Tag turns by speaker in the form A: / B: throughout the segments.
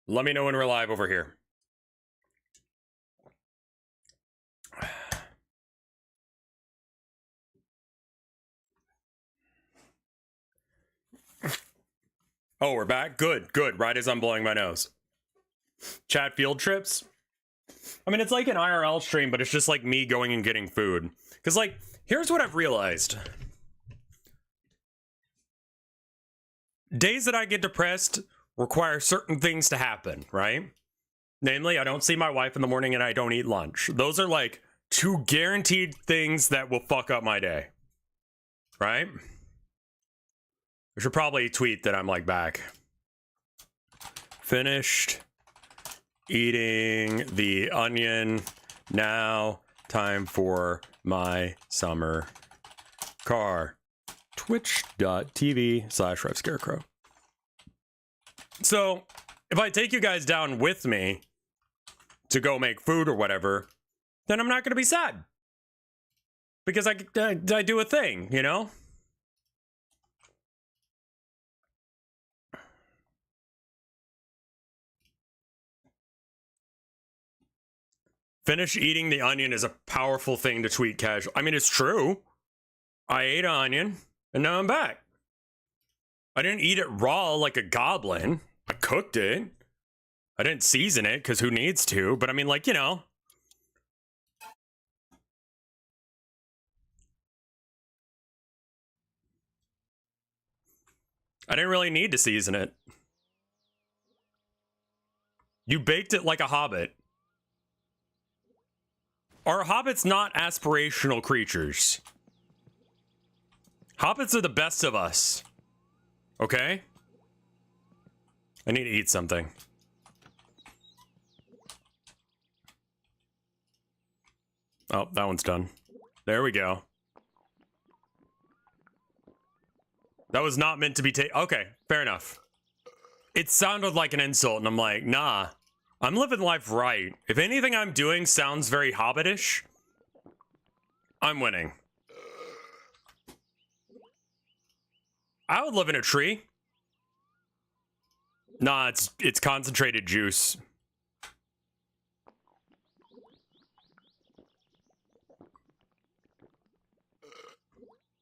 A: Let me know when we're live over here. Oh, we're back? Good, good. Right as I'm blowing my nose. Chat field trips? I mean, it's like an IRL stream, but it's just like me going and getting food. Because, like, here's what I've realized. Days that I get depressed require certain things to happen, right? Namely, I don't see my wife in the morning and I don't eat lunch. Those are like two guaranteed things that will fuck up my day. Right? I should probably tweet that I'm like back. Finished eating the onion. Now time for my summer car. Twitch.tv/RevScarecrow. So if I take you guys down with me to go make food or whatever, then I'm not going to be sad. Because I do a thing, you know? Finish eating the onion is a powerful thing to tweet casual. I mean, it's true. I ate an onion, and now I'm back. I didn't eat it raw like a goblin. I cooked it. I didn't season it, because who needs to? But I mean, like, you know. I didn't really need to season it. You baked it like a hobbit. Are hobbits not aspirational creatures? Hobbits are the best of us. Okay? I need to eat something. Oh, that one's done. There we go. That was not meant to be okay, fair enough. It sounded like an insult, and I'm like, nah. I'm living life right. If anything I'm doing sounds very hobbitish, I'm winning. I would live in a tree. Nah, it's concentrated juice.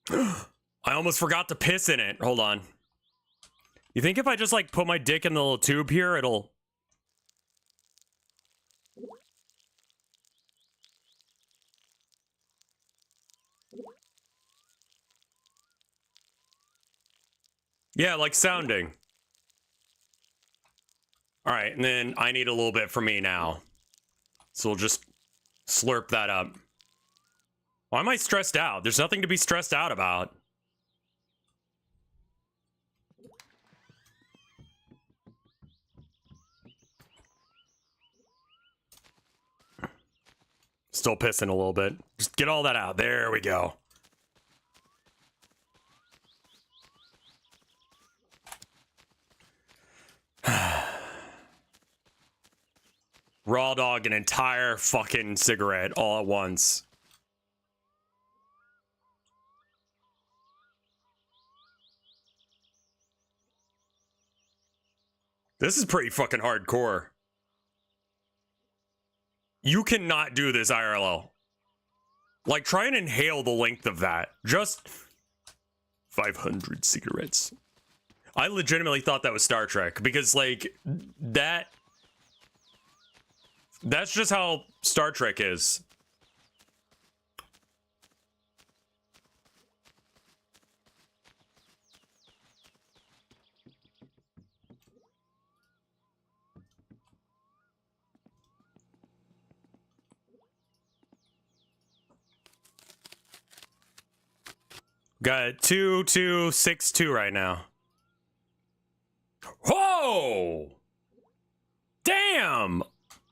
A: I almost forgot to piss in it. Hold on. You think if I just like put my dick in the little tube here, it'll... Yeah, like sounding. All right, and then I need a little bit for me now. So we'll just slurp that up. Why am I stressed out? There's nothing to be stressed out about. Still pissing a little bit. Just get all that out. There we go. Raw dog an entire fucking cigarette all at once. This is pretty fucking hardcore. You cannot do this IRL. Like, try and inhale the length of that. Just 500 cigarettes. I legitimately thought that was Star Trek because, like, that's just how Star Trek is. Got 2262 right now. Whoa! Damn!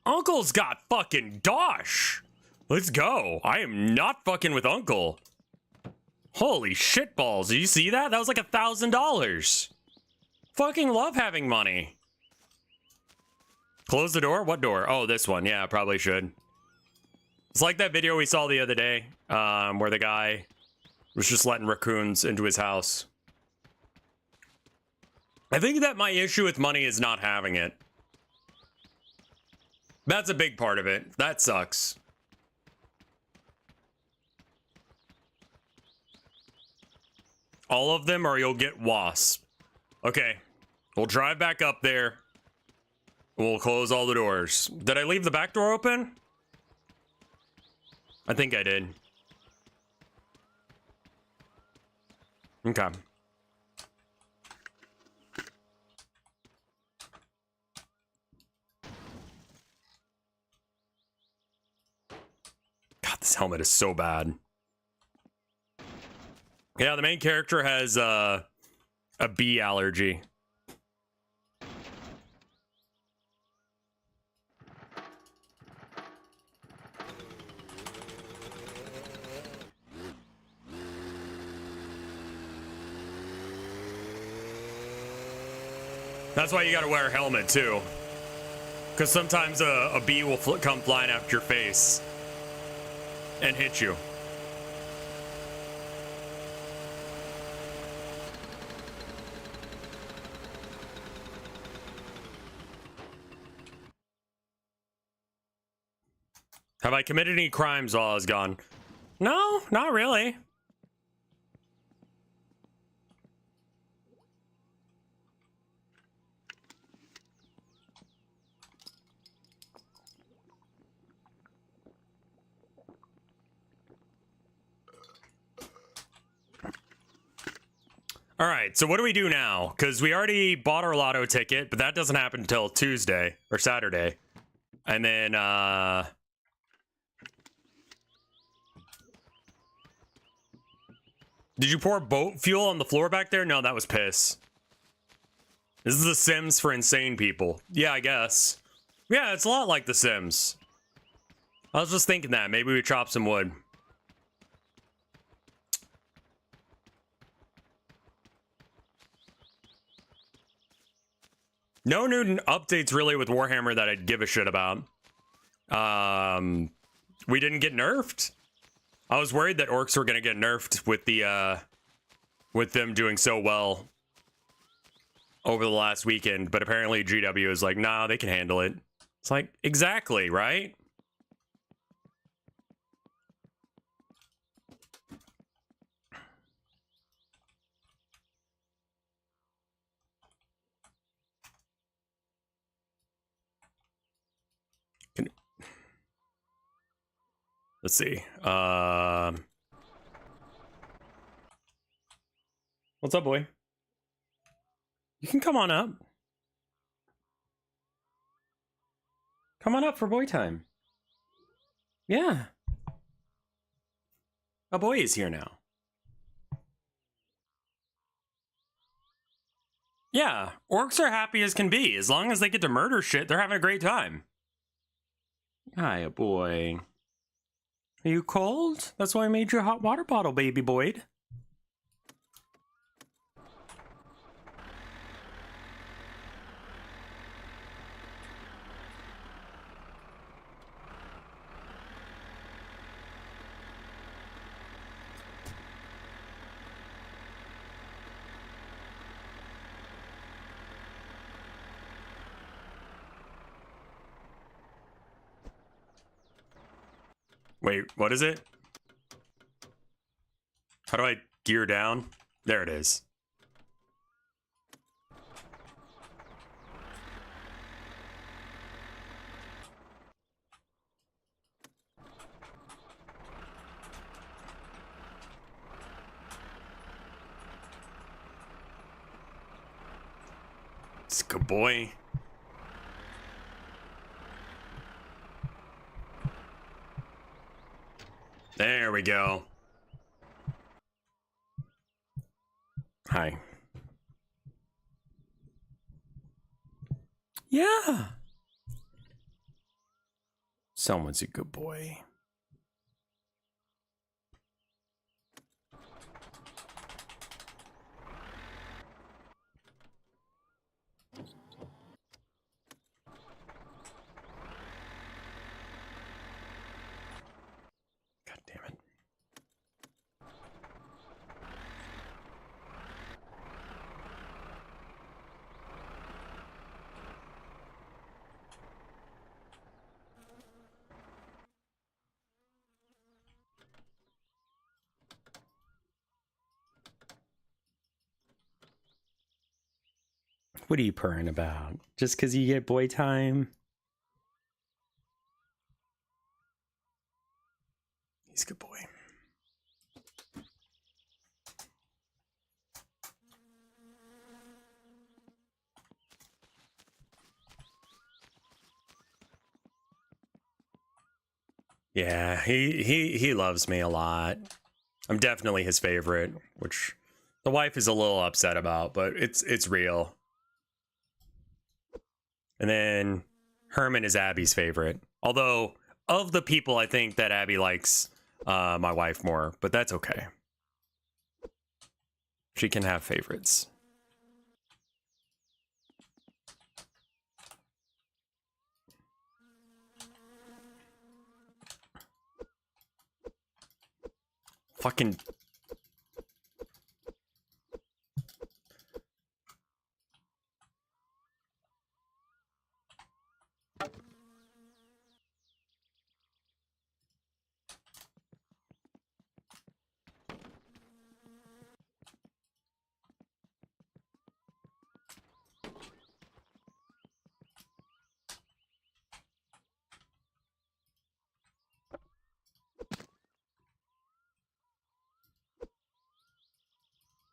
A: Uncle's got fucking dosh. Let's go. I am not fucking with Uncle. Holy shitballs. Did you see that? That was like $1,000. Fucking love having money. Close the door? What door? Oh, this one. Yeah, I probably should. It's like that video we saw the other day, where the guy was just letting raccoons into his house. I think that my issue with money is not having it. That's a big part of it. That sucks. All of them, or you'll get wasp. Okay. We'll drive back up there. We'll close all the doors. Did I leave the back door open? I think I did. Okay. God, this helmet is so bad. Yeah, the main character has a bee allergy. That's why you gotta wear a helmet too. Because sometimes a bee will come flying after your face and hit you. Have I committed any crimes while I was gone? No, not really. All right, so what do we do now? Because we already bought our lotto ticket, but that doesn't happen until Tuesday or Saturday. And then, did you pour boat fuel on the floor back there? No, that was piss. This is The Sims for insane people. Yeah, I guess. Yeah, it's a lot like The Sims. I was just thinking that. Maybe we chop some wood. No new updates really with Warhammer that I'd give a shit about. We didn't get nerfed. I was worried that orcs were gonna get nerfed with the with them doing so well over the last weekend, but apparently GW is like, nah, they can handle it. It's like, exactly, right? Let's see. What's up, boy? You can come on up. Come on up for boy time. Yeah. A boy is here now. Yeah, orcs are happy as can be. As long as they get to murder shit, they're having a great time. Hi, boy. Are you cold? That's why I made you a hot water bottle, baby Boyd. Wait, what is it? How do I gear down? There it is. It's a good boy. There we go. Hi. Yeah. Someone's a good boy. God damn it. What are you purring about? Just because you get boy time? He's a good boy. Yeah, he loves me a lot. I'm definitely his favorite, which the wife is a little upset about, but it's real. And then Herman is Abby's favorite. Although, of the people, I think that Abby likes my wife more, but that's okay. She can have favorites. Fucking...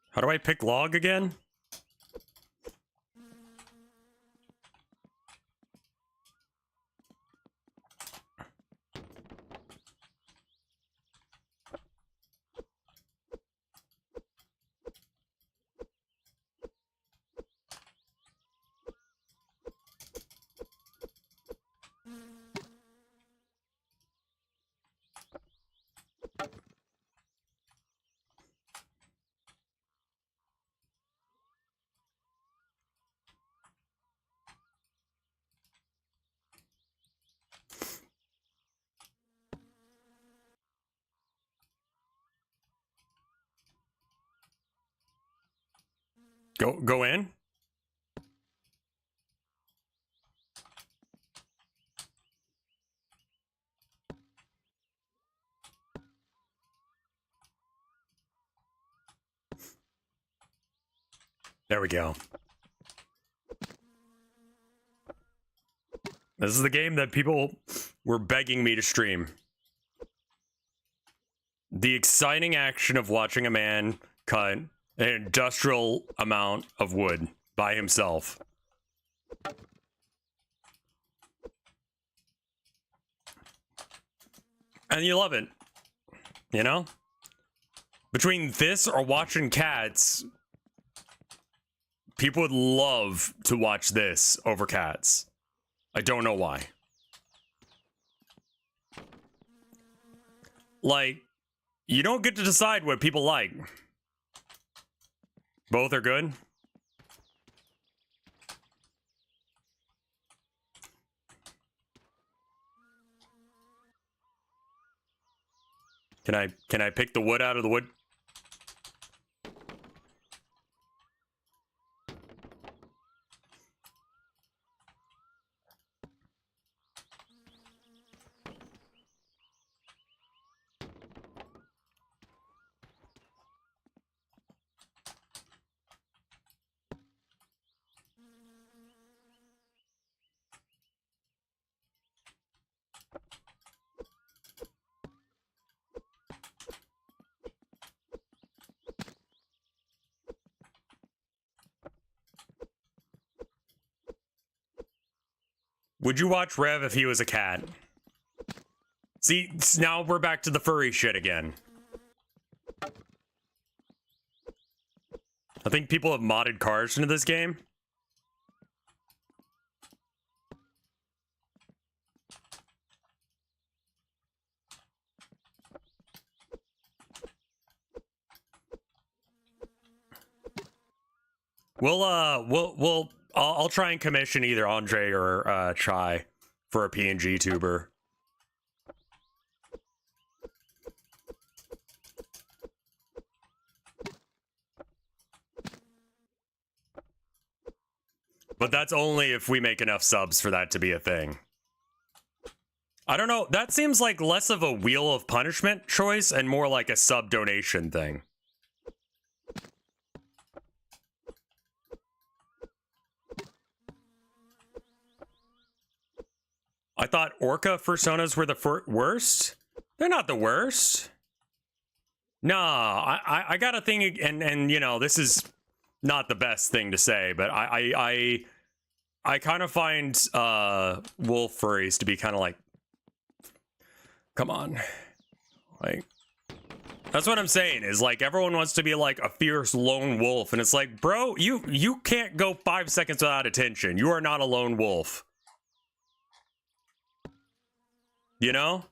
A: How do I pick log again? Go in? There we go. This is the game that people were begging me to stream. The exciting action of watching a man cut an industrial amount of wood by himself. And you love it. You know? Between this or watching cats, people would love to watch this over cats. I don't know why. Like, you don't get to decide what people like. Both are good. Can I pick the wood out of the wood? Would you watch Rev if he was a cat? See, now we're back to the furry shit again. I think people have modded cars into this game. I'll try and commission either Andre or Chai for a PNG tuber. But that's only if we make enough subs for that to be a thing. I don't know. That seems like less of a Wheel of Punishment choice and more like a sub donation thing. I thought orca fursonas were the worst. They're not the worst. Nah, I got a thing, and you know, this is not the best thing to say, but I kind of find wolf furries to be kind of like, come on, like, that's what I'm saying, is like everyone wants to be like a fierce lone wolf, and it's like, bro, you can't go 5 seconds without attention. You are not a lone wolf. You know?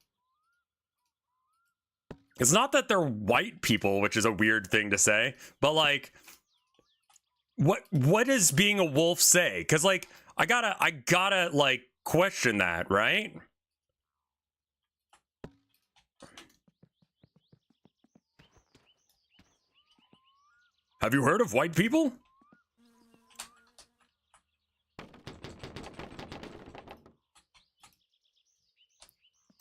A: It's not that they're white people, which is a weird thing to say, but like, what does being a wolf say? Because like, I gotta like question that, right? Have you heard of white people?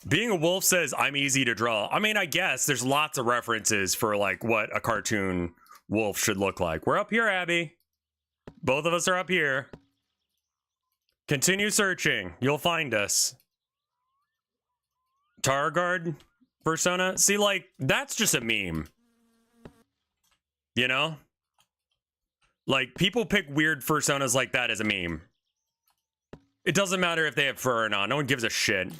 A: Being a wolf says I'm easy to draw. I mean, I guess there's lots of references for like what a cartoon wolf should look like. We're up here, Abby. Both of us are up here. Continue searching. You'll find us. Targuard persona? See, like, that's just a meme. You know? Like, people pick weird personas like that as a meme. It doesn't matter if they have fur or not. No one gives a shit.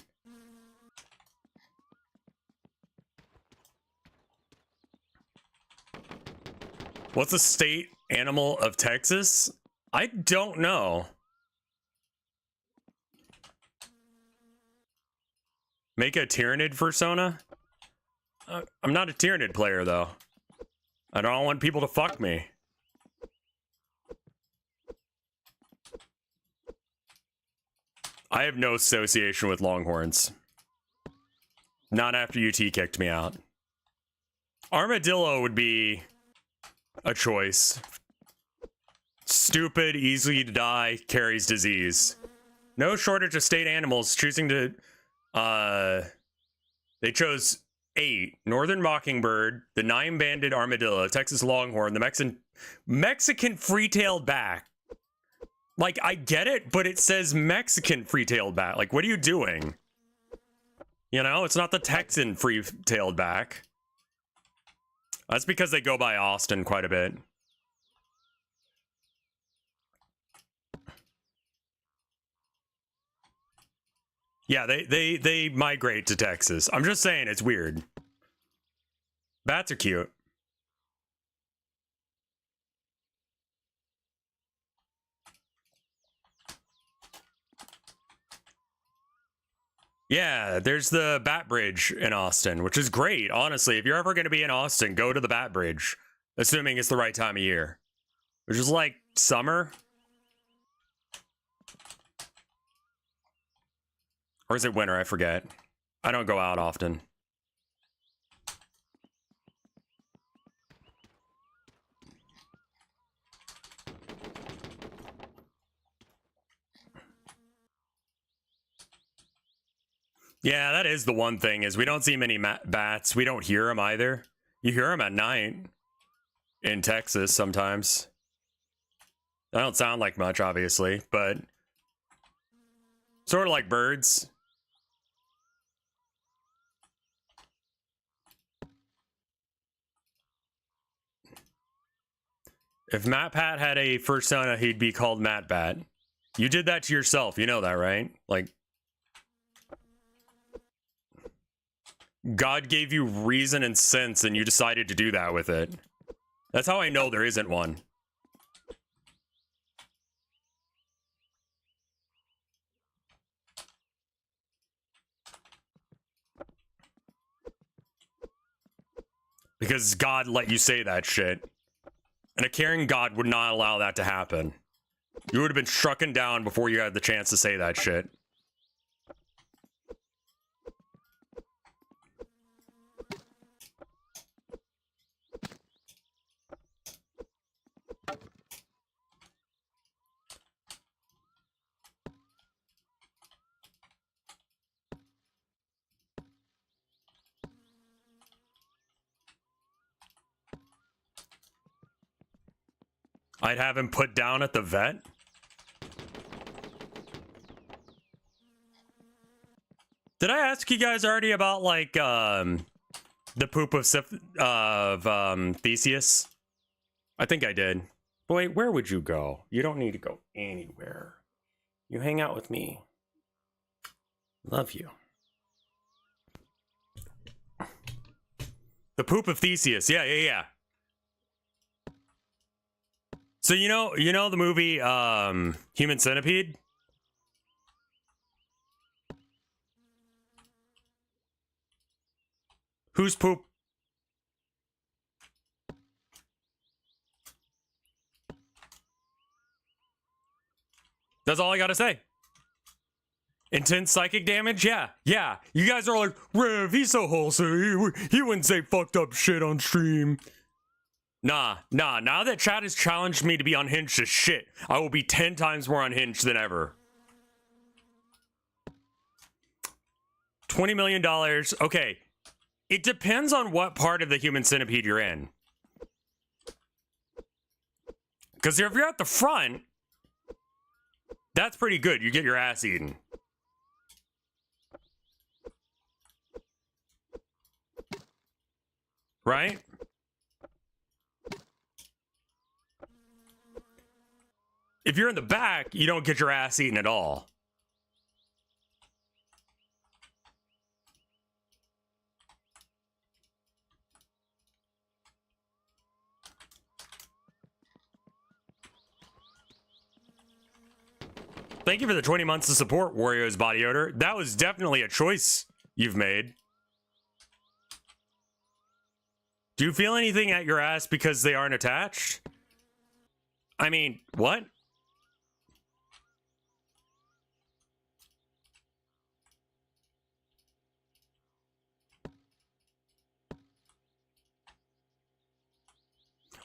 A: What's the state animal of Texas? I don't know. Make a Tyranid persona? I'm not a Tyranid player, though. I don't want people to fuck me. I have no association with Longhorns. Not after UT kicked me out. Armadillo would be a choice. Stupid, easy to die, carries disease. No shortage of state animals choosing to... They chose 8. Northern Mockingbird, the 9-banded armadillo, Texas Longhorn, the Mexican free-tailed bat. Like, I get it, but it says Mexican free-tailed bat. Like, what are you doing? You know, it's not the Texan free-tailed bat. That's because they go by Austin quite a bit. Yeah, they migrate to Texas. I'm just saying, it's weird. Bats are cute. Yeah, there's the Bat Bridge in Austin, which is great. Honestly, if you're ever going to be in Austin, go to the Bat Bridge, assuming it's the right time of year, which is like summer. Or is it winter? I forget. I don't go out often. Yeah, that is the one thing, is we don't see many bats. We don't hear them either. You hear them at night in Texas sometimes. They don't sound like much, obviously, but sort of like birds. If Matt Pat had a persona, he'd be called Matt Bat. You did that to yourself. You know that, right? Like, God gave you reason and sense, and you decided to do that with it. That's how I know there isn't one. Because God let you say that shit. And a caring God would not allow that to happen. You would have been strucken down before you had the chance to say that shit. I'd have him put down at the vet. Did I ask you guys already about like the poop of Theseus? I think I did. Boy, where would you go? You don't need to go anywhere. You hang out with me. Love you. The poop of Theseus. Yeah. So you know the movie Human Centipede? Whose poop? That's all I gotta say. Intense psychic damage? Yeah. You guys are like, Rev, he's so wholesome. He wouldn't say fucked up shit on stream. Nah. Now that chat has challenged me to be unhinged as shit, I will be 10 times more unhinged than ever. $20 million. Okay. It depends on what part of the Human Centipede you're in. Because if you're at the front, that's pretty good. You get your ass eaten. Right? If you're in the back, you don't get your ass eaten at all. Thank you for the 20 months of support, Wario's Body Odor. That was definitely a choice you've made. Do you feel anything at your ass because they aren't attached? I mean, what?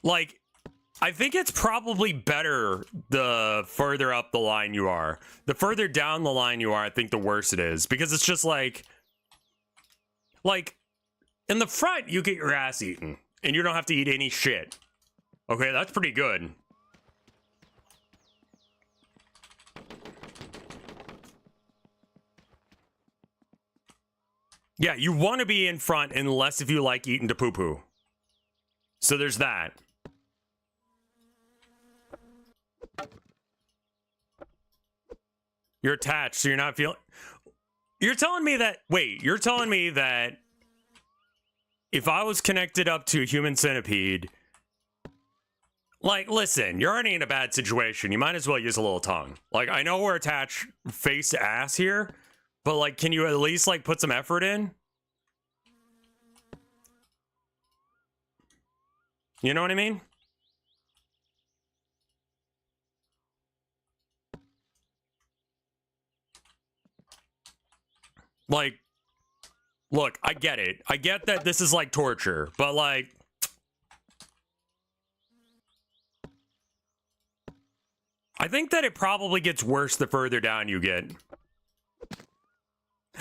A: Like, I think it's probably better the further up the line you are. The further down the line you are, I think the worse it is. Because it's just like, in the front, you get your ass eaten. And you don't have to eat any shit. Okay, that's pretty good. Yeah, you want to be in front unless if you like eating to poo-poo. So there's that. You're attached, so you're not feeling... You're telling me that... Wait, you're telling me that if I was connected up to a Human Centipede... Like, listen, you're already in a bad situation. You might as well use a little tongue. Like, I know we're attached face to ass here, but, like, can you at least, like, put some effort in? You know what I mean? Like, look, I get it. I get that this is like torture, but like... I think that it probably gets worse the further down you get.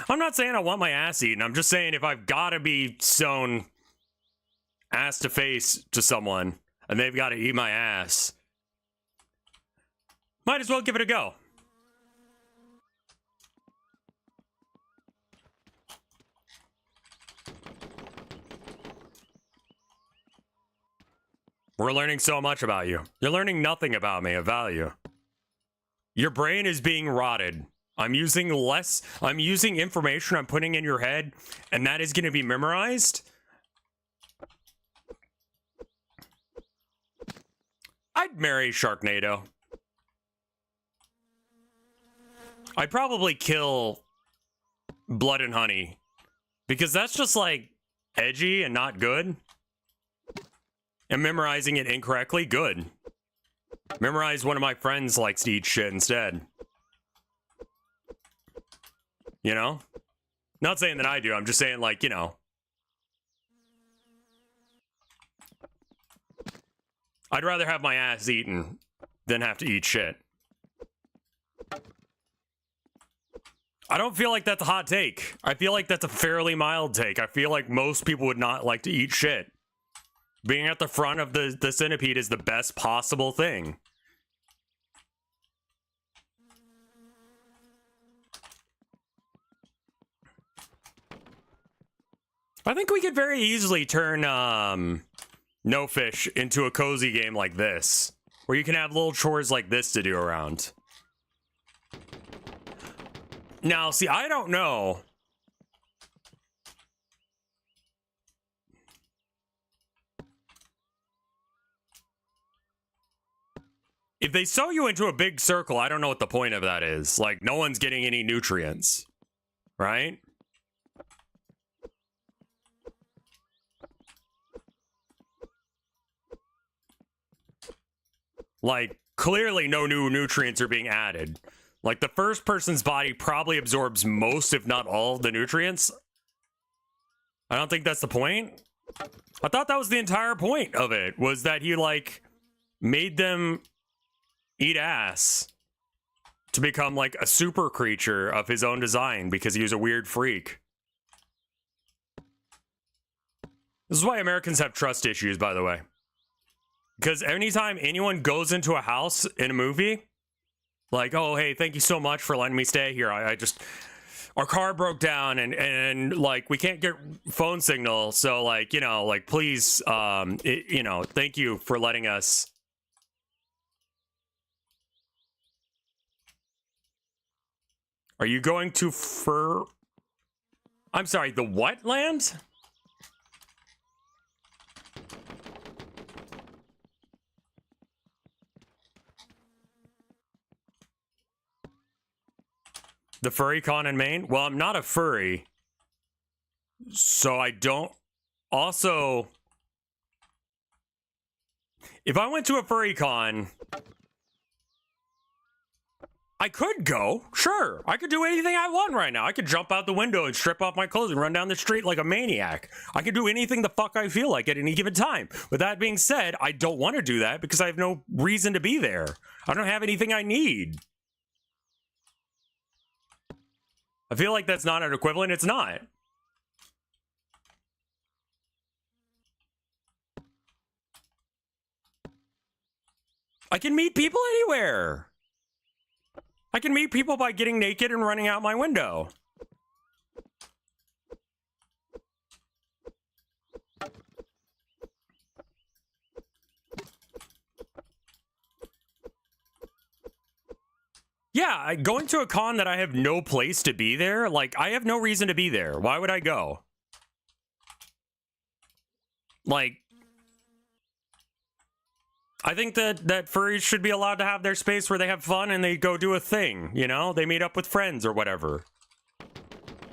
A: I'm not saying I want my ass eaten. I'm just saying if I've got to be sewn ass to face to someone and they've got to eat my ass, might as well give it a go. We're learning so much about you. You're learning nothing about me of value. Your brain is being rotted. I'm using information I'm putting in your head, and that is going to be memorized. I'd marry Sharknado. I'd probably kill Blood and Honey, because that's just like edgy and not good. And memorizing it incorrectly, good. Memorize one of my friends likes to eat shit instead. You know? Not saying that I do, I'm just saying, like, you know. I'd rather have my ass eaten than have to eat shit. I don't feel like that's a hot take. I feel like that's a fairly mild take. I feel like most people would not like to eat shit. Being at the front of the centipede is the best possible thing. I think we could very easily turn No Fish into a cozy game like this, where you can have little chores like this to do around. Now, see, I don't know. If they sew you into a big circle, I don't know what the point of that is. Like, no one's getting any nutrients, right? Like, clearly no new nutrients are being added. Like, the first person's body probably absorbs most, if not all, of the nutrients. I don't think that's the point. I thought that was the entire point of it, was that he, like, made them eat ass to become, like, a super creature of his own design because he was a weird freak. This is why Americans have trust issues, by the way. Because anytime anyone goes into a house in a movie, like, oh, hey, thank you so much for letting me stay here. I just, our car broke down and like, we can't get phone signal. So, like, you know, like, please, you know, thank you for letting us. Are you going to I'm sorry, the what land? The furry con in Maine? Well, I'm not a furry. So I don't... Also... If I went to a furry con... I could go. Sure. I could do anything I want right now. I could jump out the window and strip off my clothes and run down the street like a maniac. I could do anything the fuck I feel like at any given time. With that being said, I don't want to do that because I have no reason to be there. I don't have anything I need. I feel like that's not an equivalent. It's not. I can meet people anywhere. I can meet people by getting naked and running out my window. Yeah, going to a con that I have no place to be there, like, I have no reason to be there. Why would I go? Like, I think that furries should be allowed to have their space where they have fun and they go do a thing, you know? They meet up with friends or whatever.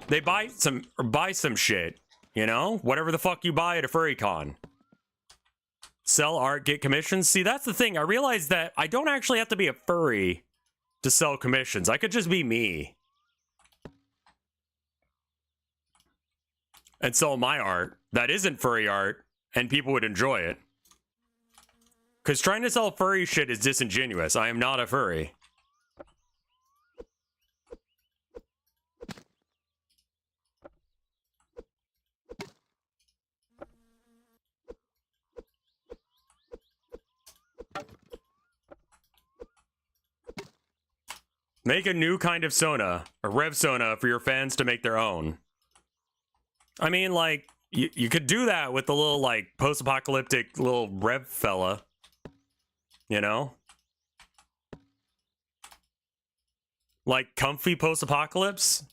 A: They buy some shit, you know? Whatever the fuck you buy at a furry con. Sell art, get commissions. See, that's the thing. I realized that I don't actually have to be a furry to sell commissions. I could just be me. And sell my art that isn't furry art, and people would enjoy it. Because trying to sell furry shit is disingenuous. I am not a furry. Make a new kind of Sona, a Rev Sona, for your fans to make their own. I mean, like, you could do that with the little, like, post-apocalyptic little Rev fella. You know? Like, comfy post-apocalypse?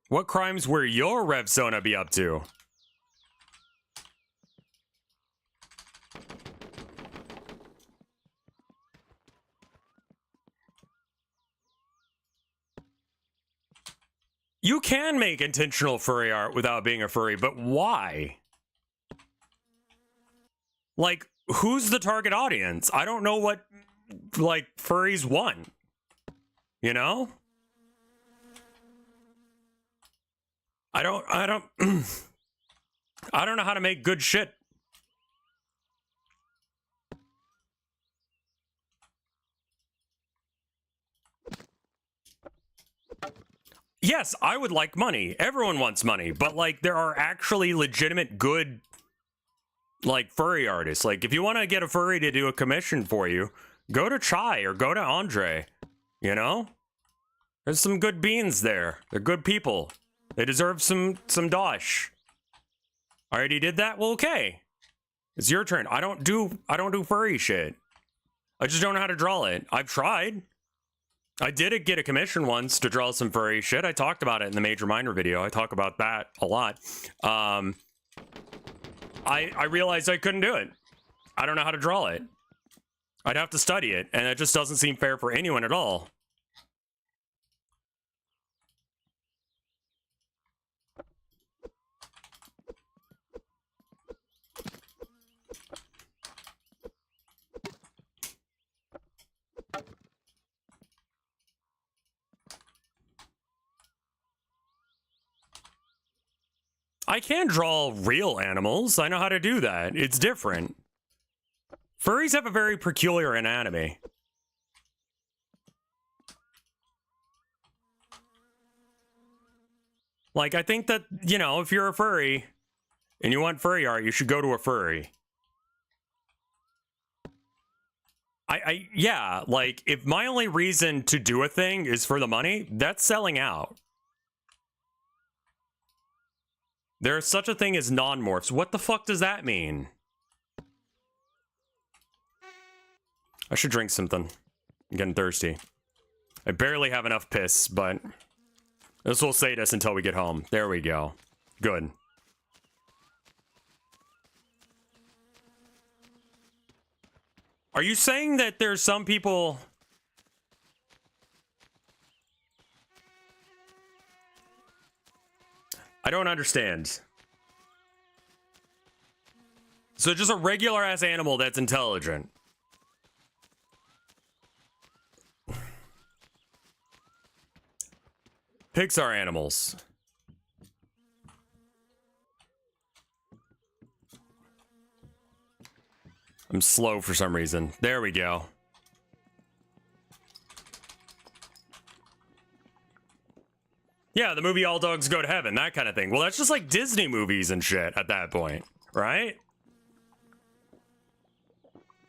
A: What crimes will your Rev Sona be up to? You can make intentional furry art without being a furry, but why? Like, who's the target audience? I don't know what, like, furries want. You know? I don't I don't know how to make good shit. Yes, I would like money. Everyone wants money, but like there are actually legitimate good Like furry artists. Like if you want to get a furry to do a commission for you, go to Chai or go to Andre. You know? There's some good beans there. They're good people. They deserve some dosh. I already did that? Well, okay. It's your turn. I don't do furry shit. I just don't know how to draw it. I've tried. I did get a commission once to draw some furry shit. I talked about it in the Major Minor video. I talk about that a lot. I realized I couldn't do it. I don't know how to draw it. I'd have to study it, and it just doesn't seem fair for anyone at all. I can draw real animals. I know how to do that. It's different. Furries have a very peculiar anatomy. Like, I think that, you know, if you're a furry and you want furry art, you should go to a furry. Yeah, like, if my only reason to do a thing is for the money, that's selling out. There's such a thing as non-morphs. What the fuck does that mean? I should drink something. I'm getting thirsty. I barely have enough piss, but this will save us until we get home. There we go. Good. Are you saying that there's some people... I don't understand. So just a regular ass animal that's intelligent. Pixar animals. I'm slow for some reason. There we go. Yeah, the movie All Dogs Go to Heaven, that kind of thing. Well, that's just like Disney movies and shit at that point, right?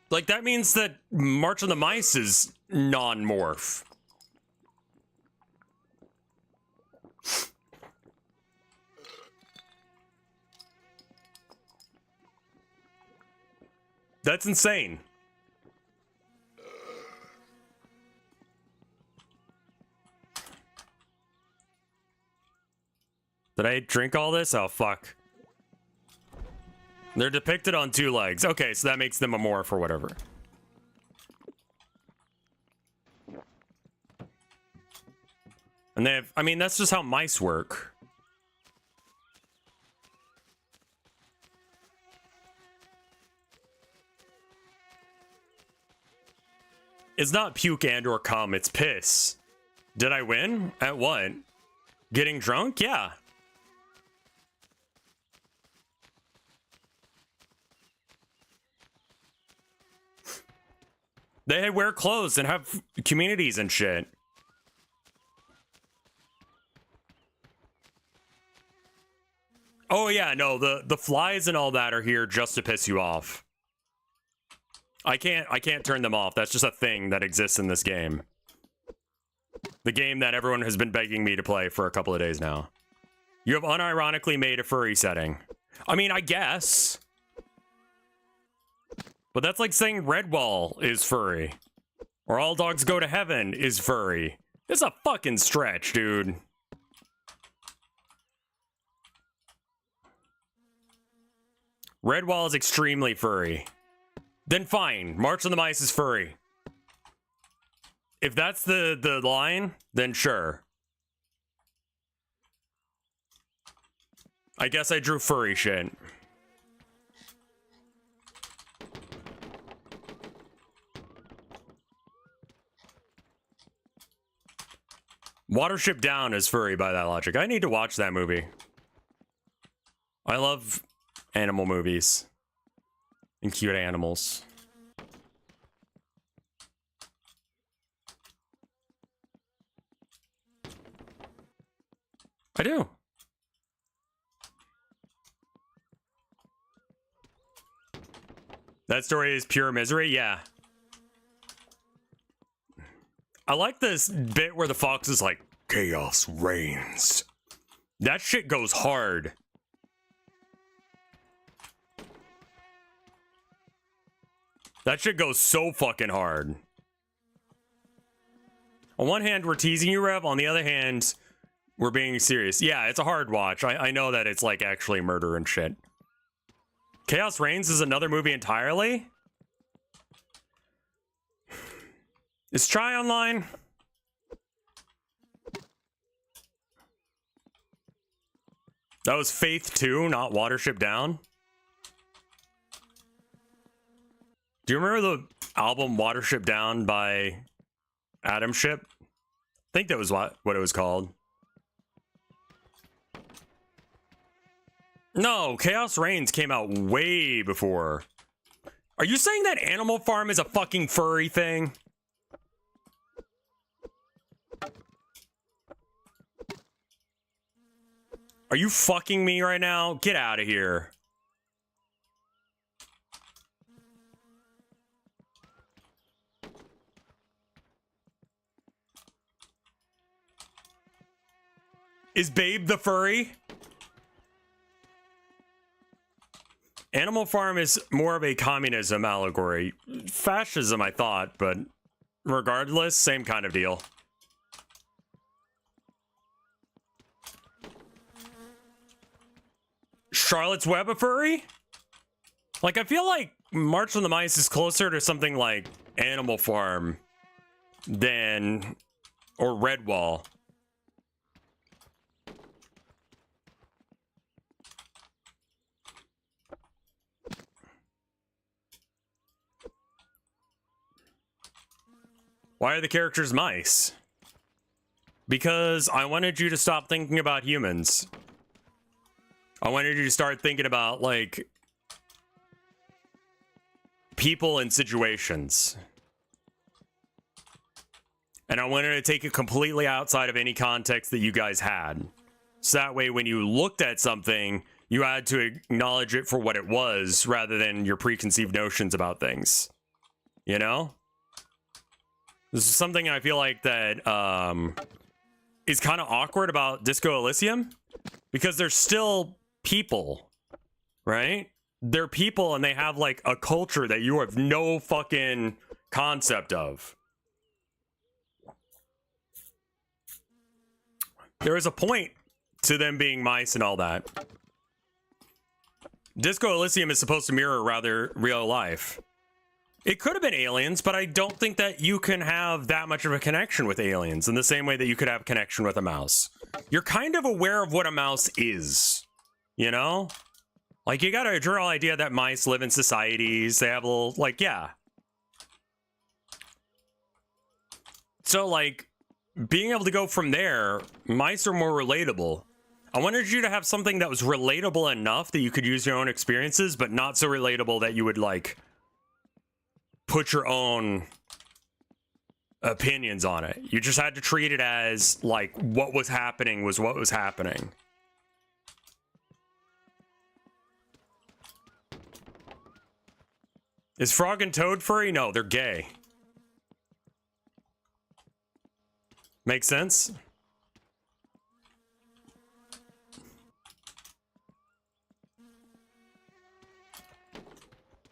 A: Like, that means that March of the Mice is non-morph. That's insane. Did I drink all this? Oh, fuck. They're depicted on two legs. Okay, so that makes them a morph or whatever. And they have... I mean, that's just how mice work. It's not puke and or cum, it's piss. Did I win? At what? Getting drunk? Yeah. They wear clothes and have communities and shit. Oh yeah, no, the flies and all that are here just to piss you off. I can't turn them off. That's just a thing that exists in this game. The game that everyone has been begging me to play for a couple of days now. You have unironically made a furry setting. I mean, I guess. But that's like saying Redwall is furry. Or All Dogs Go to Heaven is furry. It's a fucking stretch, dude. Redwall is extremely furry. Then fine, March of the Mice is furry. If that's the line, then sure. I guess I drew furry shit. Watership Down is furry by that logic. I need to watch that movie. I love animal movies and cute animals. I do. That story is pure misery? Yeah. I like this bit where the fox is like, chaos reigns. That shit goes hard. That shit goes so fucking hard. On one hand, we're teasing you, Rev. On the other hand, we're being serious. Yeah, it's a hard watch. I know that it's like actually murder and shit. Chaos Reigns is another movie entirely? Is Chai online? That was Faith 2, not Watership Down. Do you remember the album Watership Down by Adam Ship? I think that was what it was called. No, Chaos Reigns came out way before. Are you saying that Animal Farm is a fucking furry thing? Are you fucking me right now? Get out of here. Is Babe the furry? Animal Farm is more of a communism allegory. Fascism, I thought, but regardless, same kind of deal. Charlotte's Web a furry? Like, I feel like March of the Mice is closer to something like Animal Farm than... or Redwall. Why are the characters mice? Because I wanted you to stop thinking about humans. I wanted you to start thinking about, like, people and situations. And I wanted to take it completely outside of any context that you guys had. So that way, when you looked at something, you had to acknowledge it for what it was, rather than your preconceived notions about things. You know? This is something I feel like that is kind of awkward about Disco Elysium, because they're still people, right? They're people and they have like a culture that you have no fucking concept of. There is a point to them being mice and all that. Disco Elysium is supposed to mirror rather real life. It could have been aliens, but I don't think that you can have that much of a connection with aliens in the same way that you could have a connection with a mouse. You're kind of aware of what a mouse is, you know? Like, you got a general idea that mice live in societies. They have a little, like, yeah. So, like, being able to go from there, mice are more relatable. I wanted you to have something that was relatable enough that you could use your own experiences, but not so relatable that you would, like, put your own opinions on it. You just had to treat it as, like, what was happening was what was happening. Is Frog and Toad furry? No, they're gay. Makes sense?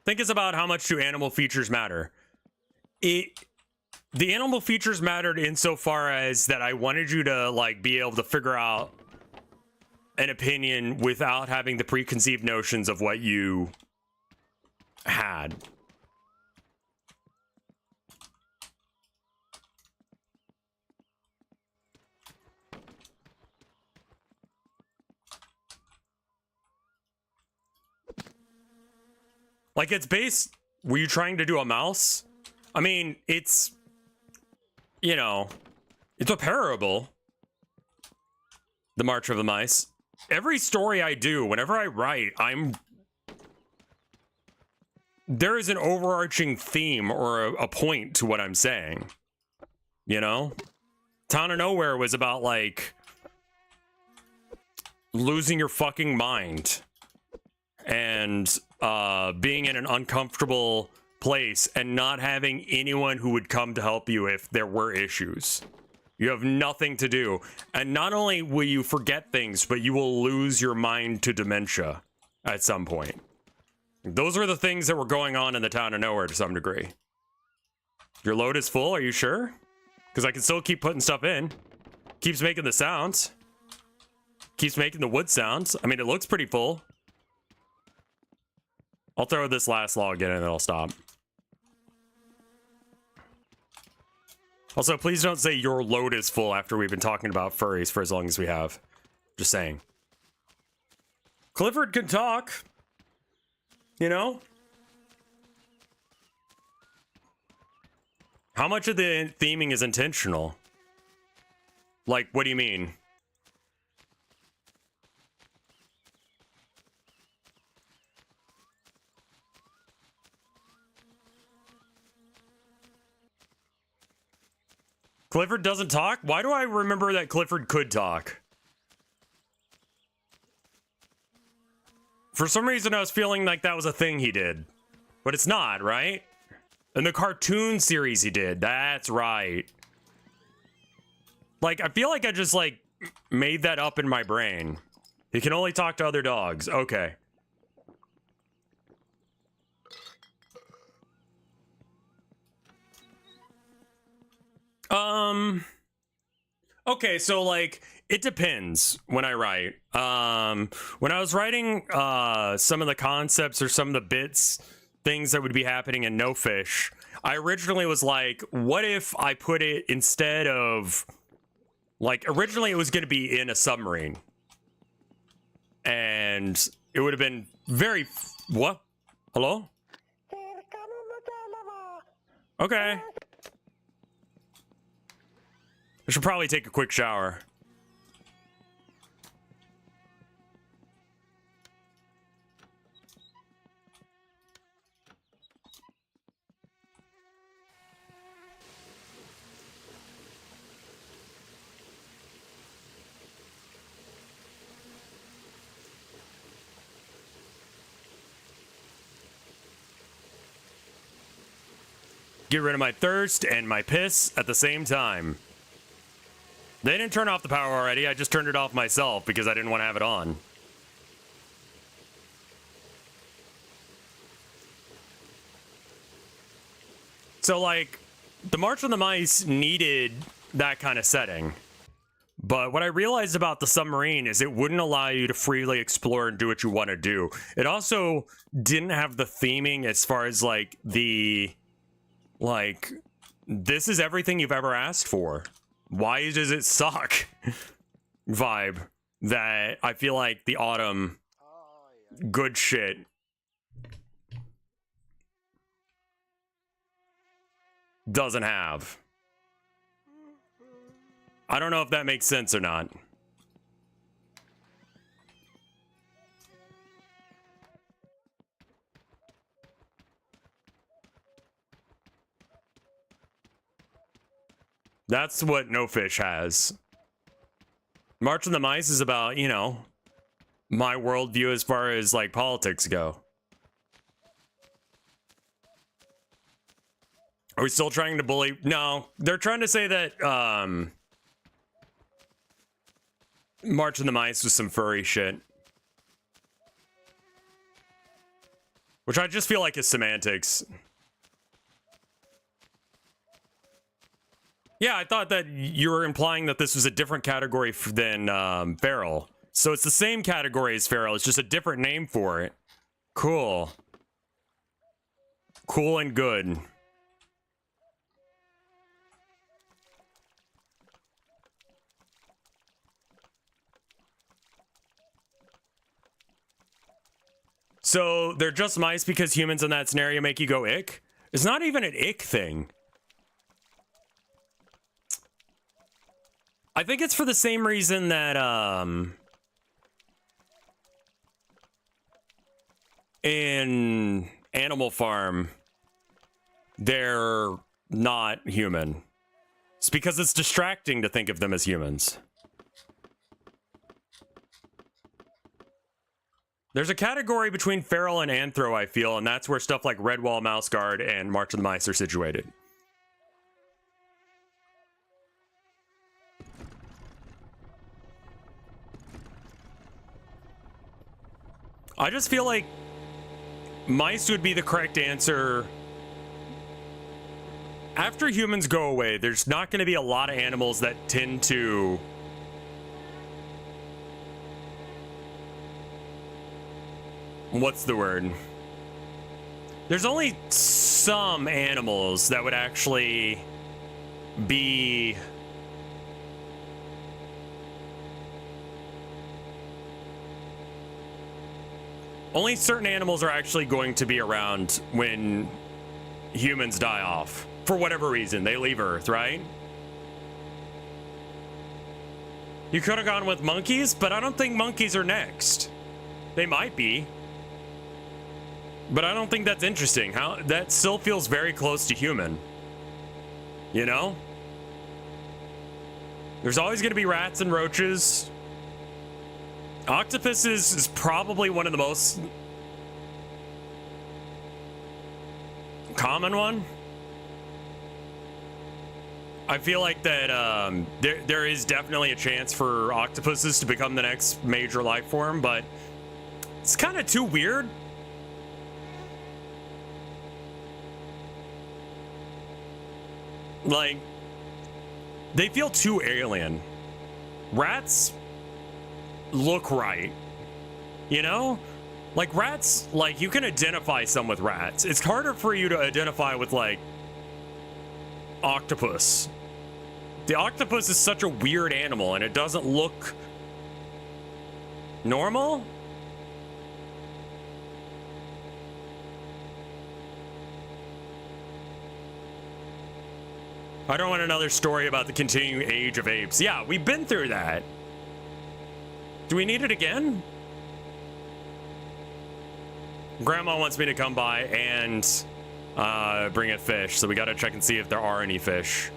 A: Think it's about how much do animal features matter. The animal features mattered insofar as that I wanted you to, like, be able to figure out an opinion without having the preconceived notions of what you had. Like, it's based... Were you trying to do a mouse? I mean, it's... You know... It's a parable. The March of the Mice. Every story I do, whenever I write, there is an overarching theme or a point to what I'm saying. You know? Town of Nowhere was about, like... losing your fucking mind. And being in an uncomfortable place and not having anyone who would come to help you if there were issues. You have nothing to do. And not only will you forget things, but you will lose your mind to dementia at some point. Those are the things that were going on in the town of nowhere to some degree. Your load is full, are you sure? Because I can still keep putting stuff in. Keeps making the sounds. Keeps making the wood sounds. I mean, it looks pretty full. I'll throw this last log in and then I'll stop. Also, please don't say your load is full after we've been talking about furries for as long as we have. Just saying. Clifford can talk. You know? How much of the theming is intentional? Like, what do you mean? Clifford doesn't talk? Why do I remember that Clifford could talk? For some reason, I was feeling like that was a thing he did. But it's not, right? In the cartoon series he did. That's right. Like, I feel like I just, like, made that up in my brain. He can only talk to other dogs. Okay. Okay, so, like, it depends when I write. When I was writing, some of the concepts or some of the bits, things that would be happening in No Fish, I originally was like, what if I put it instead of, like, originally it was going to be in a submarine. And it would have been very, what? Hello? Okay. I should probably take a quick shower. Get rid of my thirst and my piss at the same time. They didn't turn off the power already. I just turned it off myself because I didn't want to have it on. So, like, the March of the Mice needed that kind of setting. But what I realized about the submarine is it wouldn't allow you to freely explore and do what you want to do. It also didn't have the theming as far as, like, the... Like, this is everything you've ever asked for. Why does it suck? Vibe that I feel like the autumn good shit doesn't have. I don't know if that makes sense or not. That's what No Fish has. March of the Mice is about, you know, my worldview as far as, like, politics go. Are we still trying to bully? No, they're trying to say that, March of the Mice was some furry shit. Which I just feel like is semantics. Yeah, I thought that you were implying that this was a different category than feral. So it's the same category as feral, it's just a different name for it. Cool. Cool and good. So they're just mice because humans in that scenario make you go ick? It's not even an ick thing. I think it's for the same reason that, in Animal Farm, they're not human. It's because it's distracting to think of them as humans. There's a category between feral and anthro, I feel, and that's where stuff like Redwall, Mouse Guard, and March of the Mice are situated. I just feel like mice would be the correct answer. After humans go away, there's not going to be a lot of animals that tend to... What's the word? There's only some animals that would actually be... Only certain animals are actually going to be around when humans die off. For whatever reason, they leave Earth, right? You could have gone with monkeys, but I don't think monkeys are next. They might be. But I don't think that's interesting. How that still feels very close to human. You know? There's always going to be rats and roaches. Octopuses is probably one of the most common one. I feel like that there is definitely a chance for octopuses to become the next major life form, but it's kind of too weird. Like, they feel too alien. Rats look right, you know? Like rats, like you can identify some with rats. It's harder for you to identify with like octopus. The octopus is such a weird animal and it doesn't look normal. I don't want another story about the continuing age of apes. Yeah, we've been through that. Do we need it again? Grandma wants me to come by and bring a fish, so we gotta check and see if there are any fish.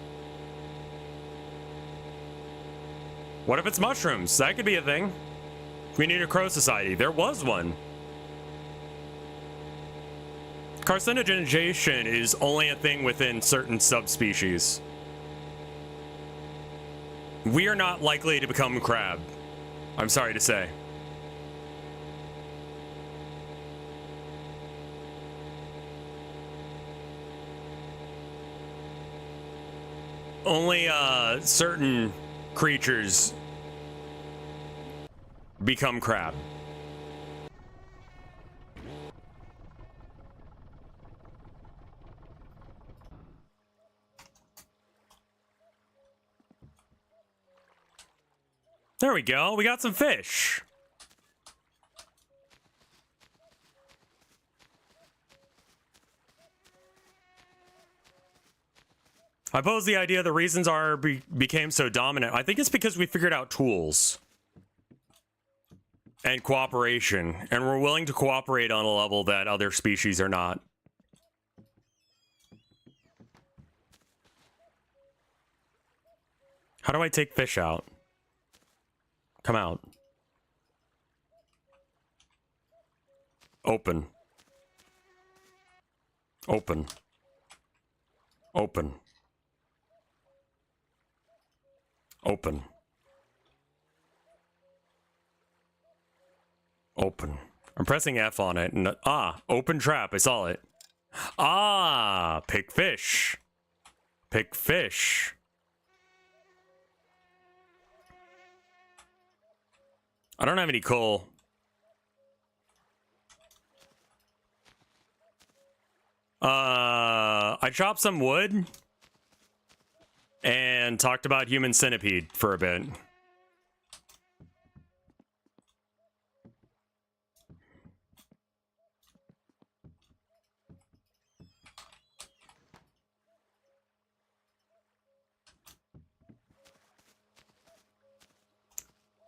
A: What if it's mushrooms? That could be a thing. We need a crow society. There was one. Carcinogenization is only a thing within certain subspecies. We are not likely to become crab. I'm sorry to say. Only certain creatures become crab. There we go. We got some fish. I pose the idea the reasons our became so dominant. I think it's because we figured out tools and cooperation, and we're willing to cooperate on a level that other species are not. How do I take fish out? Come out. Open. Open. Open. Open. Open. I'm pressing F on it and open trap. I saw it. Pick fish. Pick fish. I don't have any coal. I chopped some wood and talked about human centipede for a bit.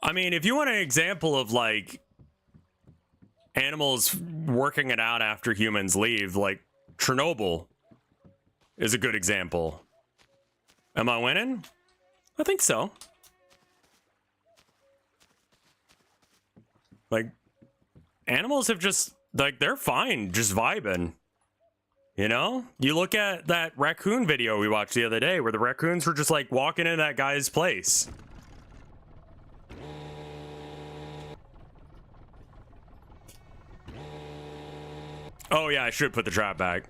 A: I mean, if you want an example of like animals working it out after humans leave, like Chernobyl is a good example. Am I winning? I think so. Like, animals have just, like, they're fine, just vibing. You know? You look at that raccoon video we watched the other day where the raccoons were just, like, walking in that guy's place. Oh, yeah, I should put the trap back.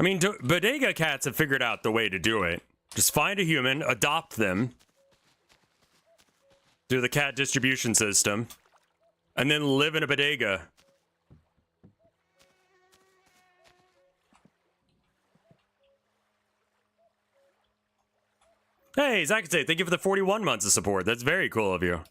A: I mean, bodega cats have figured out the way to do it. Just find a human, adopt them through the cat distribution system, and then live in a bodega. Hey, Zakate, thank you for the 41 months of support. That's very cool of you.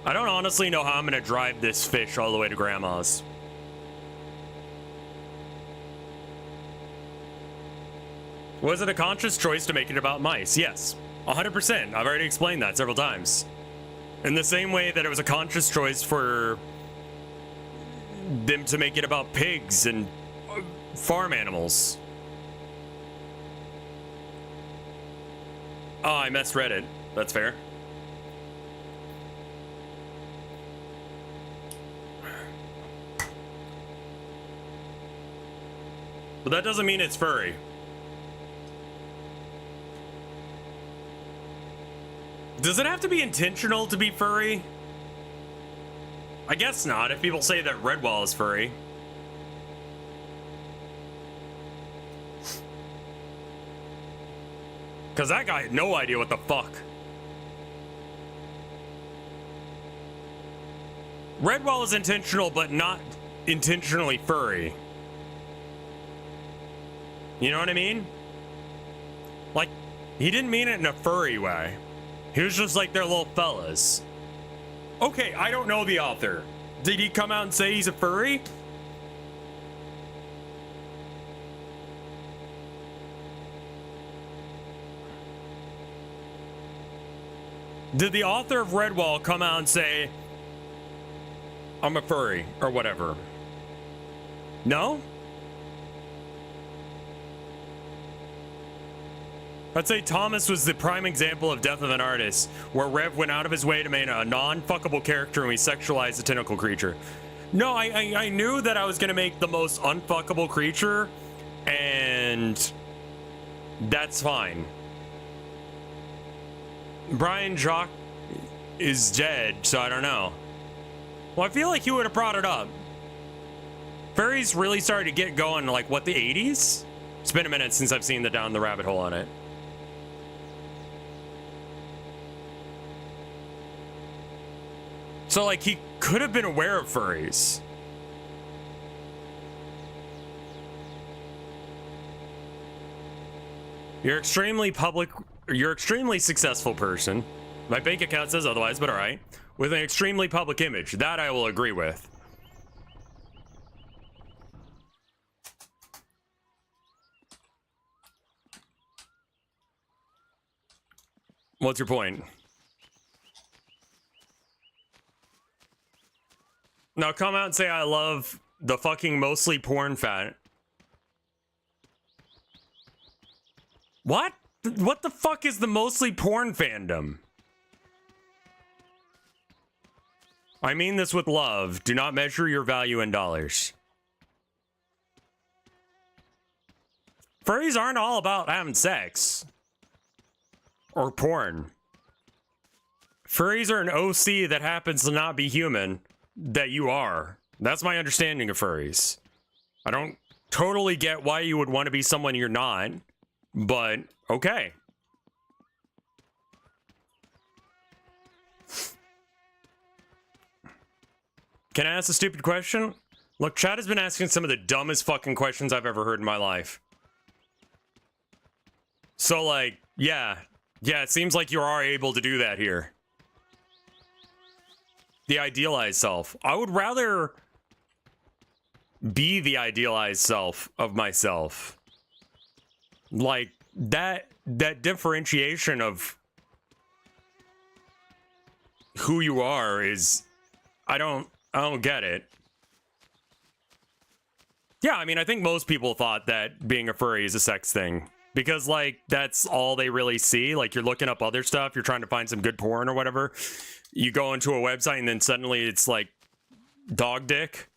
A: I don't honestly know how I'm gonna drive this fish all the way to Grandma's. Was it a conscious choice to make it about mice? Yes, 100%. I've already explained that several times. In the same way that it was a conscious choice for them to make it about pigs and farm animals. Oh, I misread it. That's fair. But that doesn't mean it's furry. Does it have to be intentional to be furry? I guess not, if people say that Redwall is furry. Because that guy had no idea what the fuck. Redwall is intentional, but not intentionally furry. You know what I mean? Like, he didn't mean it in a furry way. He was just like their little fellas. Okay, I don't know the author. Did he come out and say he's a furry? Did the author of Redwall come out and say, I'm a furry, or whatever? No? I'd say Thomas was the prime example of Death of an Artist, where Rev went out of his way to make a non-fuckable character and we sexualized the tentacle creature. No, I knew that I was gonna make the most unfuckable creature, and that's fine. Brian Jock is dead, so I don't know. Well, I feel like he would have brought it up. Furries really started to get going, like, what, the 80s? It's been a minute since I've seen the Down the Rabbit Hole on it. So, like, he could have been aware of furries. You're extremely successful person. My bank account says otherwise, but alright. With an extremely public image. That I will agree with. What's your point? Now come out and say I love the fucking mostly porn fat. What? What the fuck is the mostly porn fandom? I mean this with love. Do not measure your value in dollars. Furries aren't all about having sex. Or porn. Furries are an OC that happens to not be human. That you are. That's my understanding of furries. I don't totally get why you would want to be someone you're not, but okay. Can I ask a stupid question? Look, Chad has been asking some of the dumbest fucking questions I've ever heard in my life. So, like, Yeah. Yeah, it seems like you are able to do that here. The idealized self. I would rather be the idealized self of myself. Like, that differentiation of who you are is... I don't get it. Yeah, I mean, I think most people thought that being a furry is a sex thing. Because, like, that's all they really see. Like, you're looking up other stuff, you're trying to find some good porn or whatever. You go into a website and then suddenly it's, like, dog dick.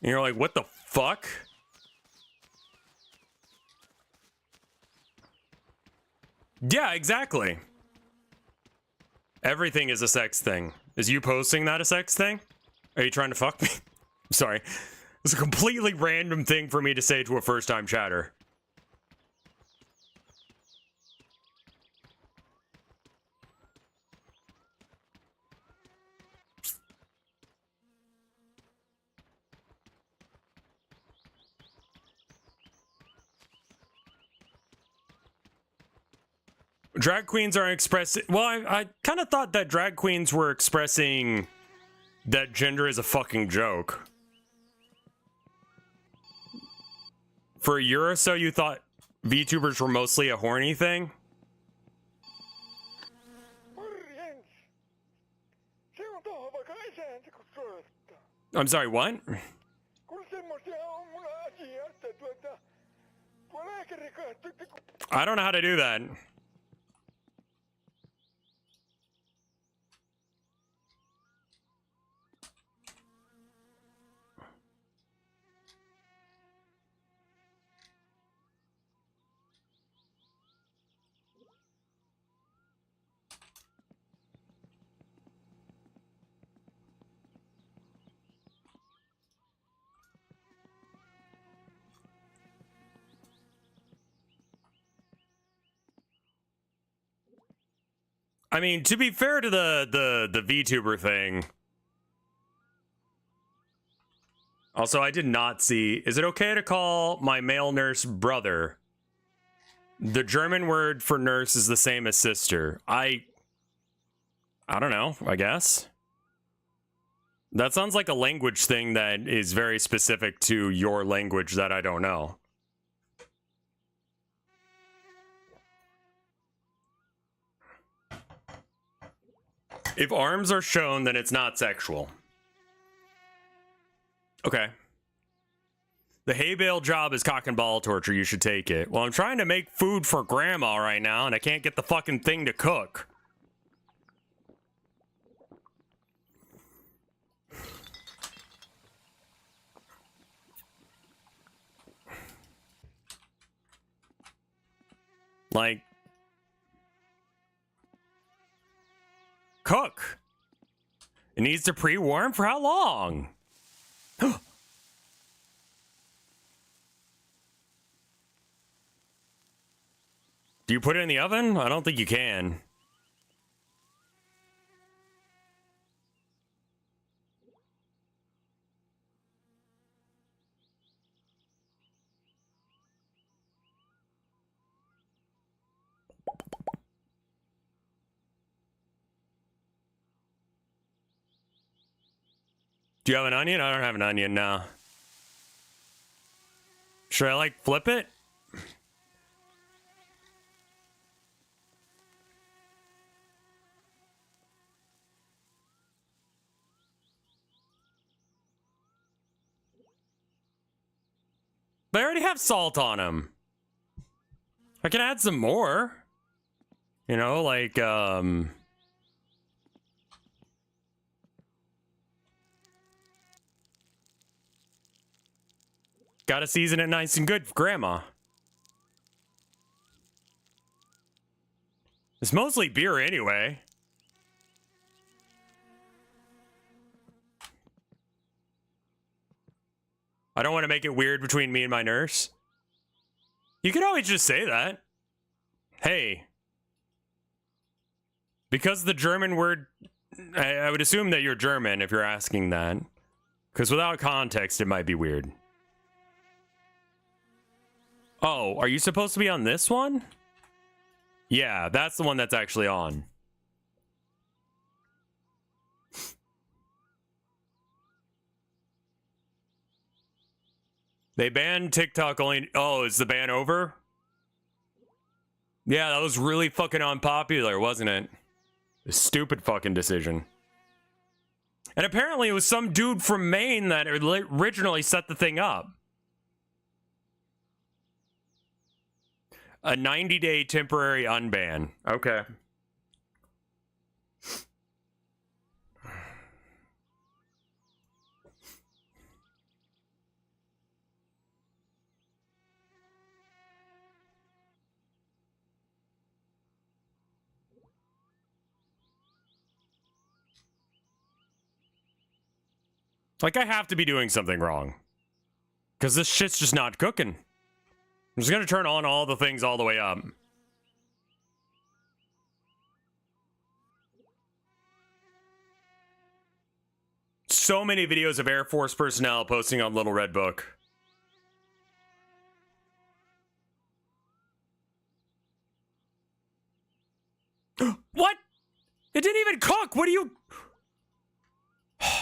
A: And you're like, what the fuck? Yeah, exactly. Everything is a sex thing. Is you posting that a sex thing? Are you trying to fuck me? Sorry. It's a completely random thing for me to say to a first-time chatter. Drag queens are expressing... Well, I kind of thought that drag queens were expressing that gender is a fucking joke. For a year or so, you thought VTubers were mostly a horny thing? I'm sorry, what? I don't know how to do that. I mean, to be fair to the VTuber thing. Also, I did not see... Is it okay to call my male nurse brother? The German word for nurse is the same as sister. I don't know, I guess. That sounds like a language thing that is very specific to your language that I don't know. If arms are shown, then it's not sexual. Okay. The hay bale job is cock and ball torture. You should take it. Well, I'm trying to make food for grandma right now, and I can't get the fucking thing to cook. Like... Cook. It needs to pre-warm for how long? Do you put it in the oven? I don't think you can. Do you have an onion? I don't have an onion now. Should I, like, flip it? They already have salt on them. I can add some more. You know, like, gotta season it nice and good for grandma. It's mostly beer anyway. I don't want to make it weird between me and my nurse. You could always just say that. Hey. Because the German word... I would assume that you're German if you're asking that. Because without context, it might be weird. Oh, are you supposed to be on this one? Yeah, that's the one that's actually on. They banned TikTok only. Oh, is the ban over? Yeah, that was really fucking unpopular, wasn't it? A stupid fucking decision. And apparently it was some dude from Maine that originally set the thing up. A 90-day temporary unban. Okay. Like, I have to be doing something wrong. Because this shit's just not cooking. I'm just gonna turn on all the things all the way up. So many videos of Air Force personnel posting on Little Red Book. What? It didn't even cook! What are you...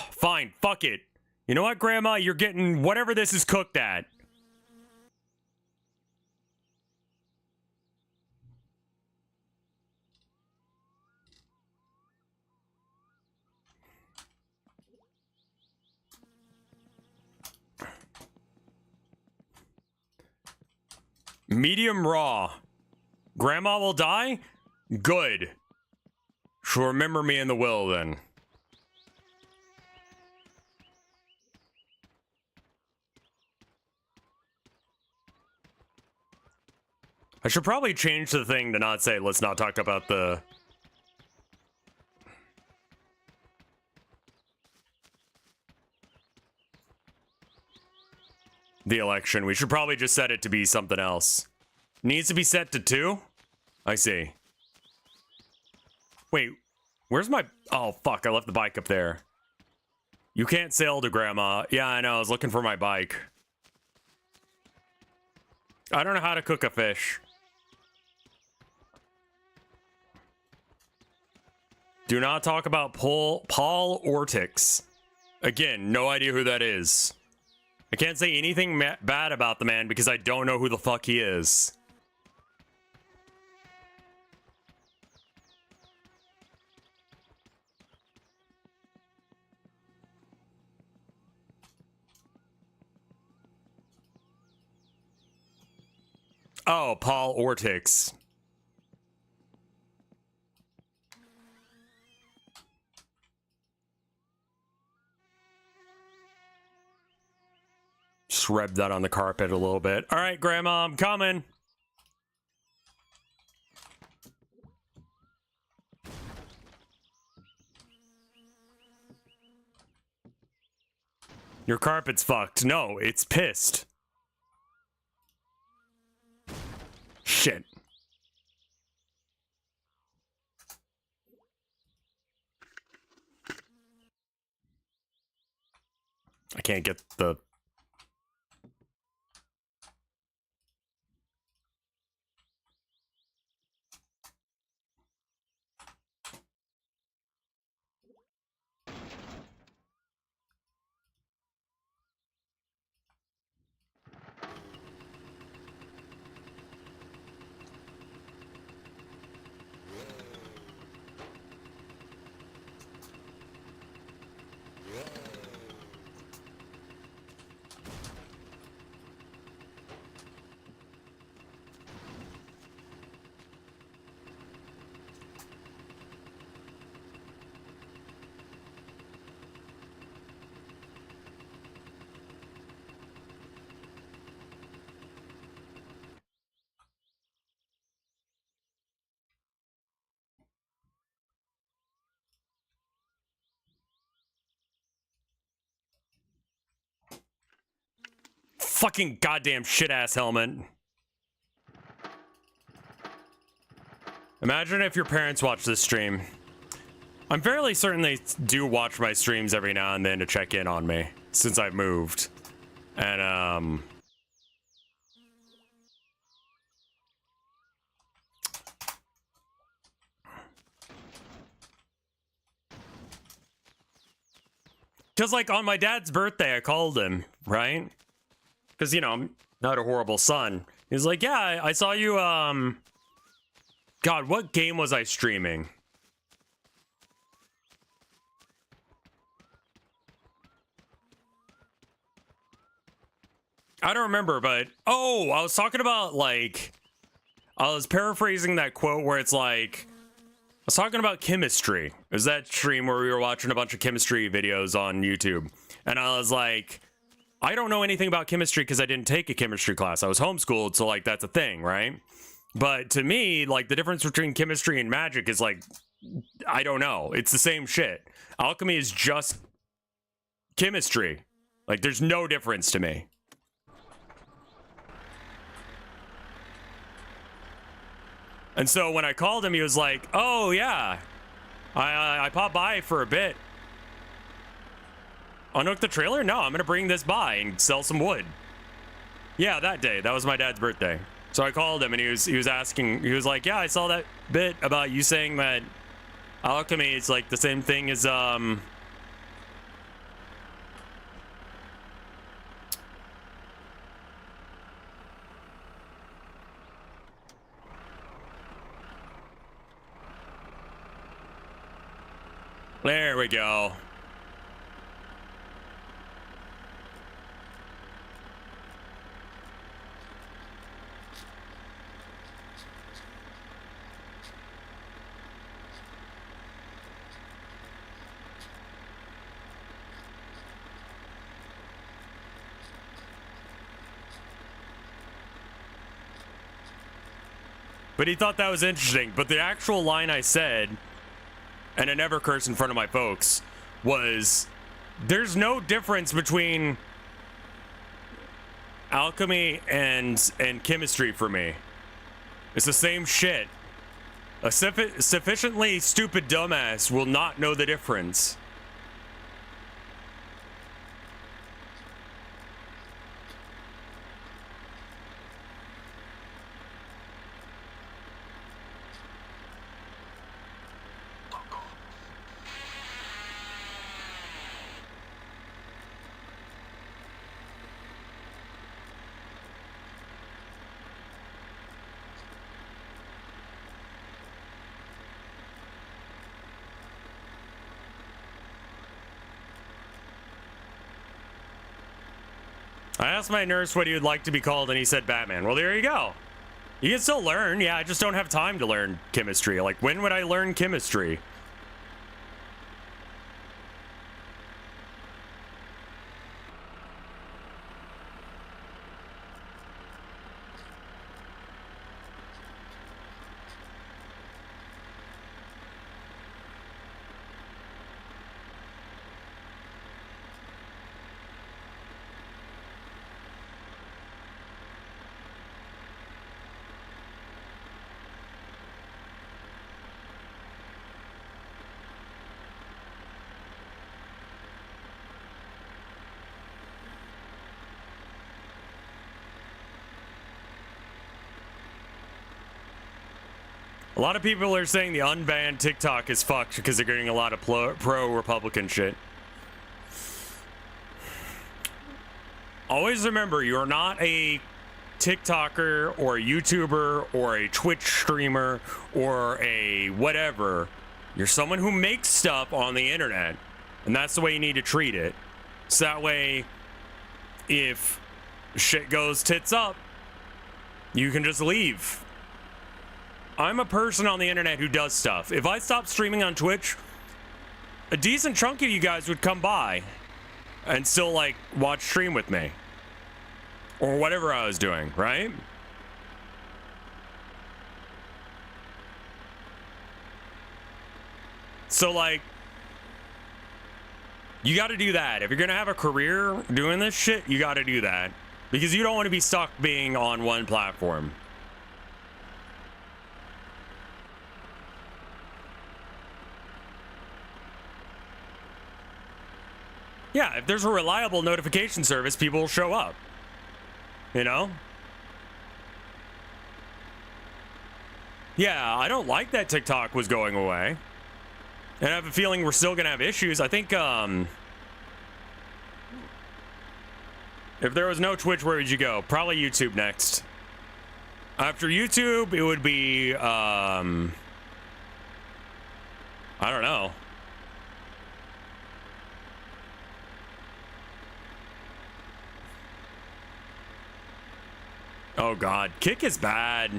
A: Fine, fuck it. You know what, Grandma? You're getting whatever this is cooked at. Medium raw. Grandma will die? Good. She'll remember me in the will then. I should probably change the thing to not say, let's not talk about the... the election. We should probably just set it to be something else. Needs to be set to 2? I see. Wait, where's my... Oh, fuck, I left the bike up there. You can't sail to Grandma. Yeah, I know, I was looking for my bike. I don't know how to cook a fish. Do not talk about Paul Ortix. Again, no idea who that is. I can't say anything bad about the man because I don't know who the fuck he is. Oh, Paul Ortix. Just rub that on the carpet a little bit. All right, Grandma, I'm coming. Your carpet's fucked. No, it's pissed. Shit. I can't get the... Fucking goddamn shit-ass helmet. Imagine if your parents watch this stream. I'm fairly certain they do watch my streams every now and then to check in on me, since I've moved. And, Because, like, on my dad's birthday, I called him, right? Because, you know, I'm not a horrible son. He was like, yeah, I saw you, God, what game was I streaming? I don't remember, but, oh, I was talking about, like, I was paraphrasing that quote where it's like, I was talking about chemistry. It was that stream where we were watching a bunch of chemistry videos on YouTube. And I was like, I don't know anything about chemistry because I didn't take a chemistry class. I was homeschooled, so, like, that's a thing, right? But to me, like, the difference between chemistry and magic is, like, I don't know. It's the same shit. Alchemy is just chemistry. Like, there's no difference to me. And so when I called him, he was like, oh, yeah, I popped by for a bit. Unhook the trailer? No, I'm going to bring this by and sell some wood. Yeah, that day. That was my dad's birthday. So I called him and he was asking, he was like, yeah, I saw that bit about you saying that alchemy is like the same thing as, there we go. But he thought that was interesting. But the actual line I said, and I never curse in front of my folks, was there's no difference between alchemy and chemistry for me. It's the same shit. A sufficiently stupid dumbass will not know the difference. I asked my nurse what he would like to be called, and he said Batman. Well, there you go. You can still learn. Yeah, I just don't have time to learn chemistry. Like, when would I learn chemistry? A lot of people are saying the unbanned TikTok is fucked because they're getting a lot of pro-Republican shit. Always remember, you're not a TikToker or a YouTuber or a Twitch streamer or a whatever. You're someone who makes stuff on the internet, and that's the way you need to treat it. So that way, if shit goes tits up, you can just leave. I'm a person on the internet who does stuff. If I stopped streaming on Twitch, a decent chunk of you guys would come by and still, like, watch stream with me. Or whatever I was doing, right? So, like, you gotta do that. If you're gonna have a career doing this shit, you gotta do that. Because you don't want to be stuck being on one platform. Yeah, if there's a reliable notification service, people will show up. You know? Yeah, I don't like that TikTok was going away. And I have a feeling we're still gonna have issues. I think, If there was no Twitch, where would you go? Probably YouTube next. After YouTube, it would be, I don't know. Oh God, Kick is bad.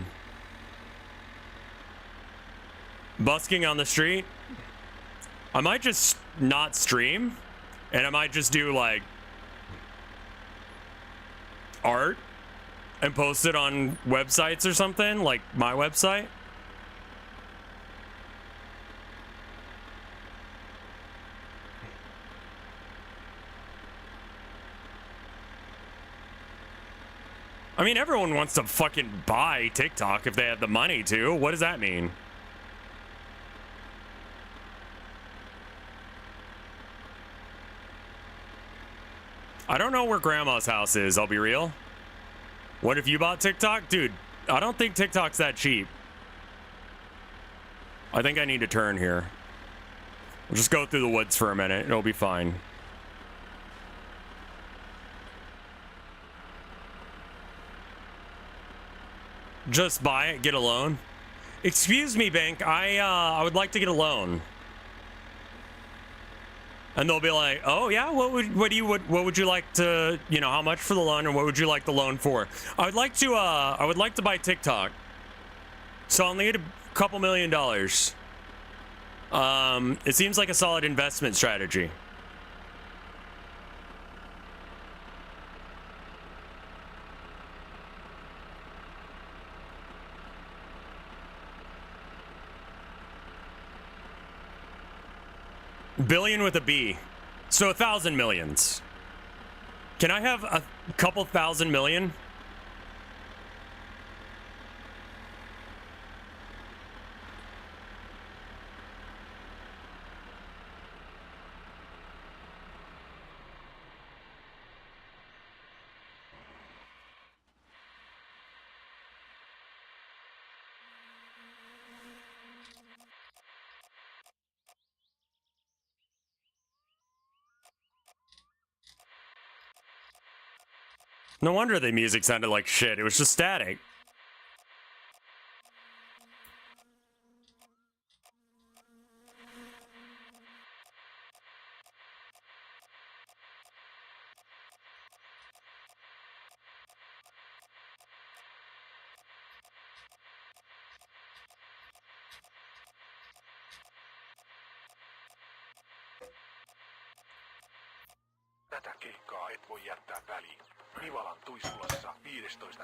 A: Busking on the street. I might just not stream, and I might just do like art and post it on websites or something, like my website. I mean, everyone wants to fucking buy TikTok if they have the money to. What does that mean? I don't know where grandma's house is, I'll be real. What if you bought TikTok? Dude, I don't think TikTok's that cheap. I think I need to turn here. We'll just go through the woods for a minute. It'll be fine. Just buy it, get a loan. Excuse me, bank. I would like to get a loan. And they'll be like, "Oh yeah, what would you like to, you know, how much for the loan, and what would you like the loan for?" I would like to buy TikTok. So I'll need a couple $1 million. It seems like a solid investment strategy. Billion with a B. So 1,000 millions. Can I have a couple thousand million? No wonder the music sounded like shit. It was just static.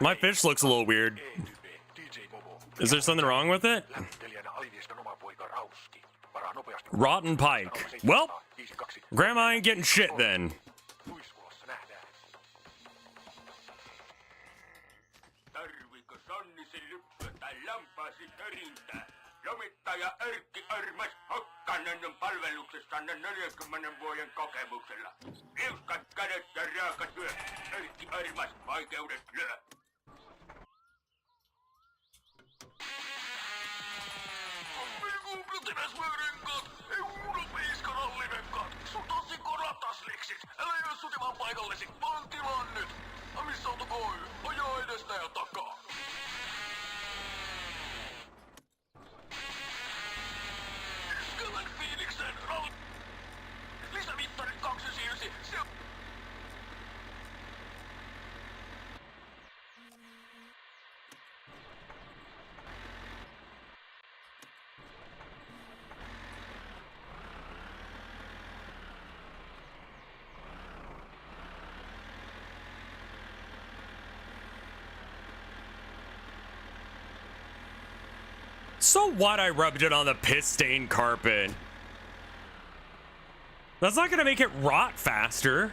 A: My fish looks a little weird. Is there something wrong with it? Rotten pike. Well, grandma ain't getting shit then.
B: Lomittaja Erkki Örmäs Hokkanen on palveluksessanne 40 vuoden kokemuksella. Liuskat kädet ja raaka työ. Erkki Örmäs, vaikeudet lyö. Googletinäsmöyrenkat, ei uudopeiskanalinenkat. Sun tosi koratasliksit. Älä jää sutimaan paikallesi, vaan tilaa nyt. Missä auto koy? Ajaa edestä ja takaa. Lisämittari 2 siirsi.
A: So what? I rubbed it on the piss-stained carpet. That's not gonna make it rot faster.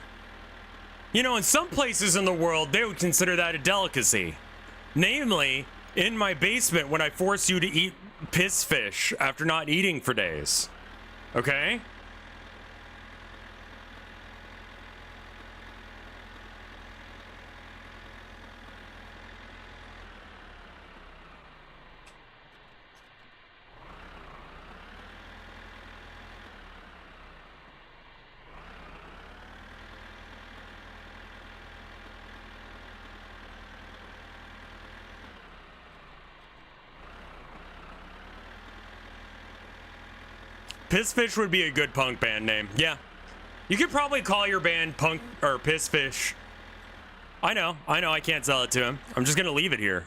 A: You know, in some places in the world, they would consider that a delicacy. Namely, in my basement when I force you to eat piss fish after not eating for days. Okay? Pissfish would be a good punk band name. Yeah. You could probably call your band Punk or Pissfish. I know, I can't sell it to him. I'm just gonna leave it here.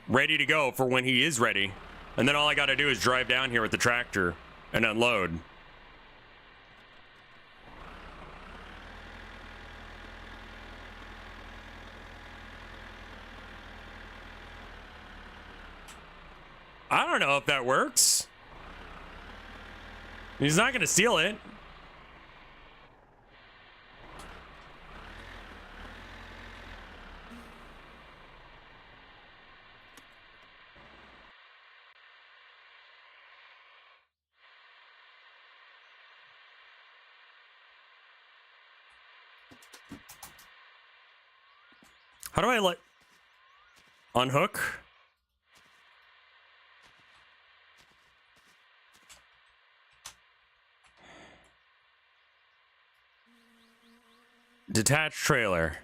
A: Ready to go for when he is ready. And then all I gotta do is drive down here with the tractor and unload. I don't know if that works. He's not gonna steal it. How do I unhook? Detached trailer.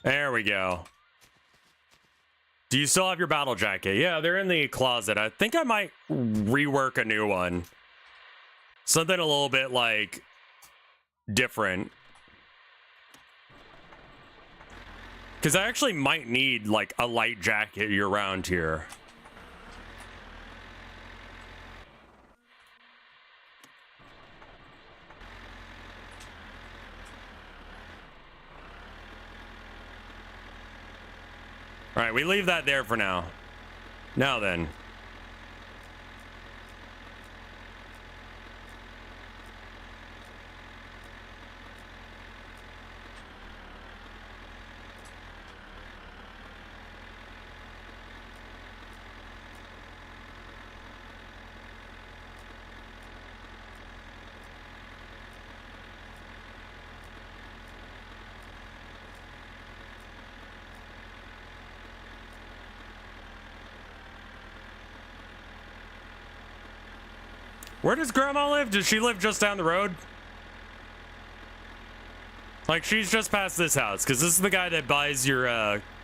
A: There we go. Do you still have your battle jacket? Yeah, they're in the closet. I think I might rework a new one. Something a little bit like different. Because I actually might need like a light jacket year round here. All right, we leave that there for now. Now then. Where does Grandma live? Does she live just down the road? Like, she's just past this house, because this is the guy that buys your,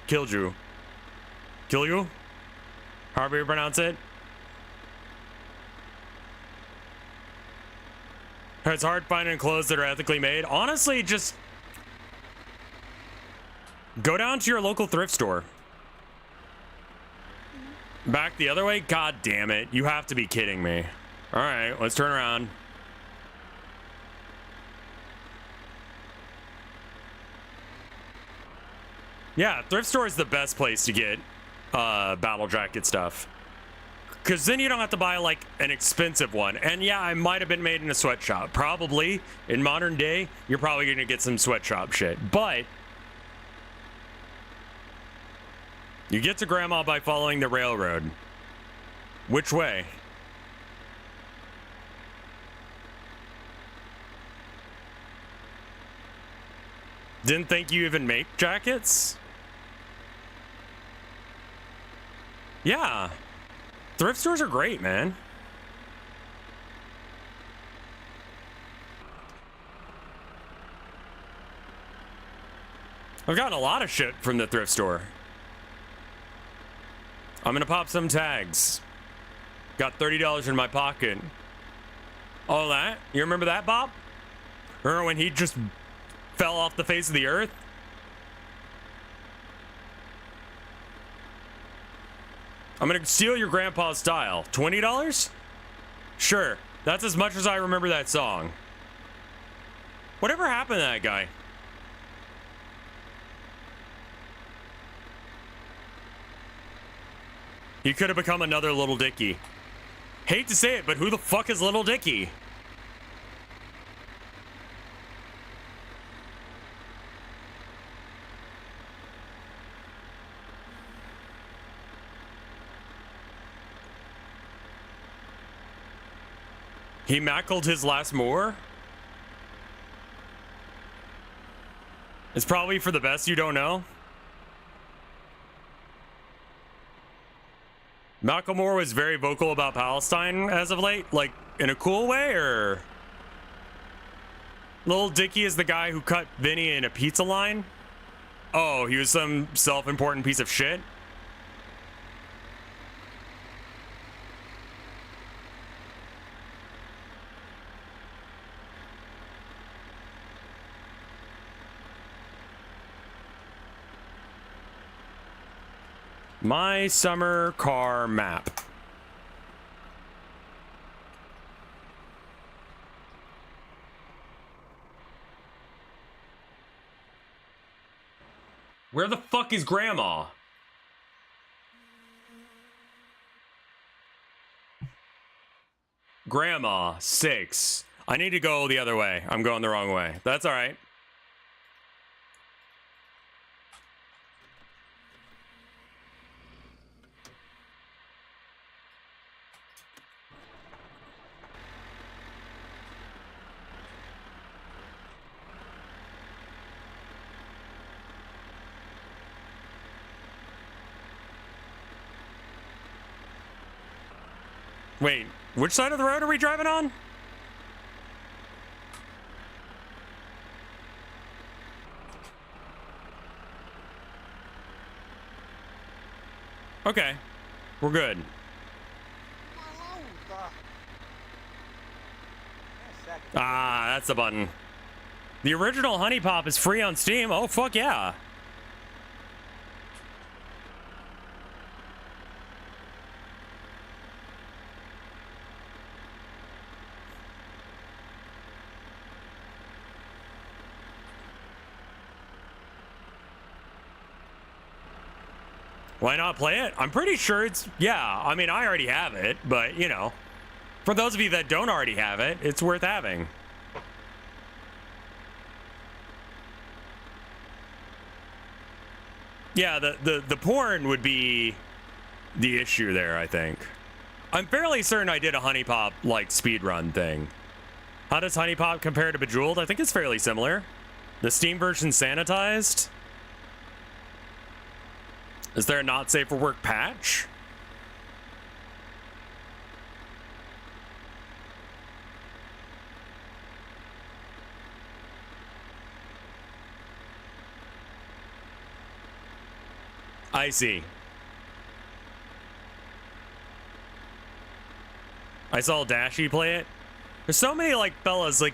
A: Kilju. Kilju? However you pronounce it. It's hard finding clothes that are ethically made. Honestly, just go down to your local thrift store. Back the other way? God damn it. You have to be kidding me. All right, let's turn around. Yeah, thrift store is the best place to get battle jacket stuff. Because then you don't have to buy like an expensive one. And yeah, I might have been made in a sweatshop. Probably in modern day, you're probably going to get some sweatshop shit. But you get to Grandma by following the railroad. Which way? Didn't think you even make jackets? Yeah. Thrift stores are great, man. I've gotten a lot of shit from the thrift store. I'm gonna pop some tags. Got $30 in my pocket. All that? You remember that, Bob? Remember when he just fell off the face of the earth? I'm gonna steal your grandpa's style. $20? Sure. That's as much as I remember that song. Whatever happened to that guy? He could have become another Little Dicky. Hate to say it, but who the fuck is Little Dicky? He mackled his last moor? It's probably for the best you don't know. Macklemore was very vocal about Palestine as of late, like in a cool way, or Lil Dicky is the guy who cut Vinny in a pizza line? Oh, he was some self-important piece of shit? My summer car map. Where the fuck is Grandma? Grandma, 6. I need to go the other way. I'm going the wrong way. That's all right. Wait, which side of the road are we driving on? Okay, we're good. Ah, that's the button. The original Honey Pop is free on Steam. Oh, fuck yeah. Why not play it? I'm pretty sure it's, yeah, I mean, I already have it, but, you know, for those of you that don't already have it, it's worth having. Yeah, the porn would be the issue there, I think. I'm fairly certain I did a Honey Pop, like, speedrun thing. How does Honey Pop compare to Bejeweled? I think it's fairly similar. The Steam version sanitized? Is there a not safe for work patch? I see. I saw Dashy play it. There's so many, like, fellas, like...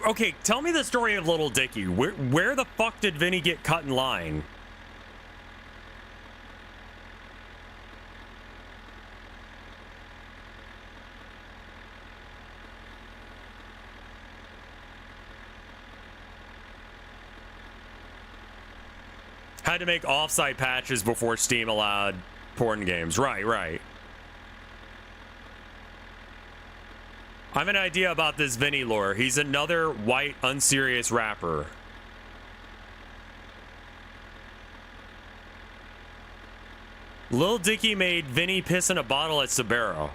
A: Okay, tell me the story of Little Dicky. Where the fuck did Vinny get cut in line? Had to make offsite patches before Steam allowed porn games. Right, right. I have an idea about this Vinny lore. He's another white, unserious rapper. Lil Dicky made Vinny piss in a bottle at Sbarro.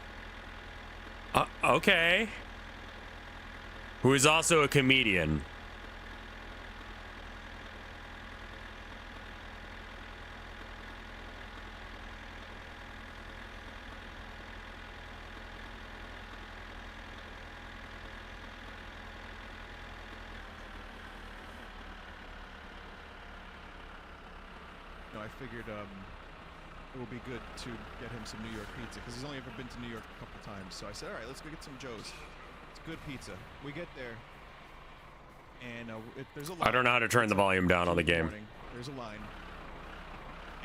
A: Okay. Who is also a comedian.
C: I figured it would be good to get him some New York pizza because he's only ever been to New York a couple times. So I said, all right, let's go get some Joe's. It's good pizza. We get there, and there's a line.
A: I don't know how to turn the volume down on the game.
C: There's a line,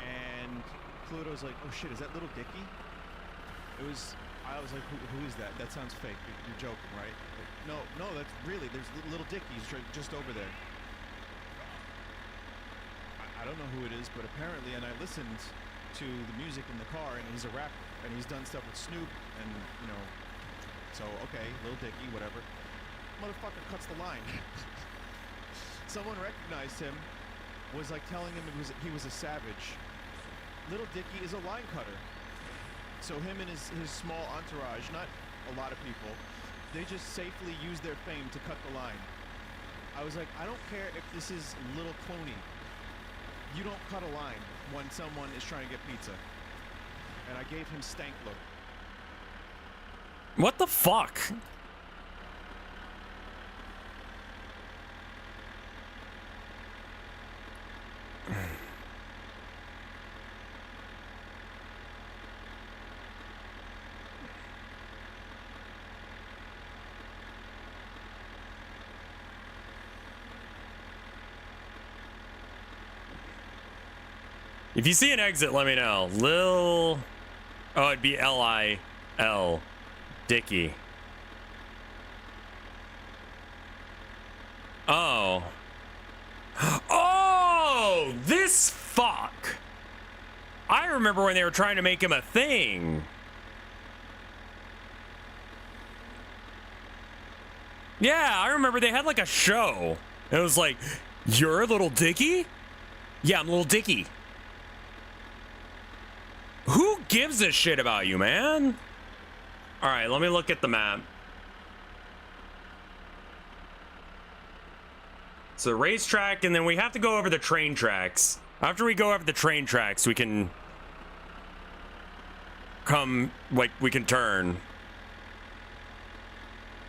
C: and Pluto's like, oh shit, is that Little Dicky? I was like, who is that? That sounds fake. You're joking, right? Like, no, that's really, there's Little Dicky. He's just over there. I don't know who it is, but apparently, and I listened to the music in the car, and he's a rapper, and he's done stuff with Snoop, and, you know, so, okay, Lil Dicky, whatever. Motherfucker cuts the line. Someone recognized him, was, like, telling him he was a savage. Little Dicky is a line cutter. So him and his small entourage, not a lot of people, they just safely use their fame to cut the line. I was like, I don't care if this is Little Clooney. You don't cut a line when someone is trying to get pizza. And I gave him stank look.
A: What the fuck? If you see an exit, let me know. Lil... Oh, it'd be L-I-L. Dicky. Oh. Oh! This fuck! I remember when they were trying to make him a thing. Yeah, I remember they had like a show. It was like, you're Little Dicky? Yeah, I'm Little Dicky. Who gives a shit about you, man? All right, let me look at the map. So racetrack, and then we have to go over the train tracks. After we go over the train tracks, we can come, like, we can turn.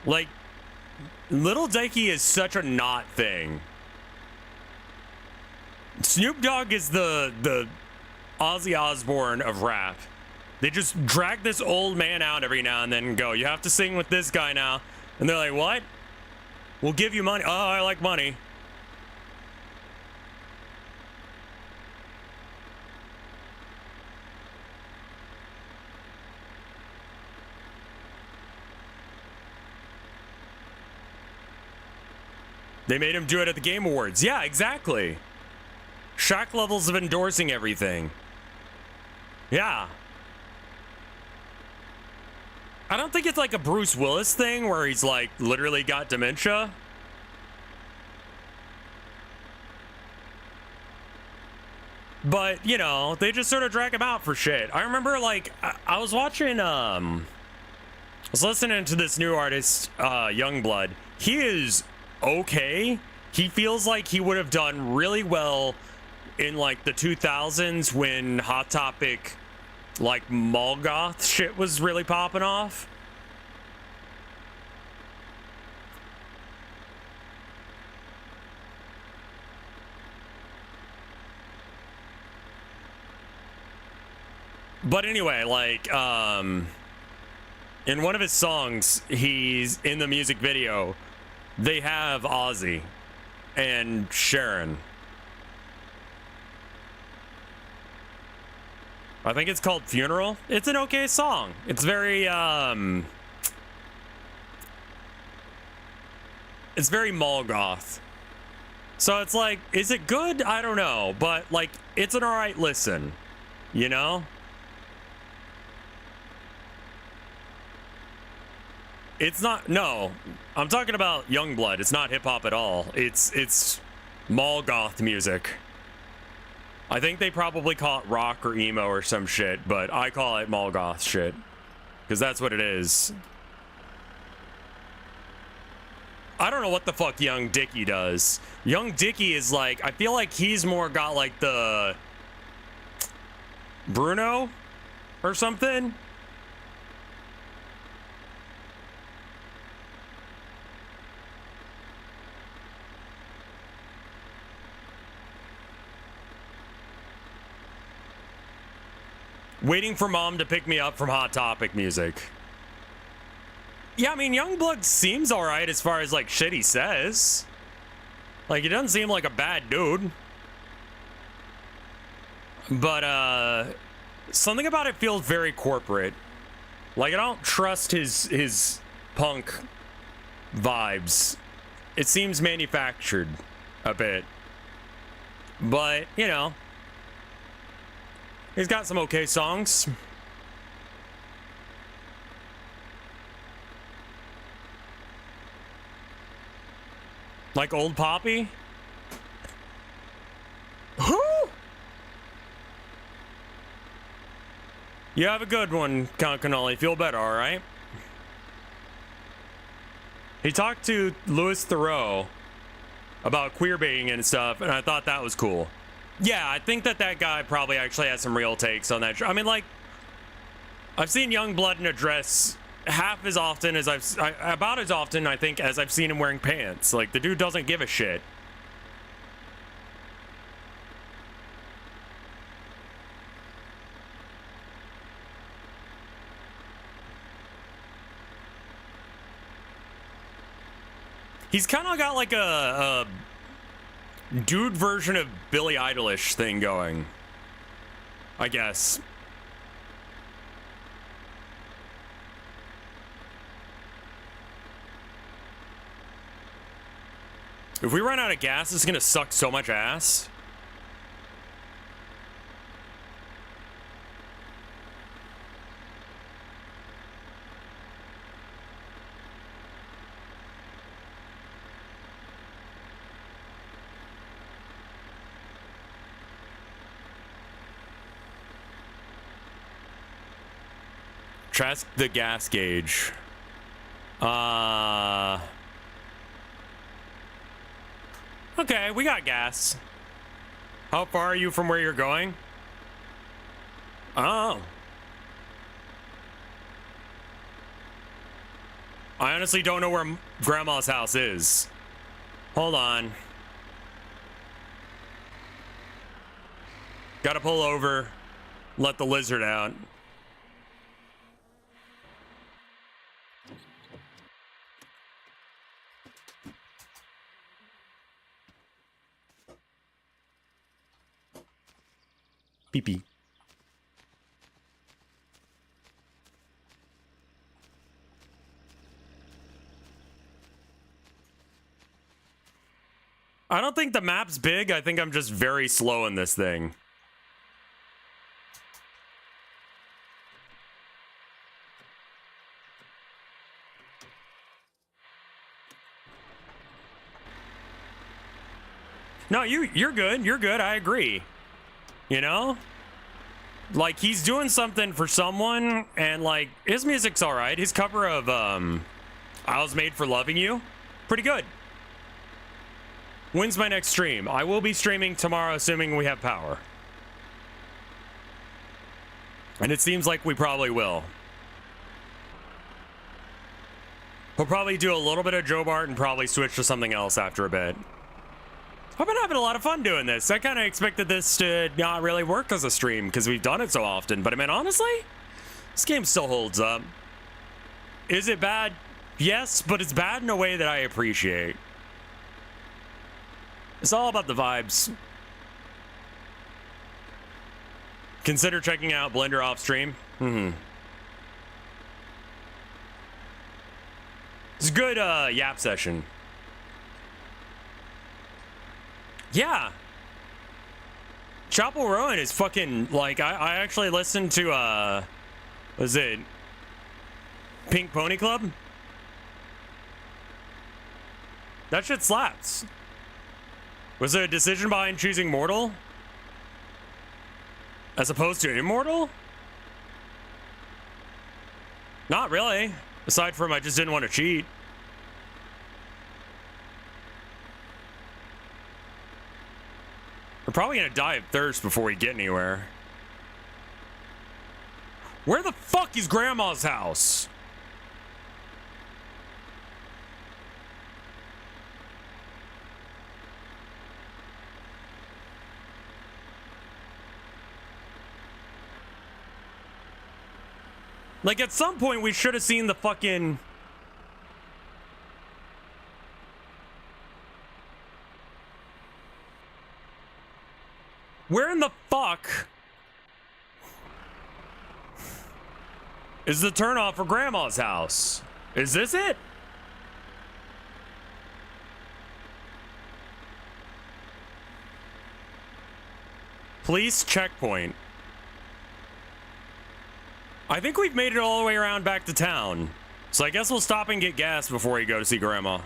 A: Like, Little Dicky is such a not thing. Snoop Dogg is the Ozzy Osbourne of rap. They just drag this old man out every now and then and go, you have to sing with this guy now. And they're like, what? We'll give you money. Oh, I like money. They made him do it at the Game Awards. Yeah, exactly. Shock levels of endorsing everything. Yeah. I don't think it's like a Bruce Willis thing where he's like literally got dementia. But, you know, they just sort of drag him out for shit. I remember like I was watching I was listening to this new artist, Youngblood. He is okay. He feels like he would have done really well in like the 2000s when Hot Topic, like mall goth shit was really popping off. But anyway, like in one of his songs, he's in the music video, they have Ozzy and Sharon. I think it's called Funeral. It's an okay song. It's very mall goth. So it's like, is it good? I don't know, but like it's an alright listen, you know? It's not, no, I'm talking about Youngblood. It's not hip hop at all. It's mall goth music. I think they probably call it rock or emo or some shit, but I call it mall goth shit because that's what it is. I don't know what the fuck Young Dicky does. Young Dicky is like, I feel like he's more got like the Bruno or something. Waiting for mom to pick me up from Hot Topic music. Yeah, I mean, Youngblood seems alright as far as like shit he says. Like, he doesn't seem like a bad dude. But, something about it feels very corporate. Like, I don't trust his punk vibes. It seems manufactured a bit. But, you know, he's got some okay songs. Like Old Poppy? Who? You have a good one, Count Cannoli. Feel better, alright? He talked to Louis Theroux about queerbaiting and stuff, and I thought that was cool. Yeah, I think that guy probably actually has some real takes on that. I mean, like, I've seen Youngblood in a dress half as often as about as often, I think, as I've seen him wearing pants. Like, the dude doesn't give a shit. He's kind of got like a dude version of Billy Idolish thing going. I guess. If we run out of gas, it's gonna suck so much ass. Trust the gas gauge. Okay, we got gas. How far are you from where you're going? Oh. I honestly don't know where Grandma's house is. Hold on. Gotta pull over. Let the lizard out. Pee-pee. I don't think the map's big. I think I'm just very slow in this thing. No, you're good. You're good. I agree. You know? Like, he's doing something for someone, and, like, his music's alright. His cover of, I Was Made for Loving You, pretty good. When's my next stream? I will be streaming tomorrow, assuming we have power. And it seems like we probably will. We'll probably do a little bit of Joe Bart and probably switch to something else after a bit. I've been having a lot of fun doing this. I kind of expected this to not really work as a stream because we've done it so often. But I mean, honestly, this game still holds up. Is it bad? Yes, but it's bad in a way that I appreciate. It's all about the vibes. Consider checking out Blender off stream. It's a good yap session. Yeah. Chapel Rowan is fucking, like, I actually listened to, was it Pink Pony Club? That shit slaps. Was there a decision behind choosing Mortal as opposed to Immortal? Not really. Aside from I just didn't want to cheat. We're probably gonna die of thirst before we get anywhere. Where the fuck is Grandma's house? Like, at some point we should have seen the fucking... Where in the fuck is the turnoff for Grandma's house? Is this it? Police checkpoint. I think we've made it all the way around back to town. So I guess we'll stop and get gas before we go to see Grandma.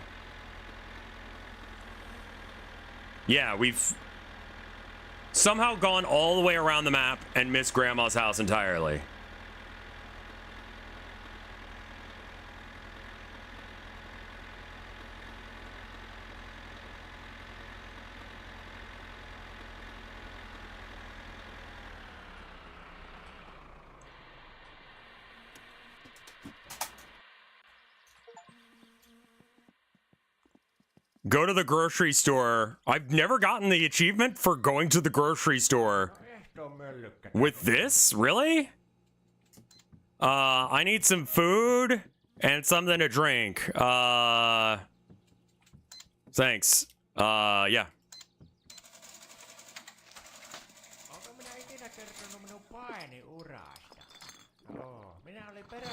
A: Yeah, we've somehow gone all the way around the map and missed Grandma's house entirely. Go to the grocery store. I've never gotten the achievement for going to the grocery store. With this? Really? I need some food and something to drink. Thanks. Yeah.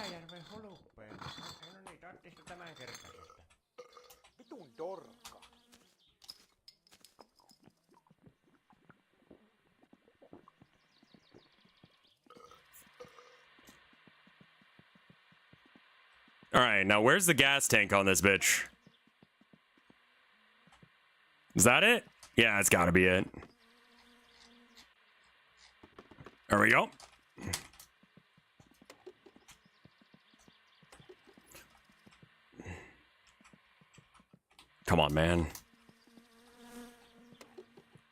B: Pyhäjärven holuppeen. No niin, ottista tämän kertaisesta.
D: Vitun dorka.
A: All right, now where's the gas tank on this bitch? Is that it? Yeah, it's gotta be it. There we go. Come on, man.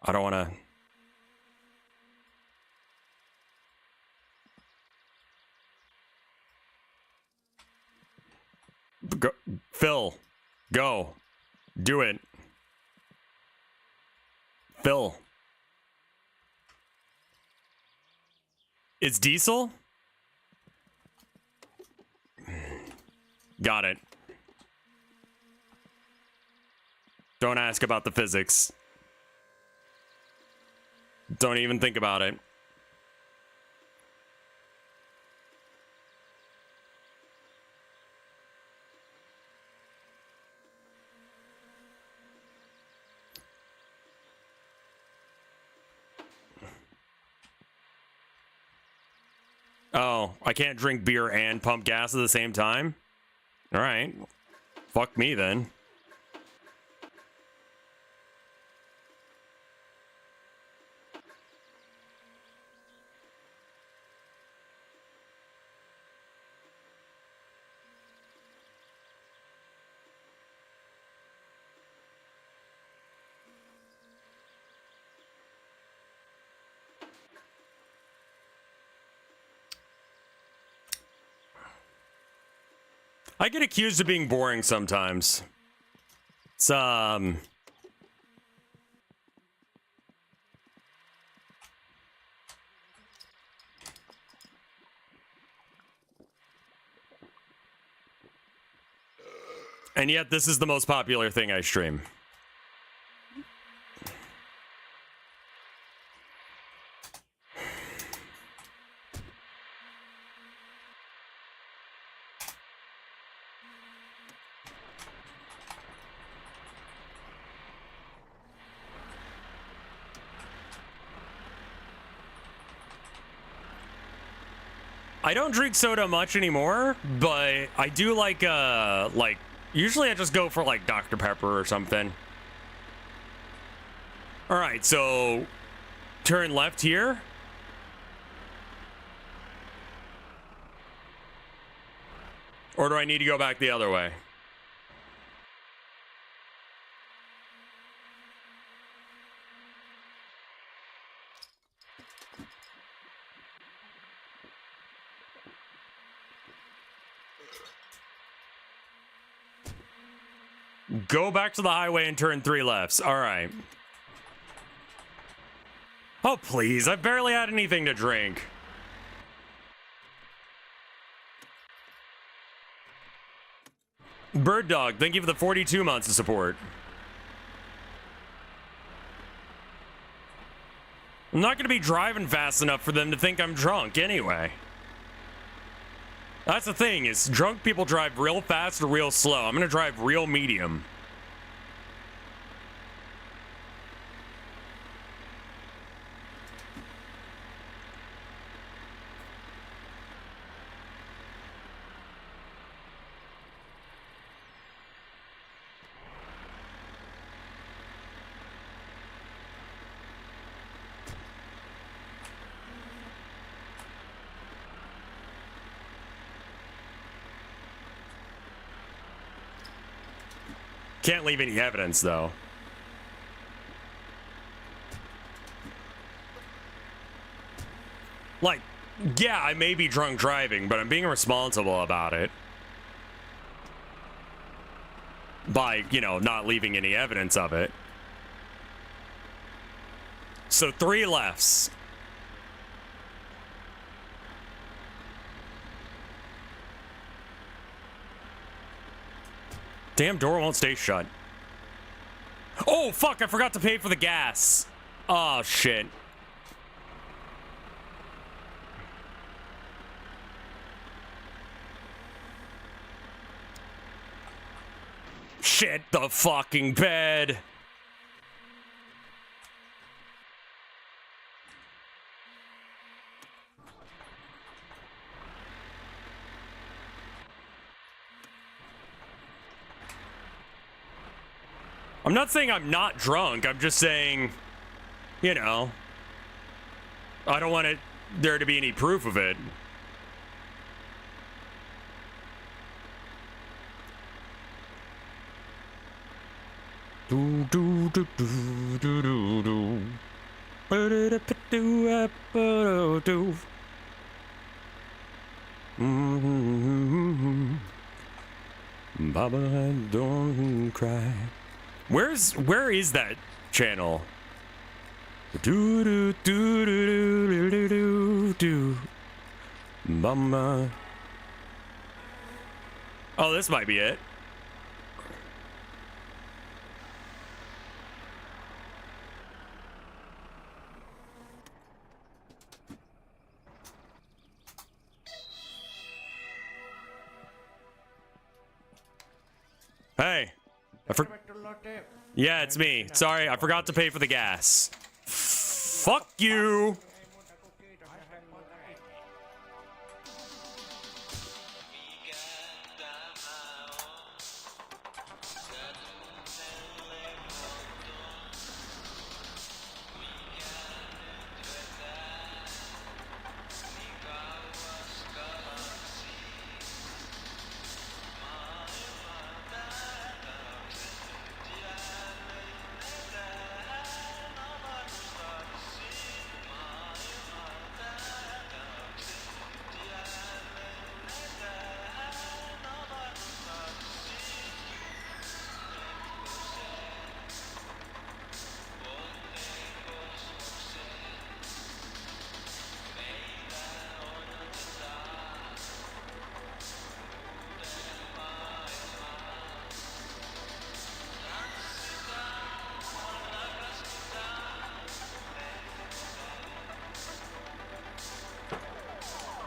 A: I don't want to... Go, Phil, go. Do it. Phil. It's diesel? Got it. Don't ask about the physics. Don't even think about it. Oh, I can't drink beer and pump gas at the same time? All right. Fuck me then. I get accused of being boring sometimes. It's, and yet this is the most popular thing I stream. I don't drink soda much anymore, but I do like usually I just go for like Dr. Pepper or something. All right, so turn left here. Or do I need to go back the other way? Go back to the highway and turn 3 lefts. All right. Oh, please. I barely had anything to drink. Bird Dog, thank you for the 42 months of support. I'm not going to be driving fast enough for them to think I'm drunk anyway. That's the thing, is drunk people drive real fast or real slow. I'm going to drive real medium. Can't leave any evidence, though. Like, yeah, I may be drunk driving, but I'm being responsible about it. By, you know, not leaving any evidence of it. So 3 lefts. Damn door won't stay shut. Oh, fuck, I forgot to pay for the gas. Oh, shit. Shit the fucking bed. I'm not saying I'm not drunk. I'm just saying, you know, I don't want there to be any proof of it. Do do do do do do do. Baba, don't cry. Where is that channel? Do do do do do do do do. Mama. Oh, this might be it. Hey, yeah, it's me. Sorry, I forgot to pay for the gas. Fuck you.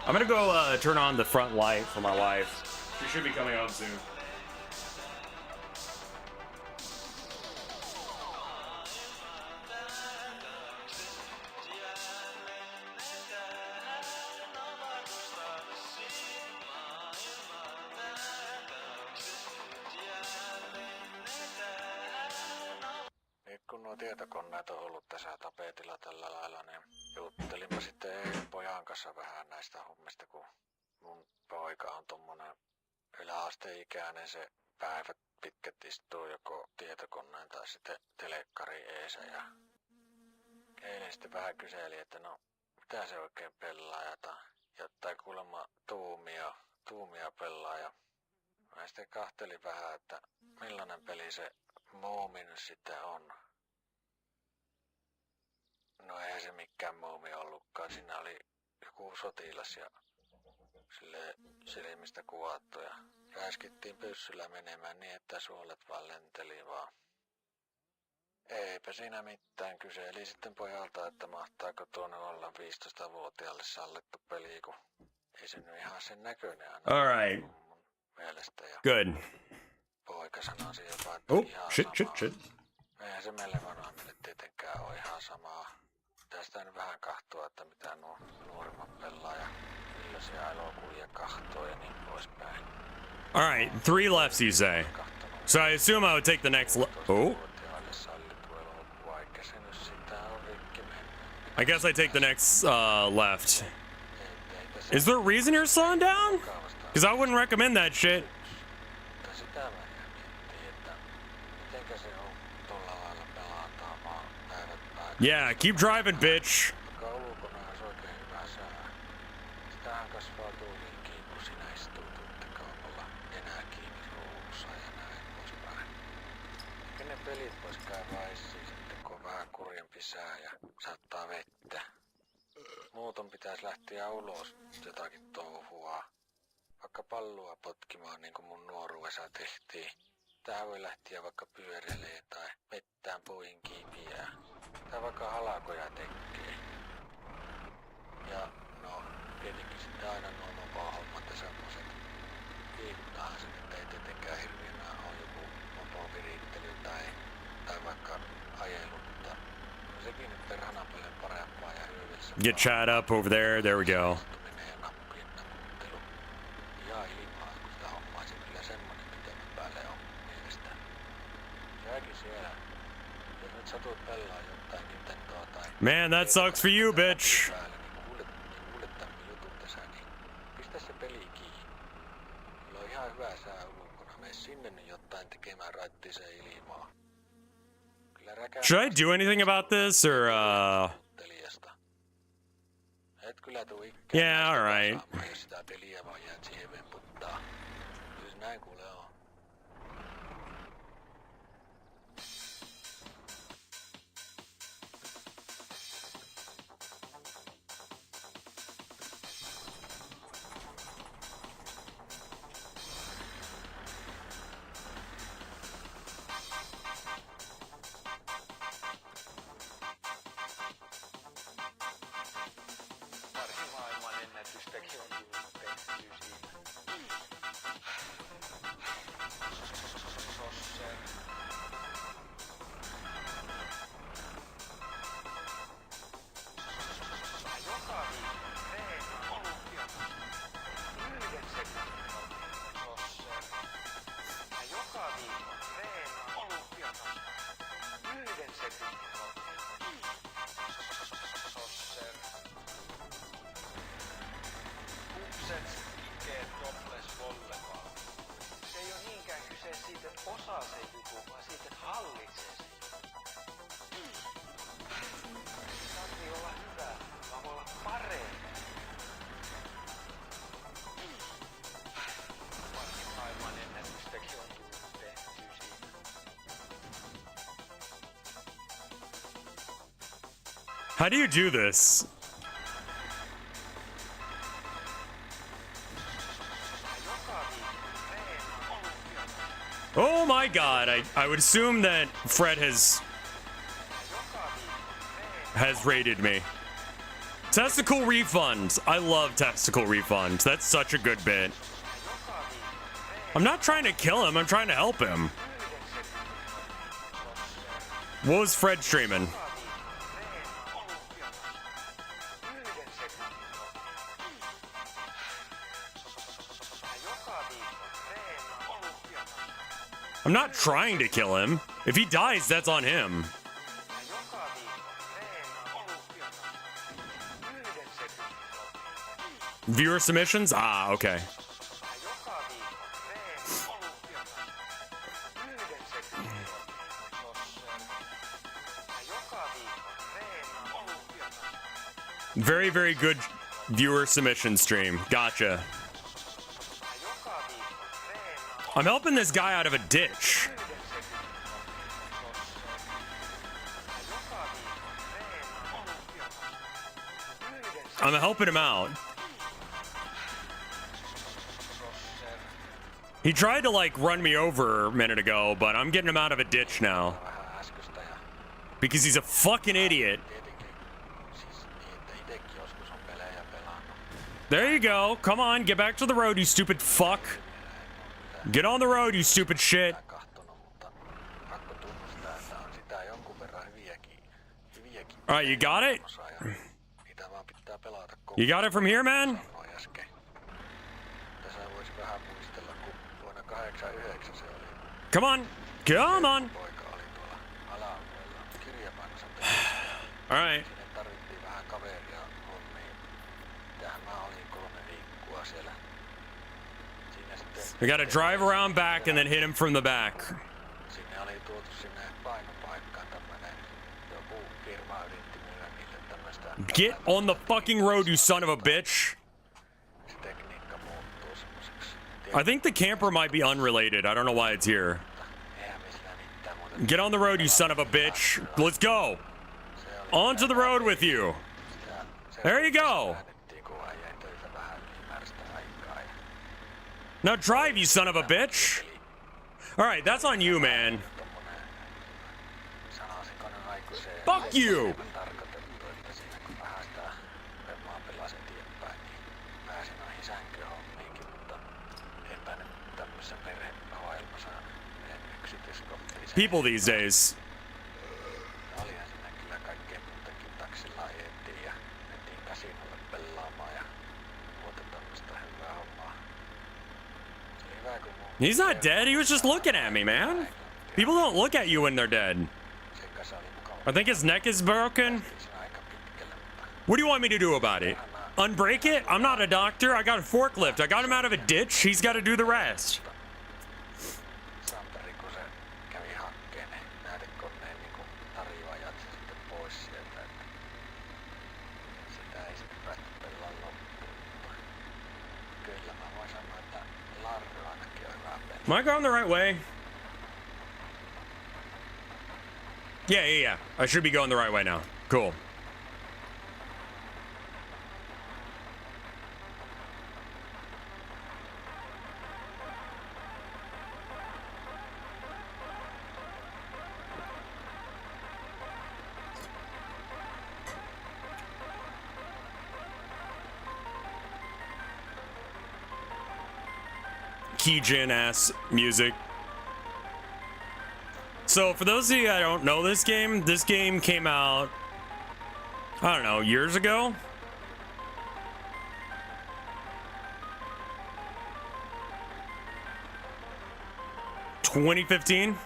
A: I'm gonna go turn on the front light for my wife. She should be coming home soon.
E: Nyt kun nuo tietokoneet on ollut tässä tapetilla tällä lailla, niin juttelinpa sitten eilen pojan kanssa vähän näistä hommista, kun mun poika on tommonen yläasteikäinen, se päivät pitkät istuu joko tietokoneen tai sitten telekkari eessä, ja eilen sitten vähän kyseli, että no mitä se oikein pelaa, ja jotain kuulemma tuumia pelaa, ja mä sitten kahtelin vähän, että millainen peli se Moomin sitten on. No eihän se mikään Moomi ollutkaan, siinä oli joku sotilas ja sille silmistä kuvattu ja räiskittiin pyssyllä menemään niin, että suolet vaan lenteli vaan. Eipä siinä mitään, kyseli sitten pojalta, että mahtaako tuonne olla 15-vuotiaalle sallettu peli, kun ei se nyt ihan sen näköinen aina.
A: All right.
E: Mun mielestä. Ja
A: Good.
E: poika sanoi jopa, että
A: Oh,
E: ihan
A: shit,
E: samaa.
A: shit, shit.
E: Eihän se meille vanhemmille tietenkään ole ihan samaa. Tästä nyt vähän kahtoa, että mitä nuo nuoremmat pelaa ja millaisia elokuvia kahtoo ja niin poispäin.
A: All right, 3 lefts, you say. So I assume I would take the next. Oh, I guess I take the next left. Is there a reason you're slowing down? Because I wouldn't recommend that shit.
E: Sitä mä miettii, että mitenkä se on tuolla lailla pelataan vaan päivät päivät.
A: Yeah, keep driving, bitch.
E: Joka ulkona olisi oikein hyvä sää. Sitähän kasvaa tuuliinkin, kun sinä istuu tuntikaupalla enää kiinni ruudussa ja näin poispäin. Eikä ne pelit vois käydä issiin sitten, kun on vähän kurjempi sää ja saattaa vettä. Muuton pitäisi lähteä ulos jotakin touhua. Vaikka palloa potkimaan niin kuin mun nuoruudessa tehtiin. Tähän voi lähteä vaikka pyöräilemään tai mettään puihin kiipiää. Tai vaikka halakoja tekee. Ja no, tietenkin sitten aina nuo mopo-hommat ja semmoset. Liikuttaahan se nyt ei tietenkään hirveänä ole joku ajelu, mutta on sekin nyt perhana paljon parempaa ja hyödyllistä.
A: Get Chad up over there. There we go.
E: Istuminen ja nappien naputtelu. Ihan ilmaa, kun sitä hommaa, se kyllä semmonen pitemmän päälle on mielestäni. Jääkin siellä. Jos nyt satuit pelaa jotain Nintendoa tai...
A: Man, that sucks for you, bitch.
E: Kuulet tämmönen jutut tässä, niin pistä se peli kiinni. Kyllä on ihan hyvä sää ulkona. Mene sinne nyt jotain tekemään raittiseen ilmaa. Kyllä
A: Should I do anything about this, or,
E: Et kyllä tuu ikkään.
A: Yeah, alright.
E: Jos sitä peliä vaan jäät siihen vemputtaa. Siis näin kuule on.
A: How do you do this? Oh my god, I would assume that Fred has raided me. Testicle refunds. I love testicle refunds. That's such a good bit. I'm not trying to kill him, I'm trying to help him. What was Fred streaming? I'm not trying to kill him. If he dies, that's on him. Viewer submissions? Ah, okay. Very, very good viewer submission stream. Gotcha. I'm helping this guy out of a ditch. I'm helping him out. He tried to like run me over a minute ago, but I'm getting him out of a ditch now. Because he's a fucking idiot. There you go. Come on, get back to the road, you stupid fuck. Get on the road, you stupid shit. Alright, you got it? You got it from here, man? Come on. Come on. Alright. We gotta drive around back and then hit him from the back. Get on the fucking road, you son of a bitch. I think the camper might be unrelated. I don't know why it's here. Get on the road, you son of a bitch. Let's go. Onto the road with you. There you go. Now drive, you son of a bitch. Alright, that's on you, man. Fuck you. People these days.
E: kasinolle pelaamaan ja muuta tämmöstä hyvää hommaa. Se oli hyvä, kun mun...
A: He's not dead. He was just looking at me, man. People don't look at you when they're dead.
E: Sen kanssa oli mukava.
A: I think his neck is broken.
E: Siinä aika pitkälle, mutta...
A: What do you want me to do about it? Unbreak it? I'm not a doctor. I got a forklift. I got him out of a ditch. He's got to do the rest.
E: Santeri, kun se kävi hakkeen ne näytekoneen niinku tarjoajat sitten pois sieltä, että sitä ei sitten päästä pelaa loppuun, mutta kyllä mä voin sanoa, että Larry ainakin on hyvä peli.
A: Am I going the right way? Yeah. I should be going the right way now. Cool. Keygen ass music. So for those of you that don't know this game came out, I don't know, years ago. (2015).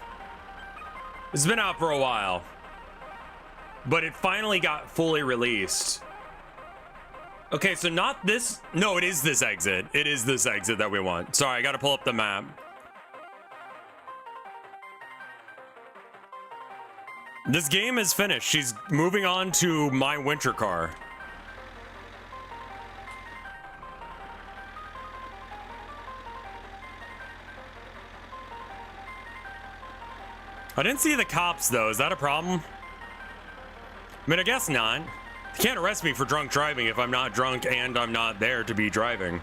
A: It's been out for a while, but it finally got fully released. Okay, so not this. No, it is this exit. It is this exit that we want. Sorry, I gotta pull up the map. This game is finished. She's moving on to my winter car. I didn't see the cops, though. Is that a problem? I mean, I guess not. You can't arrest me for drunk driving if I'm not drunk and I'm not there to be driving.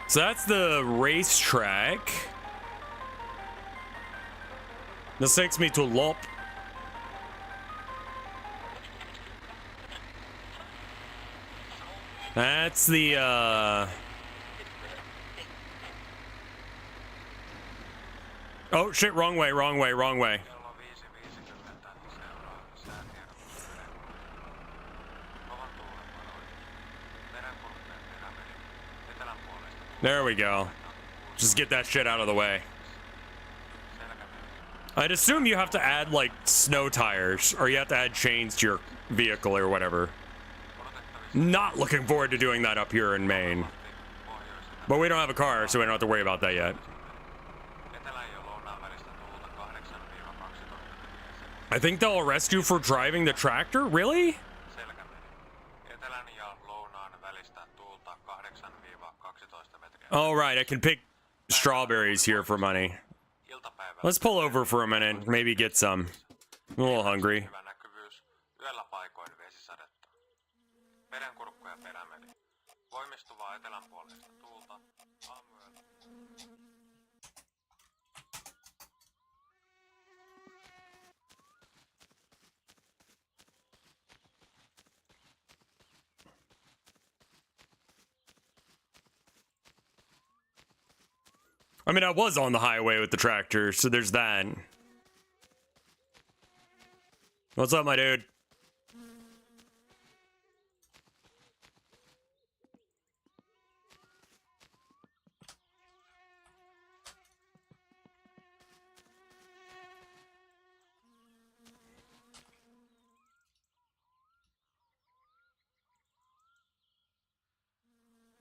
A: So that's the racetrack. This takes me to Lop. That's the oh shit, wrong way. There we go. Just get that shit out of the way. I'd assume you have to add like snow tires or you have to add chains to your vehicle or whatever. Not looking forward to doing that up here in Maine. But we don't have a car, so we don't have to worry about that yet. I think they'll arrest you for driving the tractor? Really? All right, I can pick strawberries here for money. Let's pull over for a minute, maybe get some. I'm a little hungry. I mean, I was on the highway with the tractor, so there's that. What's up, my dude?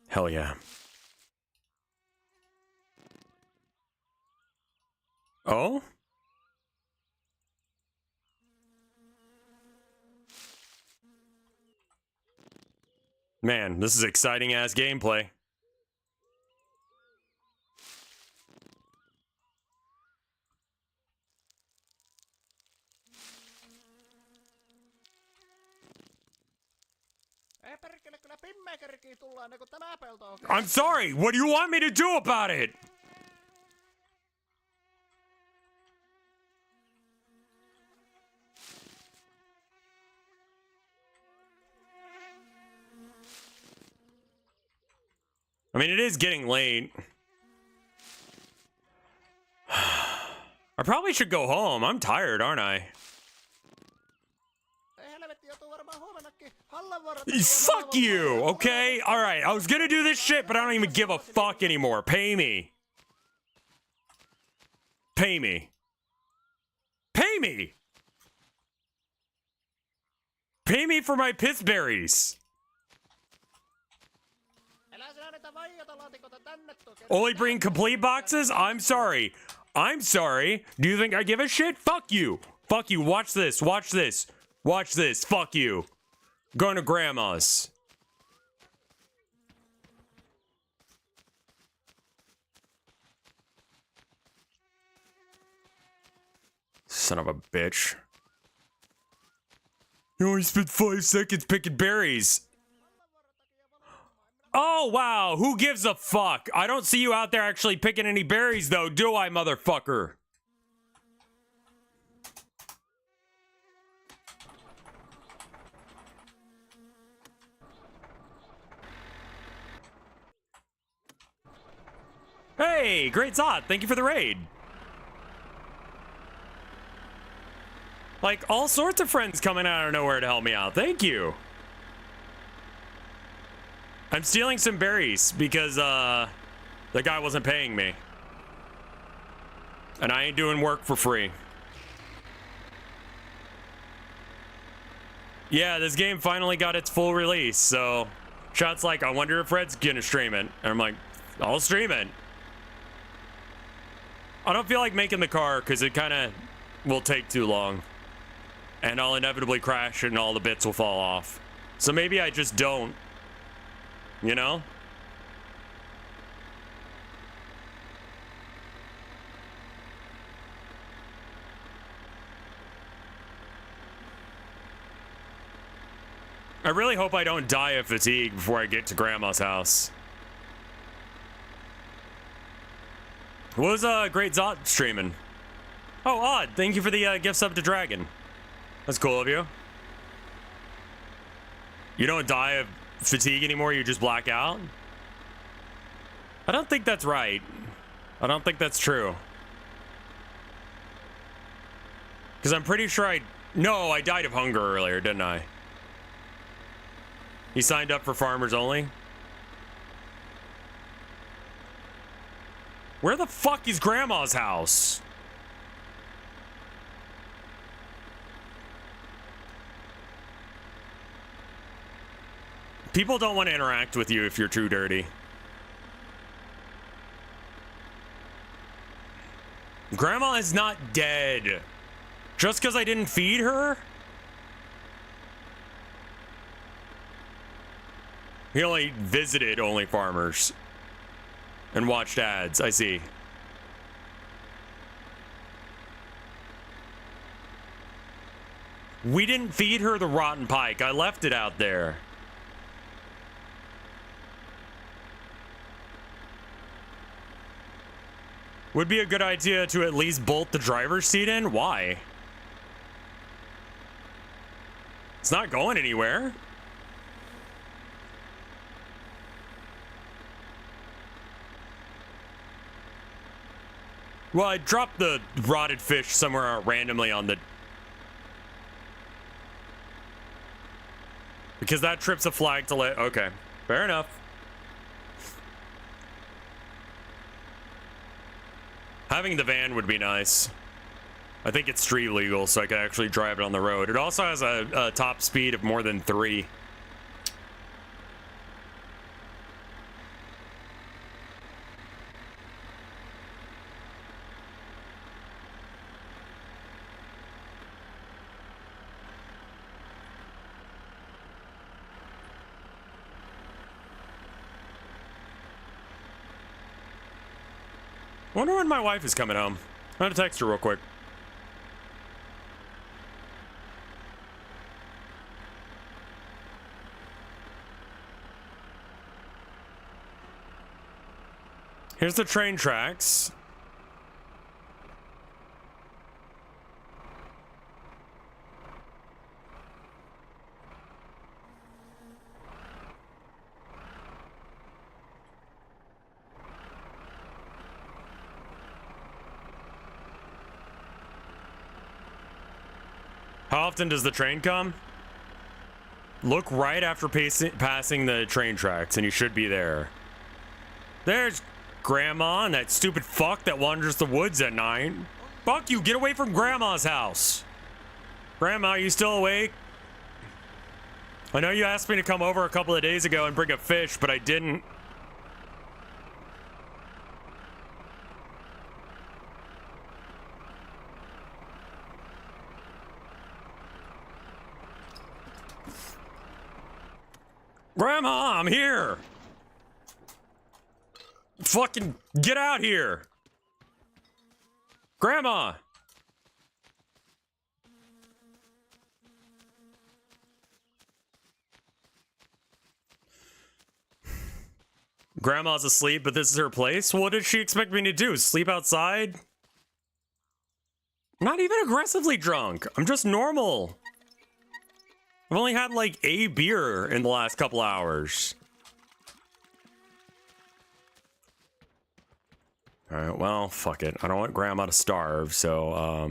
A: Hell yeah. Oh? Man, this is exciting ass gameplay. I'm sorry, what do you want me to do about it? I mean, it is getting late. I probably should go home. I'm tired, aren't I? Fuck you, okay? Alright, I was gonna do this shit, but I don't even give a fuck anymore. Pay me. Pay me. Pay me! Pay me for my pissberries. Only bring complete boxes? I'm sorry. I'm sorry. Do you think I give a shit? Fuck you. Fuck you. Watch this. Watch this. Watch this. Fuck you. Going to grandma's. Son of a bitch. You only spent 5 seconds picking berries. Oh, wow. Who gives a fuck? I don't see you out there actually picking any berries, though, do I, motherfucker? Hey, great Zot. Thank you for the raid. Like, all sorts of friends coming out of nowhere to help me out. Thank you. I'm stealing some berries because, the guy wasn't paying me. And I ain't doing work for free. Yeah, this game finally got its full release, so... Shot's like, I wonder if Red's gonna stream it. And I'm like, I'll stream it. I don't feel like making the car because it kind of will take too long. And I'll inevitably crash and all the bits will fall off. So maybe I just don't. You know? I really hope I don't die of fatigue before I get to Grandma's house. What was Great Zot streaming? Oh, Odd. Thank you for the gift sub to Dragon. That's cool of you. You don't die of fatigue anymore, you just black out? I don't think that's right. I don't think that's true. Because I'm pretty sure No, I died of hunger earlier, didn't I? He signed up for farmers only? Where the fuck is Grandma's house? People don't want to interact with you if you're too dirty. Grandma is not dead. Just because I didn't feed her? He only visited only farmers. And watched ads, I see. We didn't feed her the rotten pike. I left it out there. Would be a good idea to at least bolt the driver's seat in. Why? It's not going anywhere. Well, I dropped the rotted fish somewhere randomly on the... Because that trips a flag to let... Okay, fair enough. Having the van would be nice. I think it's street legal, so I could actually drive it on the road. It also has a top speed of more than 3. I wonder when my wife is coming home. I'm gonna text her real quick. Here's the train tracks. How often does the train come? Look right after passing the train tracks, and you should be there. There's Grandma and that stupid fuck that wanders the woods at night. Fuck you, get away from Grandma's house. Grandma, are you still awake? I know you asked me to come over a couple of days ago and bring a fish, but I didn't. Grandma, I'm here. Fucking get out here. Grandma. Grandma's asleep, but this is her place? What did she expect me to do? Sleep outside? I'm not even aggressively drunk. I'm just normal. I've only had like a beer in the last couple hours. All right, well, fuck it. I don't want Grandma to starve, so,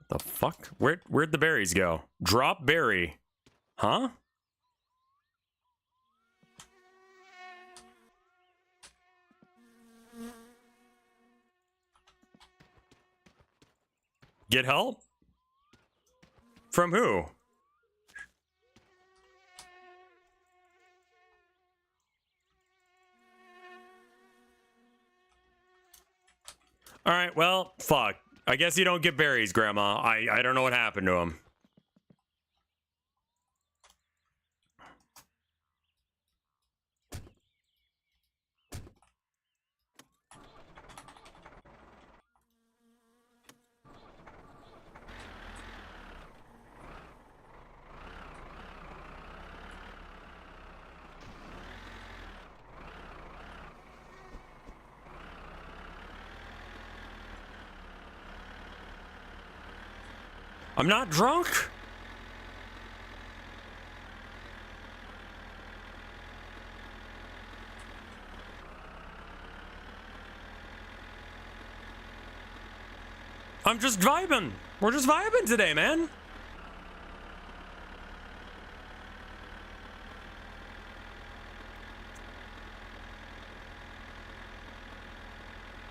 A: the fuck? Where'd the berries go? Drop berry. Huh? Get help? From who? All right, well, fuck. I guess you don't get berries, Grandma. I don't know what happened to them. I'm not drunk. I'm just vibing. We're just vibing today, man.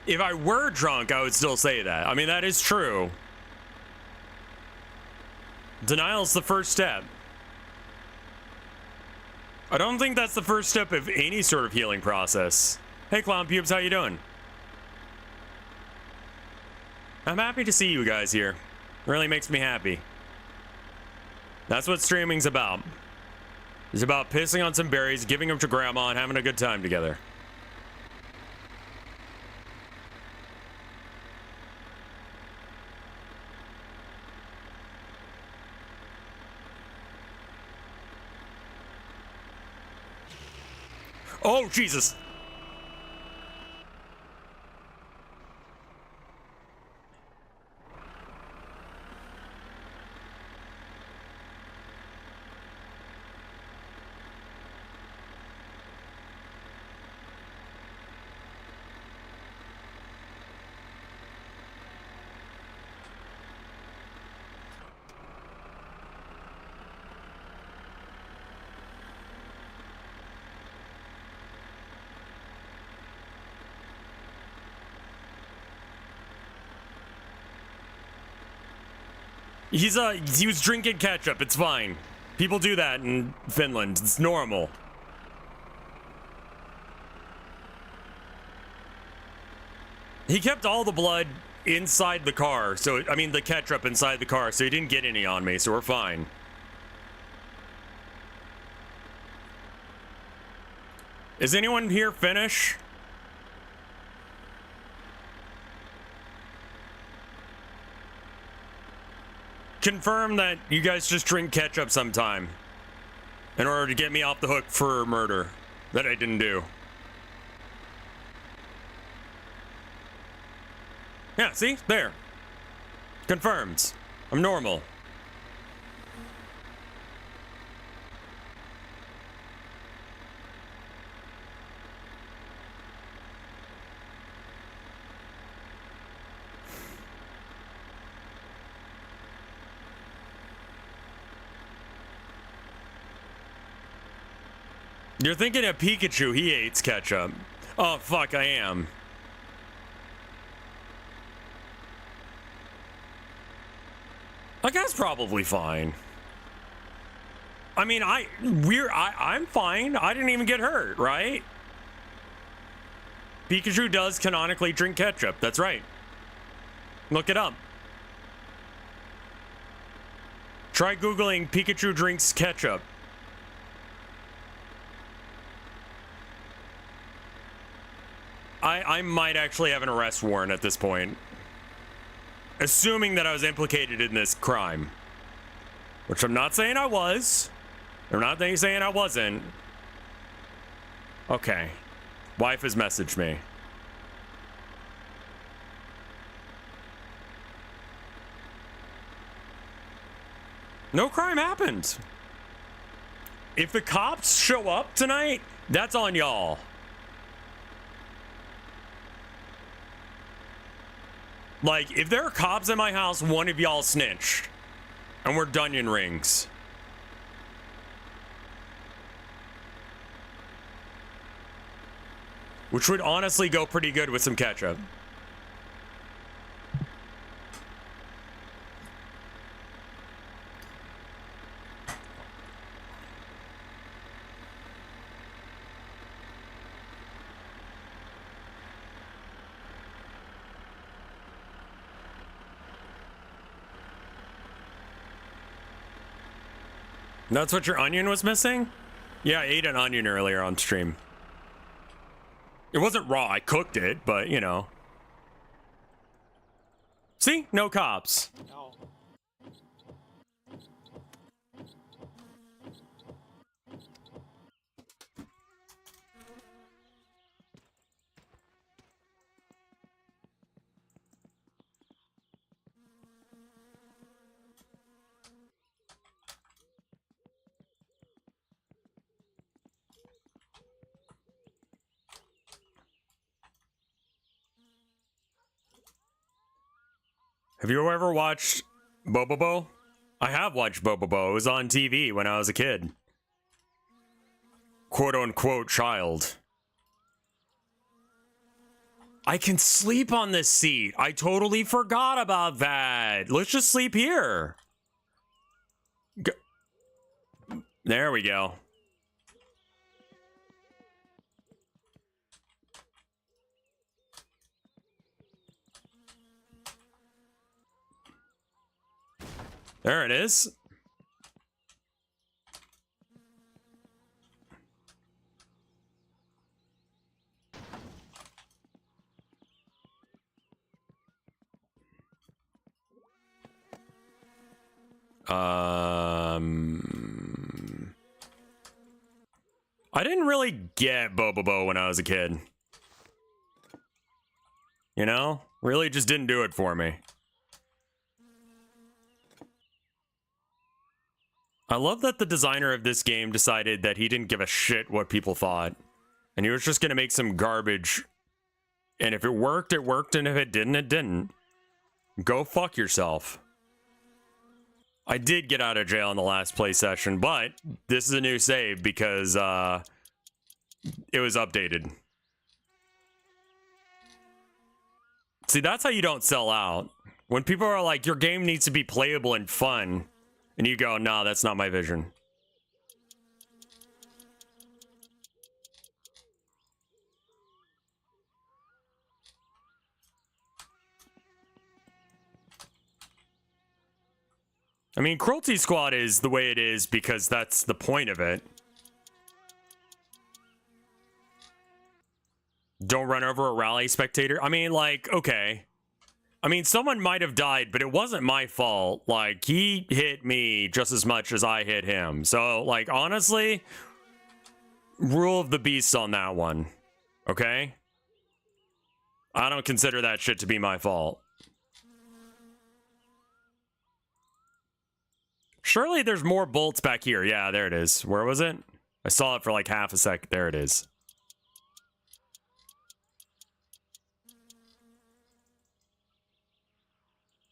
A: If I were drunk, I would still say that. I mean, that is true. Denial's the first step. I don't think that's the first step of any sort of healing process. Hey, Clown Pubes, how you doing? I'm happy to see you guys here. Really makes me happy. That's what streaming's about. It's about pissing on some berries, giving them to Grandma, and having a good time together. Oh, Jesus. He was drinking ketchup. It's fine. People do that in Finland. It's normal. He kept all the blood inside the car. So, I mean, the ketchup inside the car. So he didn't get any on me. So we're fine. Is anyone here Finnish? Confirm that you guys just drink ketchup sometime in order to get me off the hook for murder that I didn't do. Yeah, see? There. Confirms. I'm normal. You're thinking of Pikachu. He hates ketchup. Oh, fuck, I am. Like, that's probably fine. I mean, I'm fine. I didn't even get hurt, right? Pikachu does canonically drink ketchup. That's right. Look it up. Try Googling Pikachu drinks ketchup. I might actually have an arrest warrant at this point. Assuming that I was implicated in this crime. Which I'm not saying I was. I'm not saying I wasn't. Okay. Wife has messaged me. No crime happened. If the cops show up tonight, that's on y'all. Like, if there are cops at my house, one of y'all snitched. And we're Dunyan rings. Which would honestly go pretty good with some ketchup. That's what your onion was missing? Yeah, I ate an onion earlier on stream. It wasn't raw, I cooked it, but you know. See? No cops.
D: No.
A: Have you ever watched Bobobo? I have watched Bobobo. It was on TV when I was a kid. Quote unquote child. I can sleep on this seat. I totally forgot about that. Let's just sleep here. There we go. There it is. I didn't really get Bobobo when I was a kid. You know? Really just didn't do it for me. I love that the designer of this game decided that he didn't give a shit what people thought. And he was just gonna make some garbage. And if it worked, it worked, and if it didn't, it didn't. Go fuck yourself. I did get out of jail in the last play session, but this is a new save because it was updated. See, that's how you don't sell out. When people are like, your game needs to be playable and fun, and you go, nah, that's not my vision. I mean, Cruelty Squad is the way it is because that's the point of it. Don't run over a rally spectator. I mean, like, okay. I mean, someone might have died, but it wasn't my fault. Like, he hit me just as much as I hit him. So, like, honestly, rule of the beast on that one. Okay? I don't consider that shit to be my fault. Surely there's more bolts back here. Yeah, there it is. Where was it? I saw it for like half a sec. There it is.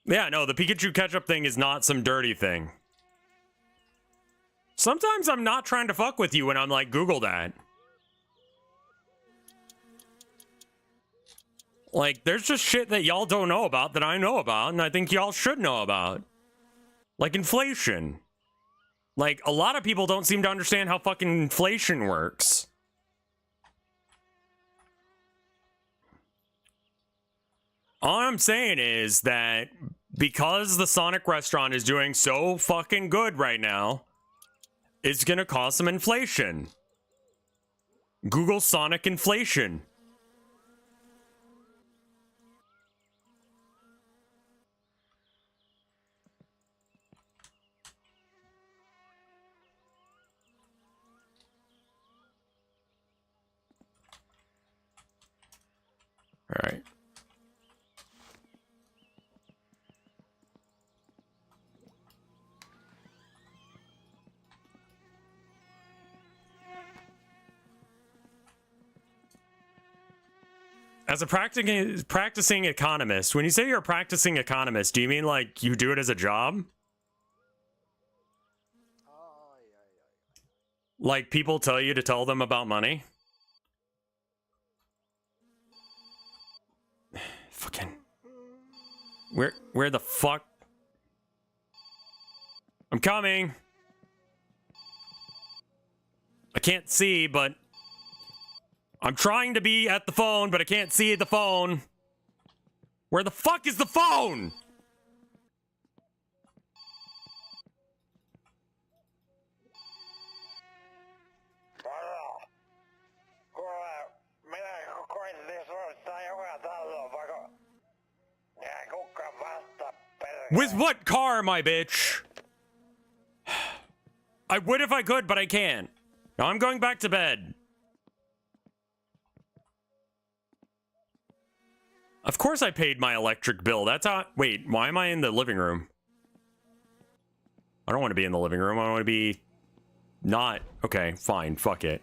A: Yeah, no, the Pikachu ketchup thing is not some dirty thing. Sometimes I'm not trying to fuck with you when I'm like, Google that. Like, there's just shit that y'all don't know about that I know about, and I think y'all should know about. Like inflation. Like, a lot of people don't seem to understand how fucking inflation works. All I'm saying is that because the Sonic restaurant is doing so fucking good right now, it's gonna cause some inflation. Google Sonic inflation. All right. As a practicing economist, when you say you're a practicing economist, do you mean like you do it as a job? Like people tell you to tell them about money? Fucking. Where the fuck? I'm coming. I can't see, but I'm trying to be at the phone, but I can't see the phone. Where the fuck is the phone? With what car, my bitch? I would if I could, but I can't. Now I'm going back to bed. Of course I paid my electric bill. That's how... Wait, why am I in the living room? I don't want to be in the living room. I want to be... not... Okay, fine. Fuck it.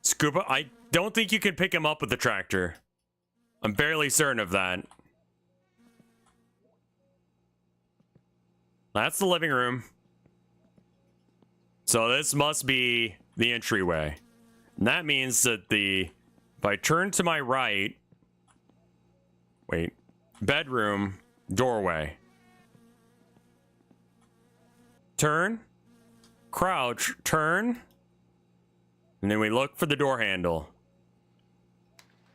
A: Scuba, I don't think you can pick him up with the tractor. I'm fairly certain of that. That's the living room. So this must be the entryway. And that means that if I turn to my right... Wait. Bedroom, doorway. Turn. Crouch, turn. And then we look for the door handle.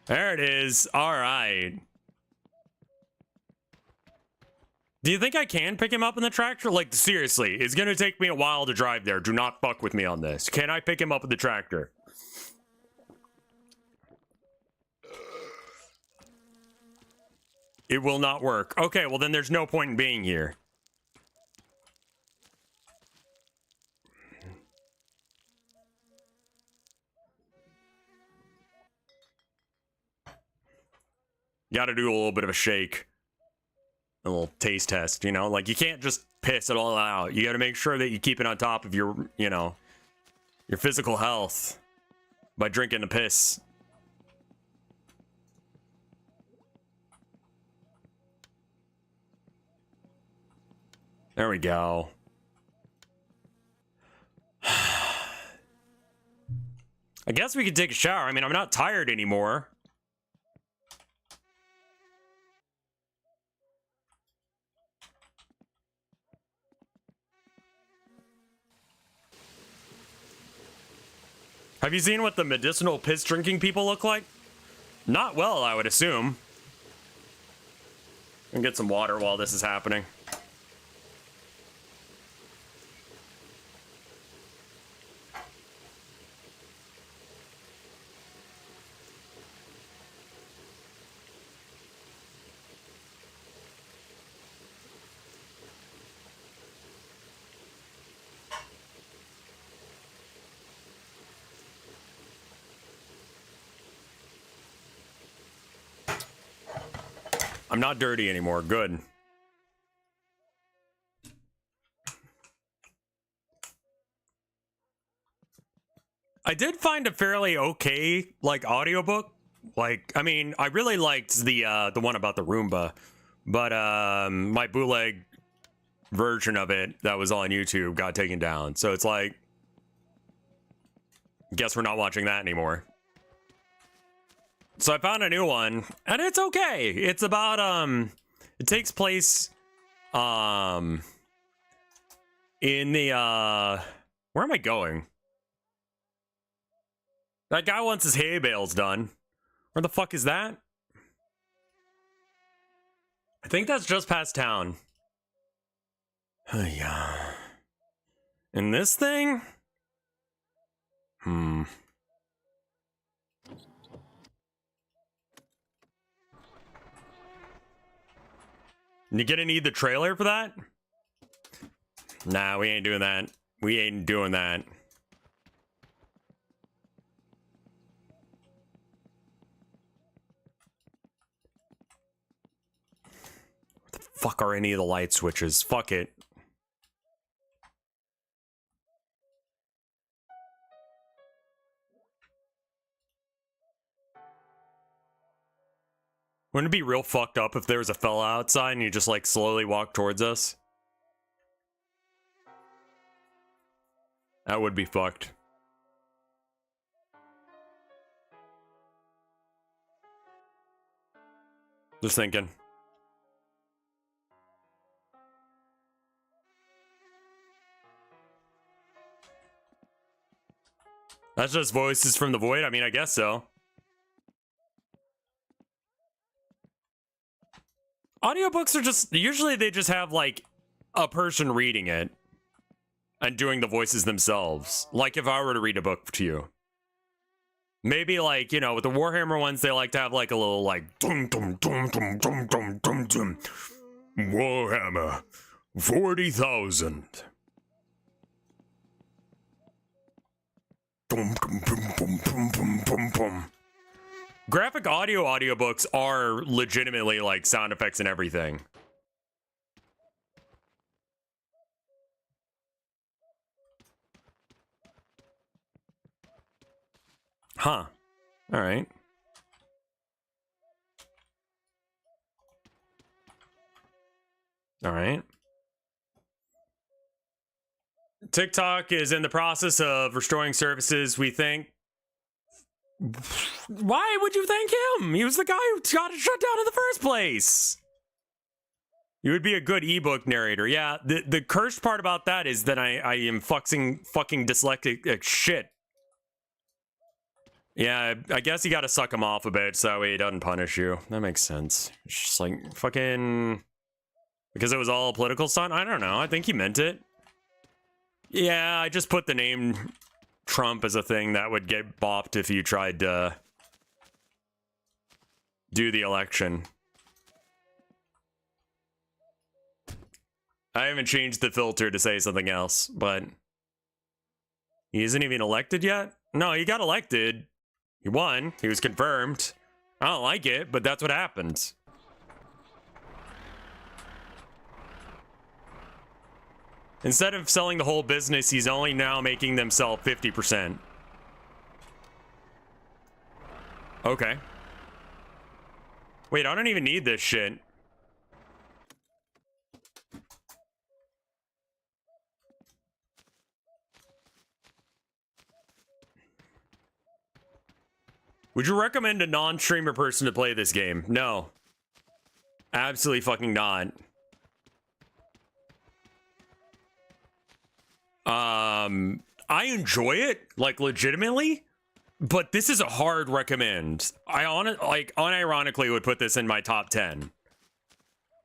A: There it is. All right. Do you think I can pick him up in the tractor? Like, seriously, it's gonna take me a while to drive there. Do not fuck with me on this. Can I pick him up with the tractor? It will not work. Okay, well then there's no point in being here. Gotta do a little bit of a shake. A little taste test, you know? Like, you can't just piss it all out. You gotta make sure that you keep it on top of your, you know, your physical health by drinking the piss. There we go. I guess we could take a shower. I mean, I'm not tired anymore. Have you seen what the medicinal piss drinking people look like? Not well, I would assume. And get some water while this is happening. I'm not dirty anymore. Good. I did find a fairly okay, like, audiobook Like, I mean, I really liked the one about the Roomba, but my bootleg version of it that was on YouTube got taken down. So it's like, guess we're not watching that anymore. So I found a new one, and it's okay. It's about it takes place in the where am I going? That guy wants his hay bales done. Where the fuck is that? I think that's just past town. Yeah. And this thing? You gonna need the trailer for that? Nah, we ain't doing that. We ain't doing that. What the fuck are any of the light switches? Fuck it. Wouldn't it be real fucked up if there was a fella outside and you just like slowly walk towards us? That would be fucked. Just thinking. That's just voices from the void? I mean, I guess so. Audiobooks are just, usually they just have like a person reading it and doing the voices themselves. Like if I were to read a book to you. Maybe like, you know, with the Warhammer ones, they like to have like a little like dum dum dum dum dum dum dum dum. Warhammer 40,000. Dum dum dum dum dum dum dum dum. Graphic audio audiobooks are legitimately like sound effects and everything. Huh. All right. All right. TikTok is in the process of restoring services, we think. Why would you thank him? He was the guy who got it shut down in the first place. You would be a good ebook narrator. Yeah, the cursed part about that is that I am fucking dyslexic shit. Yeah, I guess you gotta suck him off a bit so that way he doesn't punish you. That makes sense. It's just like fucking... Because it was all a political stunt? I don't know. I think he meant it. Yeah, I just put the name Trump as a thing that would get bopped if you tried to do the election. I haven't changed the filter to say something else, but he isn't even elected yet? No, he got elected. He won. He was confirmed. I don't like it, but that's what happened. Instead of selling the whole business, he's only now making them sell 50%. Okay. Wait, I don't even need this shit. Would you recommend a non-streamer person to play this game? No. Absolutely fucking not. I enjoy it, like, legitimately, but this is a hard recommend. I unironically would put this in my top 10.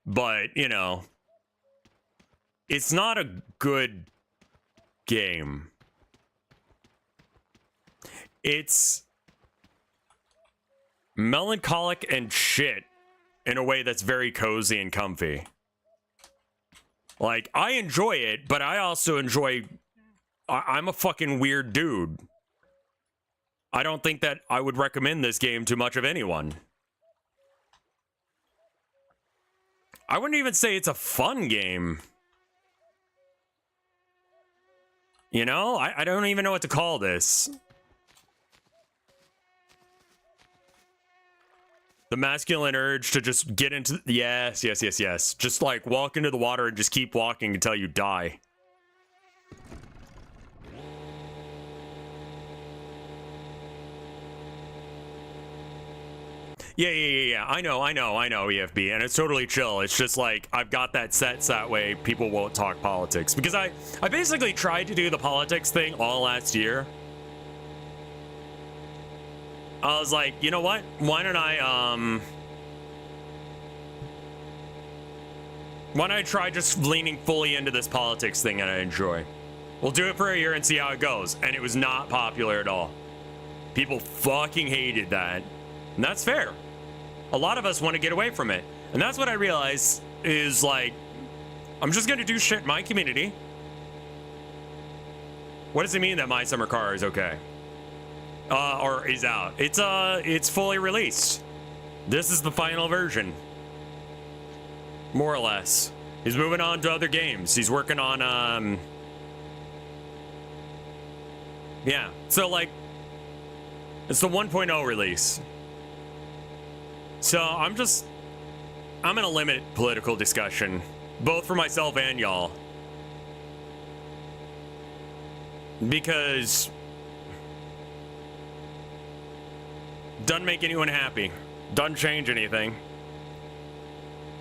A: But, you know, it's not a good game. It's melancholic and shit in a way that's very cozy and comfy. Like, I enjoy it, but I also enjoy... I'm a fucking weird dude. I don't think that I would recommend this game to much of anyone. I wouldn't even say it's a fun game. You know? I don't even know what to call this. The masculine urge to just get into, yes. Just like walk into the water and just keep walking until you die. Yeah. I know, EFB, and it's totally chill. It's just like, I've got that set so that way people won't talk politics. Because I basically tried to do the politics thing all last year. I was like, you know what? Why don't I try just leaning fully into this politics thing that I enjoy? We'll do it for a year and see how it goes. And it was not popular at all. People fucking hated that. And that's fair. A lot of us want to get away from it. And that's what I realized is like, I'm just going to do shit in my community. What does it mean that My Summer Car is okay? Or is out? It's fully released. This is the final version. More or less. He's moving on to other games. He's working on, yeah. So like, it's the 1.0 release. So I'm gonna limit political discussion, both for myself and y'all. Because doesn't make anyone happy. Doesn't change anything.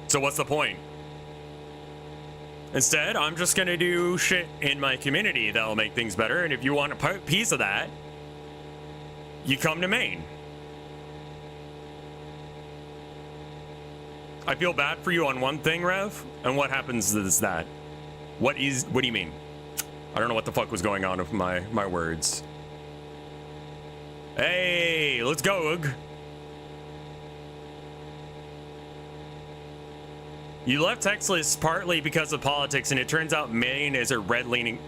A: So what's the point? Instead, I'm just gonna do shit in my community that'll make things better. And if you want a piece of that, you come to Maine. I feel bad for you on one thing, Rev. And what happens is that? What do you mean? I don't know what the fuck was going on with my words. Hey, let's go. You left Texas partly because of politics, and it turns out Maine is a red-leaning.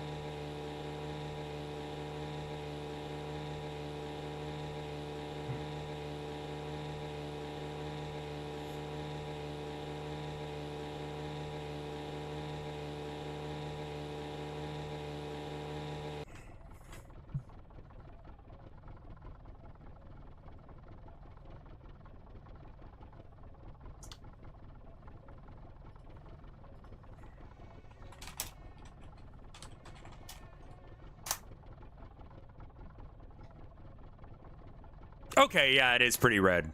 A: Okay, yeah, it is pretty red.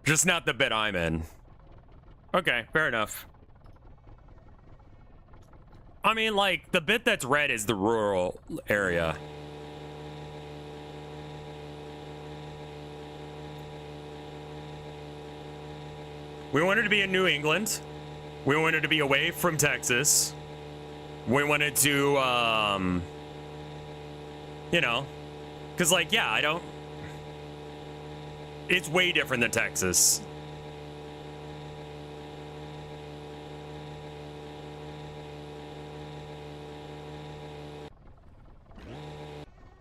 A: Just not the bit I'm in. Okay, fair enough. I mean, like, the bit that's red is the rural area. We wanted to be in New England. We wanted to be away from Texas. We wanted to, you know, because, like, yeah, I don't... It's way different than Texas.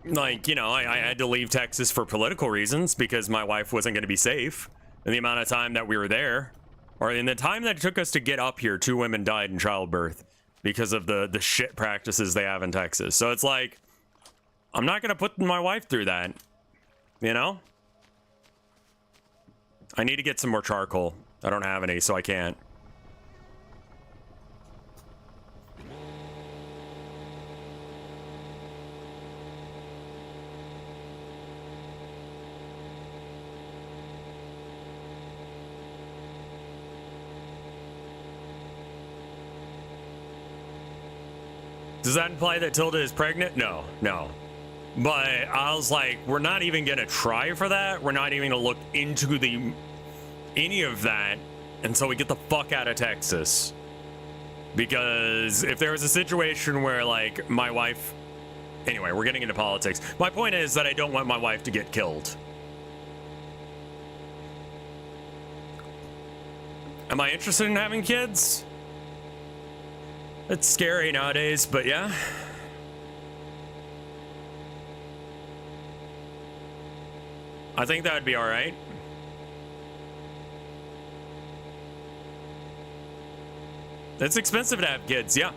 A: Like, you know, I had to leave Texas for political reasons because my wife wasn't going to be safe. And the amount of time that we were there, or in the time that it took us to get up here, 2 women died in childbirth because of the shit practices they have in Texas. So it's like, I'm not going to put my wife through that, you know? I need to get some more charcoal. I don't have any, so I can't. Does that imply that Tilda is pregnant? No. But I was like, we're not even gonna try for that. We're not even gonna look into any of that until we get the fuck out of Texas. Because if there was a situation where, like, my wife... Anyway, we're getting into politics. My point is that I don't want my wife to get killed. Am I interested in having kids? It's scary nowadays, but yeah. I think that would be all right. It's expensive to have kids, yeah.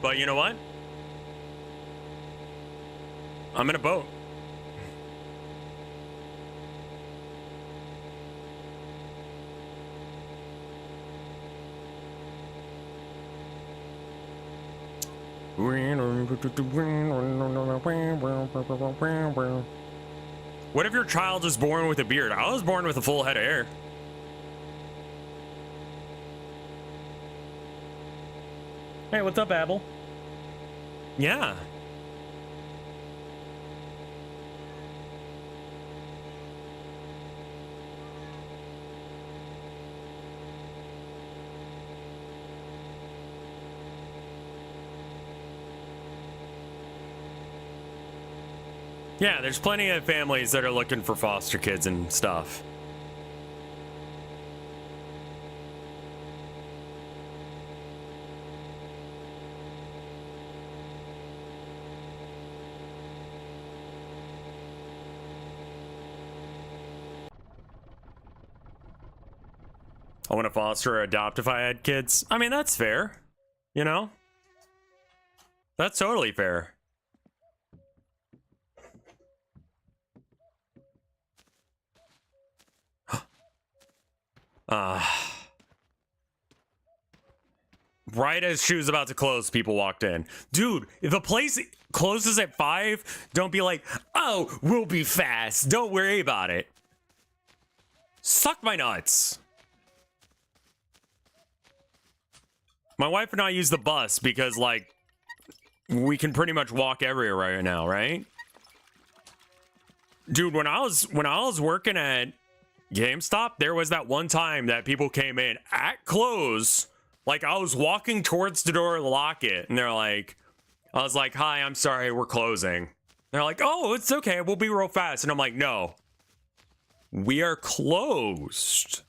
A: But you know what? I'm in a boat. What if your child is born with a beard? I was born with a full head of hair. Hey, what's up, Abel? Yeah. Yeah, there's plenty of families that are looking for foster kids and stuff. I want to foster or adopt if I had kids. I mean, that's fair. You know? That's totally fair. Right as she was about to close, people walked in. Dude, if the place closes at 5, don't be like, oh, we'll be fast. Don't worry about it. Suck my nuts. My wife and I use the bus because, like, we can pretty much walk everywhere right now, right? Dude, when I was working at GameStop, there was that one time that people came in at close. Like, I was walking towards the door to lock it, and they're like, I was like, hi, I'm sorry, we're closing. They're like, oh, it's okay, we'll be real fast. And I'm like, no, we are closed.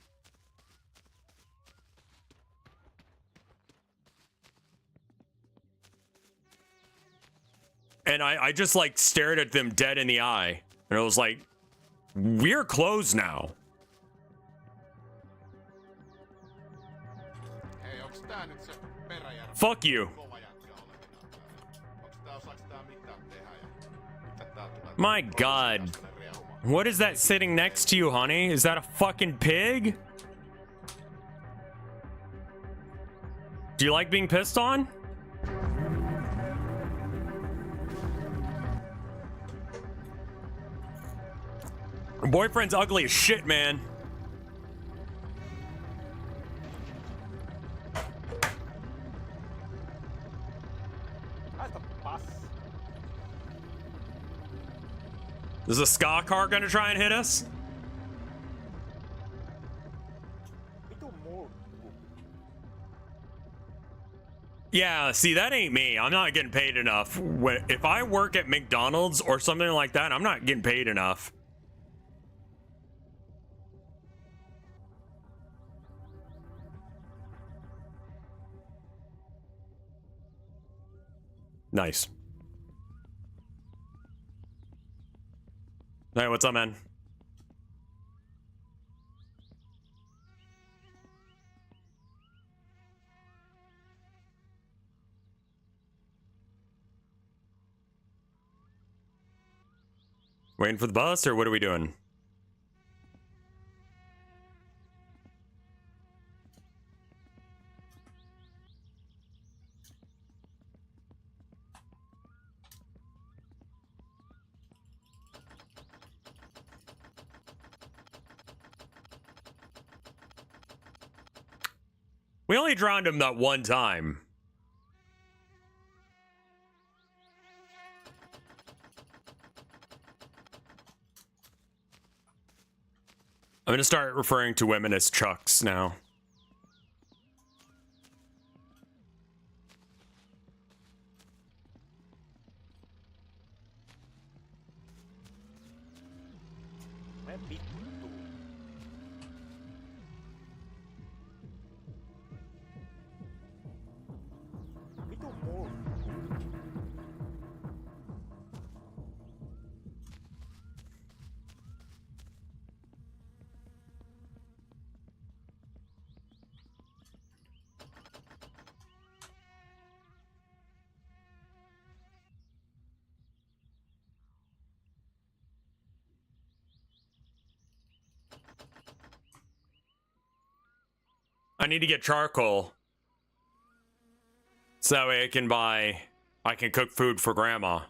A: And I just, like, stared at them dead in the eye. And I was like, we're closed now. Fuck you. My God. What is that sitting next to you, honey? Is that a fucking pig? Do you like being pissed on? Her boyfriend's ugly as shit, man. Is a ska car gonna try and hit us? Yeah, see, that ain't me. I'm not getting paid enough. If I work at McDonald's or something like that, I'm not getting paid enough. Nice. Hey, what's up, man? Waiting for the bus, or what are we doing? We only drowned him that one time. I'm gonna start referring to women as Chucks now. I need to get charcoal so that way I can buy I can cook food for Grandma.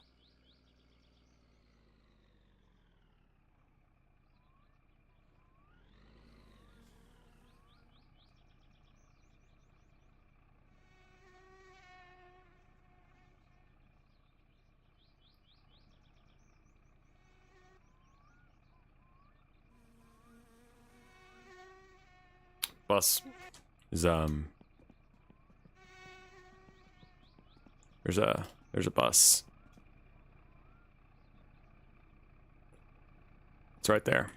A: Bus is there's a bus. It's right there.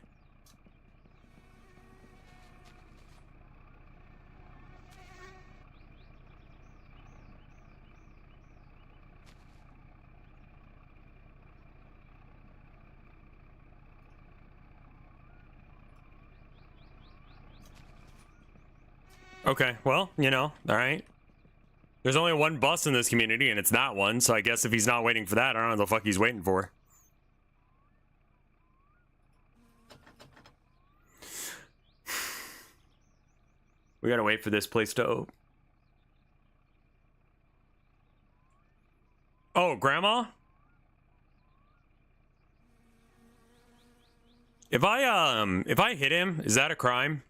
A: Okay, well, you know, all right. There's only one bus in this community, and it's that one, so I guess if he's not waiting for that, I don't know what the fuck he's waiting for. We gotta wait for this place to open. Oh, Grandma? If I hit him, is that a crime?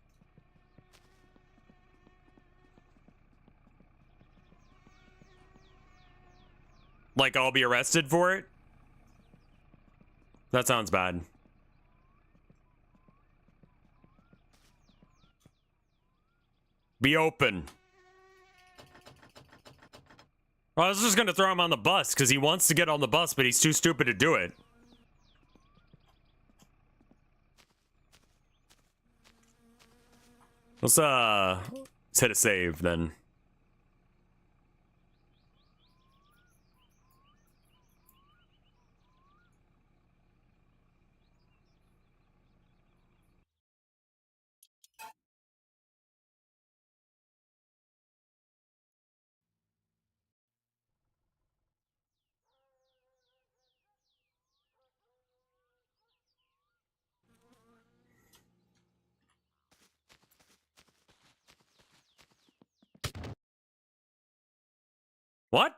A: Like, I'll be arrested for it? That sounds bad. Be open. I was just gonna throw him on the bus, because he wants to get on the bus, but he's too stupid to do it. Let's hit a save, then. What?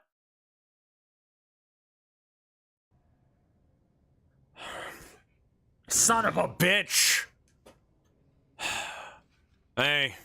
A: Son of a bitch. Hey.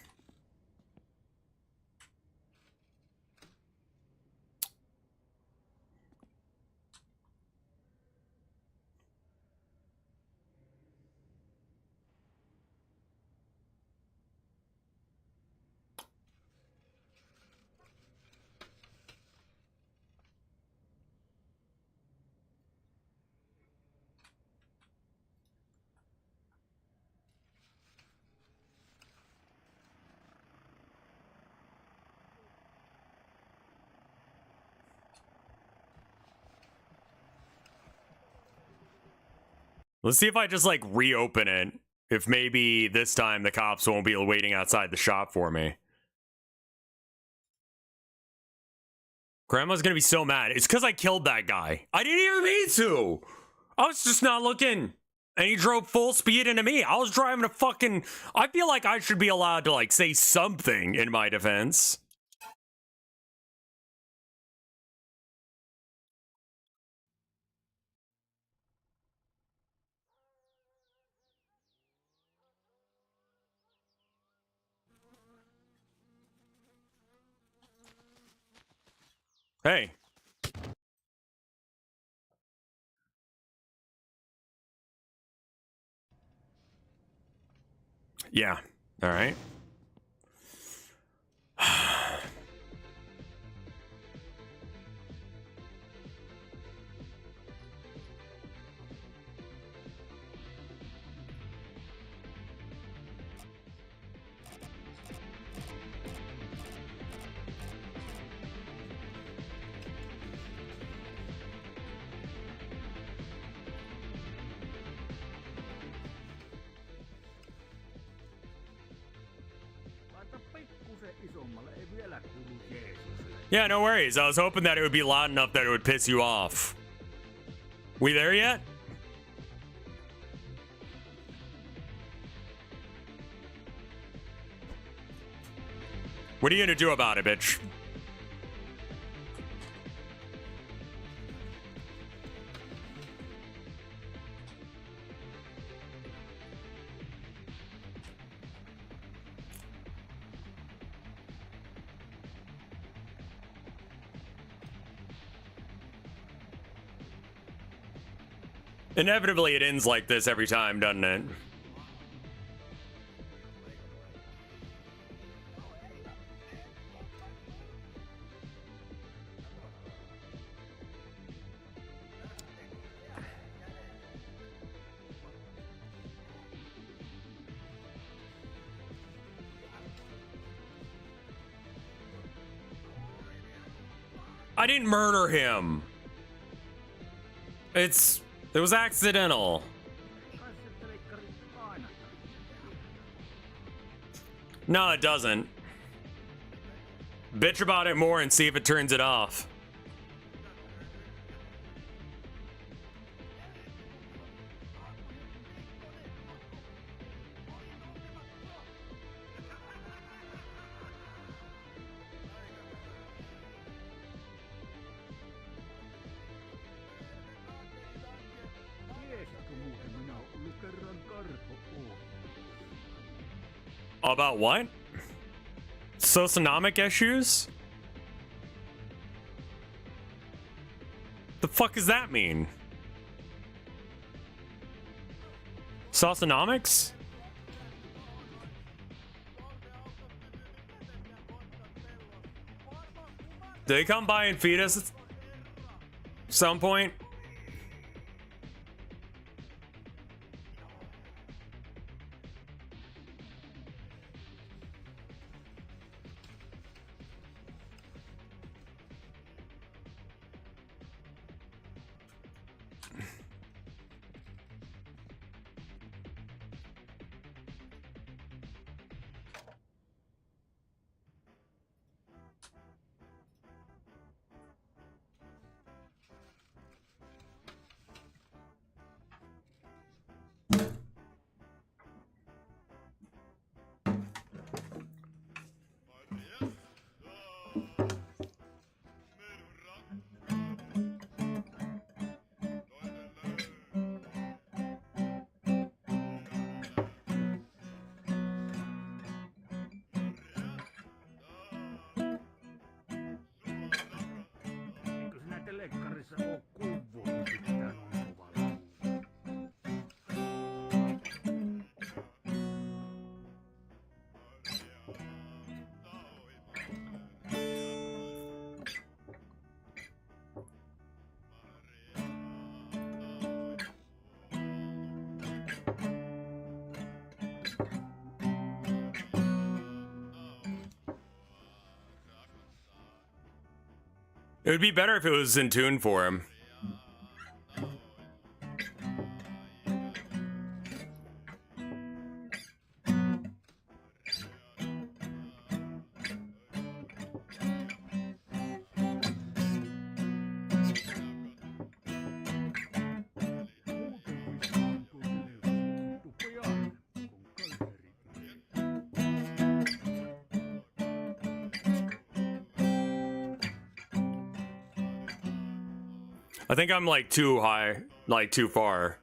A: Let's see if I just, like, reopen it. If maybe this time the cops won't be waiting outside the shop for me. Grandma's gonna be so mad. It's because I killed that guy. I didn't even mean to. I was just not looking. And he drove full speed into me. I was driving a fucking... I feel like I should be allowed to, like, say something in my defense. Hey. Yeah. All right. Yeah, no worries. I was hoping that it would be loud enough that it would piss you off. We there yet? What are you gonna do about it, bitch? Inevitably, it ends like this every time, doesn't it? I didn't murder him. It was accidental. No, it doesn't. Bitch about it more and see if it turns it off. About what? Socioeconomic issues? The fuck does that mean? Socioeconomics? Do they come by and feed us at some point? It would be better if it was in tune for him. I think I'm like too high, like too far.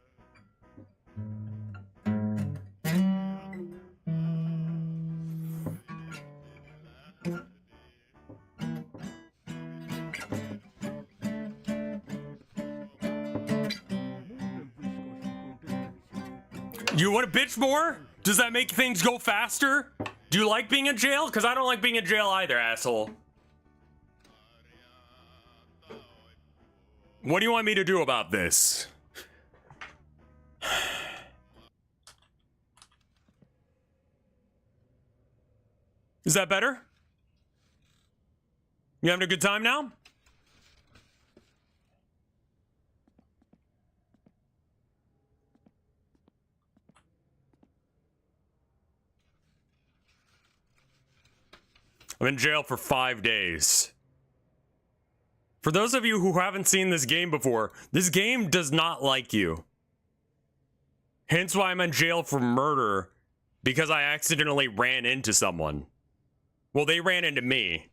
A: You want to bitch more? Does that make things go faster? Do you like being in jail? Because I don't like being in jail either, asshole. What do you want me to do about this? Is that better? You having a good time now? I'm in jail for 5 days. For those of you who haven't seen this game before, this game does not like you. Hence why I'm in jail for murder, because I accidentally ran into someone. Well, they ran into me,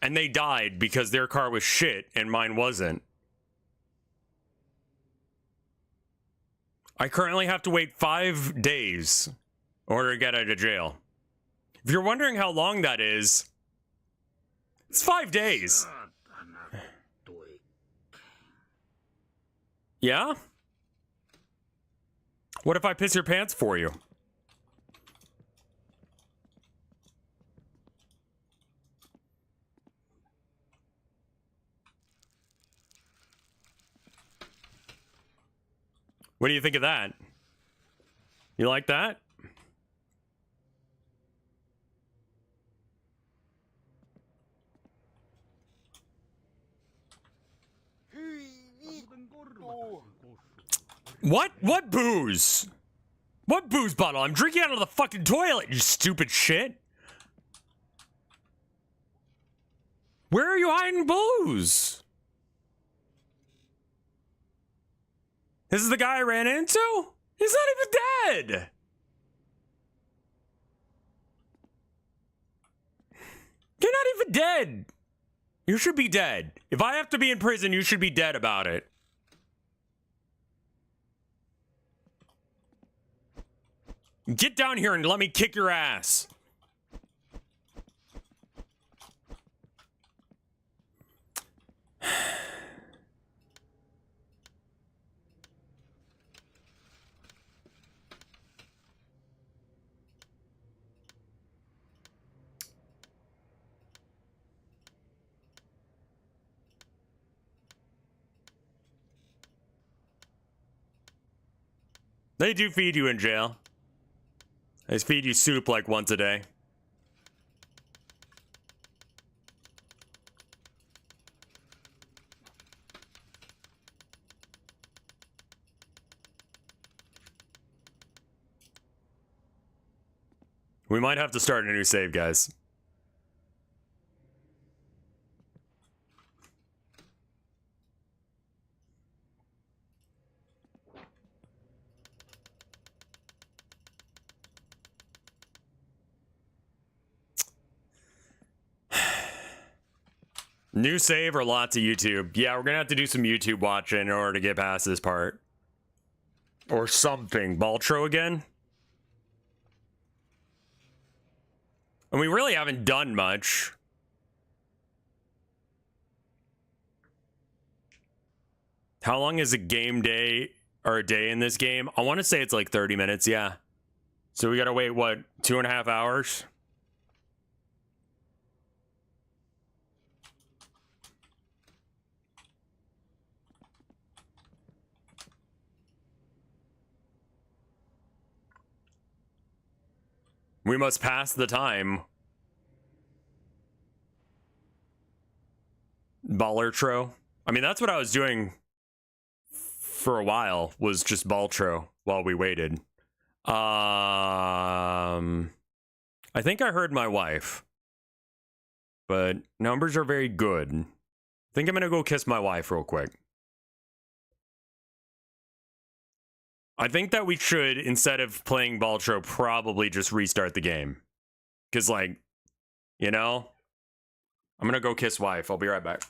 A: and they died because their car was shit and mine wasn't. I currently have to wait 5 days in order to get out of jail. If you're wondering how long that is, it's 5 days. Yeah? What if I piss your pants for you? What do you think of that? You like that? What? What booze? What booze bottle? I'm drinking out of the fucking toilet, you stupid shit. Where are you hiding booze? This is the guy I ran into? He's not even dead. You're not even dead. You should be dead. If I have to be in prison, you should be dead about it. Get down here and let me kick your ass. They do feed you in jail. They feed you soup like once a day. We might have to start a new save, guys. New save or lots of YouTube? Yeah, we're gonna have to do some YouTube watching in order to get past this part. Or something. Baltro again? And we really haven't done much. How long is a game day or a day in this game? I want to say it's like 30 minutes, yeah. So we gotta wait, what, 2.5 hours? We must pass the time. Ballertro. I mean, that's what I was doing for a while, was just Baltro while we waited. I think I heard my wife. But numbers are very good. I think I'm gonna go kiss my wife real quick. I think that we should, instead of playing Baltro, probably just restart the game. Because, like, you know? I'm gonna go kiss wife. I'll be right back.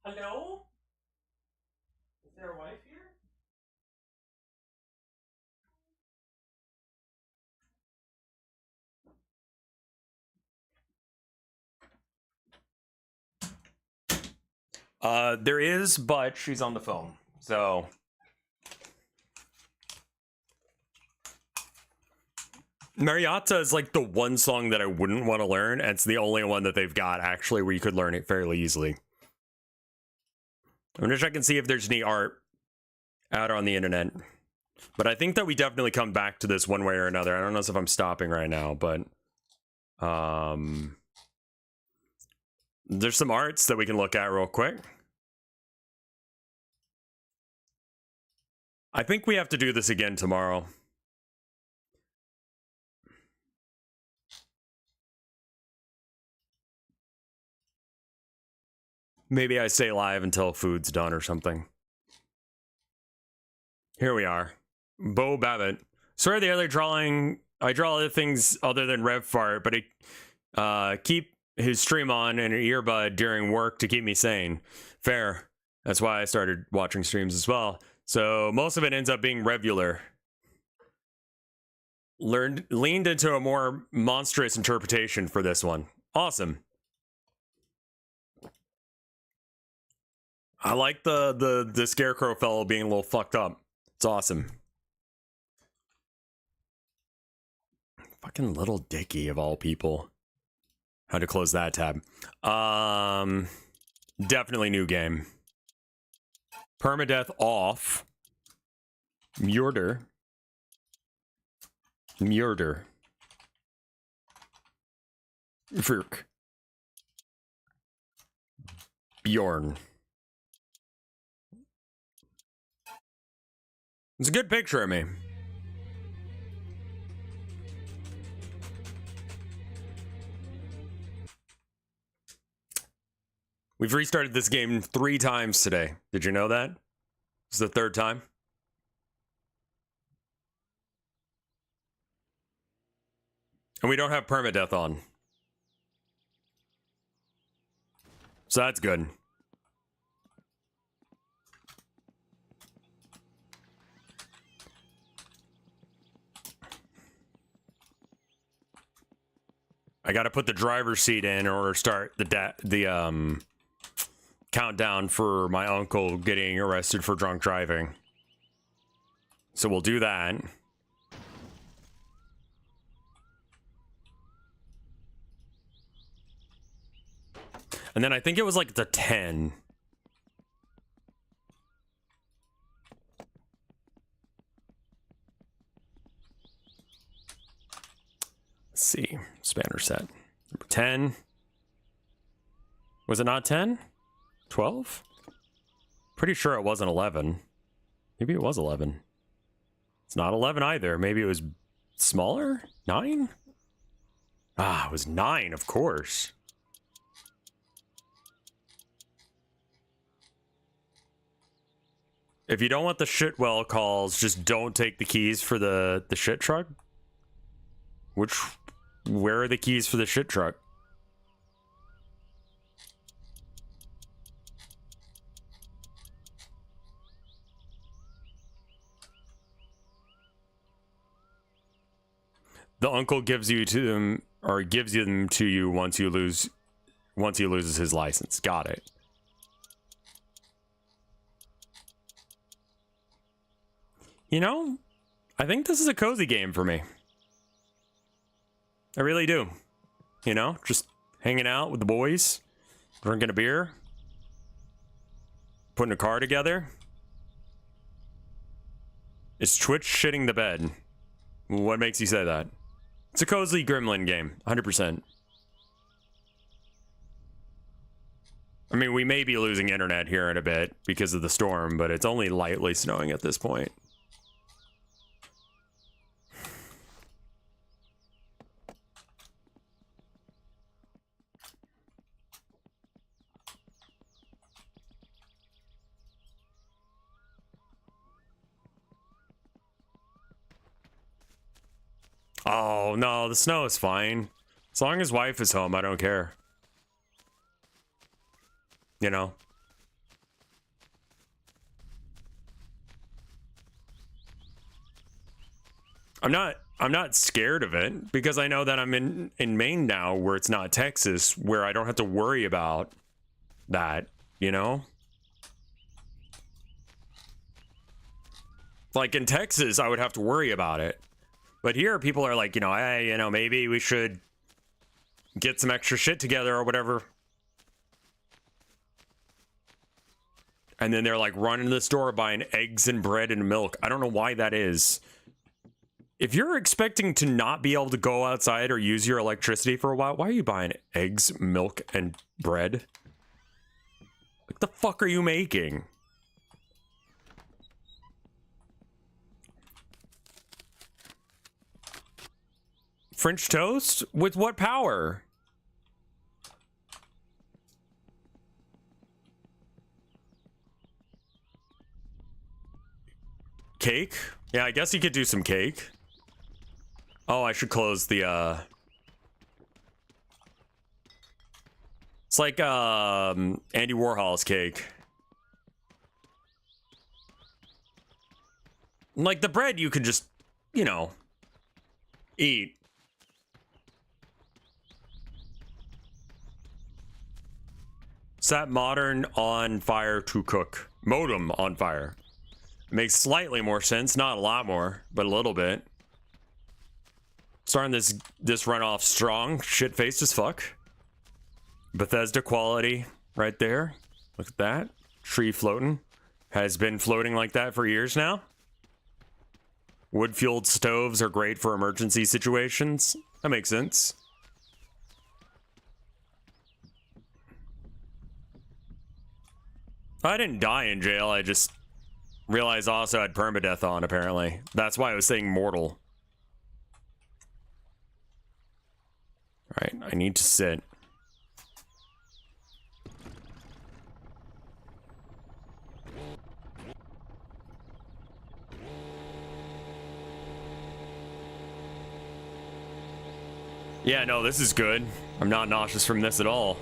A: Hello? Is there a wife here? There is, but she's on the phone. So Marietta is like the one song that I wouldn't want to learn, and it's the only one that they've got actually where you could learn it fairly easily. I'm gonna check and see if there's any art out on the internet. But I think that we definitely come back to this one way or another. I don't know if I'm stopping right now, but there's some arts that we can look at real quick. I think we have to do this again tomorrow. Maybe I stay live until food's done or something. Here we are. Bo Babbitt. Sorry, the other drawing. I draw other things other than RevFart, but it keep his stream on and an earbud during work to keep me sane. Fair. That's why I started watching streams as well. So most of it ends up being regular. Leaned into a more monstrous interpretation for this one. Awesome. I like the Scarecrow fellow being a little fucked up. It's awesome. Fucking Little Dicky of all people. How to close that tab. Definitely new game. Permadeath off. Murder. Virk. Bjorn. It's a good picture of me. We've restarted this game 3 times today. Did you know that? This is the 3rd time. And we don't have permadeath on. So that's good. I gotta put the driver's seat in order to start the countdown for my uncle getting arrested for drunk driving. So we'll do that. And then I think it was like the 10. Let's see. Spanner set. Number 10. Was it not 10? 12? Pretty sure it wasn't 11. Maybe it was 11. It's not 11 either. Maybe it was smaller? 9? Ah, it was 9, of course. If you don't want the shitwell calls, just don't take the keys for the shit truck. Where are the keys for the shit truck? The uncle gives you to them, or gives them to you once he loses his license. Got it. You know, I think this is a cozy game for me. I really do. You know, just hanging out with the boys, drinking a beer, putting a car together. Is Twitch shitting the bed? What makes you say that? It's a cozy gremlin game, 100%. I mean, we may be losing internet here in a bit because of the storm, but it's only lightly snowing at this point. Oh, no, the snow is fine. As long as wife is home, I don't care. You know? I'm not scared of it because I know that I'm in Maine now where it's not Texas, where I don't have to worry about that, you know? Like in Texas, I would have to worry about it. But here, people are like, you know, hey, you know, maybe we should get some extra shit together or whatever. And then they're like running to the store buying eggs and bread and milk. I don't know why that is. If you're expecting to not be able to go outside or use your electricity for a while, why are you buying eggs, milk, and bread? What the fuck are you making? French toast? With what power? Cake? Yeah, I guess you could do some cake. Oh, I should close the, It's like, Andy Warhol's cake. Like, the bread you could just, you know, eat. Set modern on fire to cook. Modem on fire. Makes slightly more sense, not a lot more, but a little bit. Starting this run off strong, shit faced as fuck. Bethesda quality right there. Look at that. Tree floating. Has been floating like that for years now. Wood-fueled stoves are great for emergency situations. That makes sense. I didn't die in jail, I just realized I also had permadeath on, apparently. That's why I was saying mortal. Alright, I need to sit. Yeah, no, this is good. I'm not nauseous from this at all.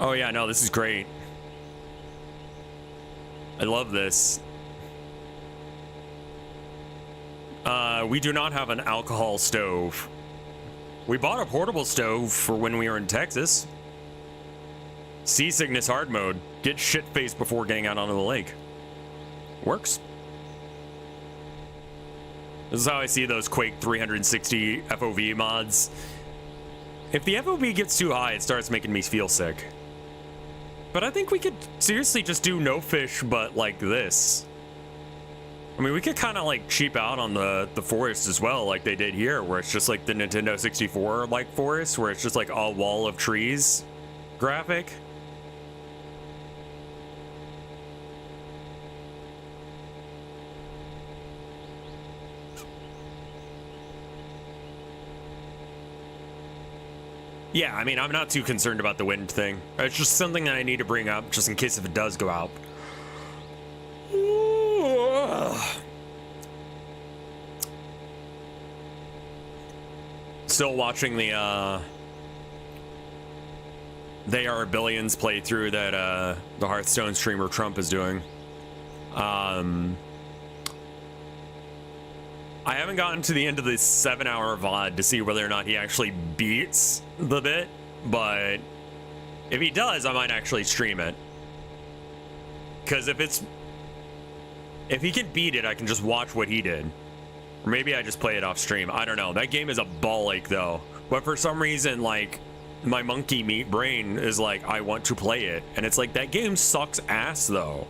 A: Oh yeah, no, this is great. I love this. We do not have an alcohol stove. We bought a portable stove for when we were in Texas. Seasickness hard mode. Get shit-faced before getting out onto the lake. Works. This is how I see those Quake 360 FOV mods. If the FOV gets too high, it starts making me feel sick. But I think we could seriously just do no fish, but like this. I mean, we could kind of like cheap out on the forest as well, like they did here, where it's just like the Nintendo 64 like forest, where it's just like a wall of trees graphic. Yeah, I mean, I'm not too concerned about the wind thing. It's just something that I need to bring up, just in case if it does go out. Still watching the, They Are Billions playthrough that, the Hearthstone streamer Trump is doing. I haven't gotten to the end of the 7-hour VOD to see whether or not he actually beats the bit, but if he does, I might actually stream it. Because if he can beat it, I can just watch what he did. Or maybe I just play it off stream. I don't know. That game is a ball ache though. But for some reason, like, my monkey meat brain is like, I want to play it. And it's like, that game sucks ass though.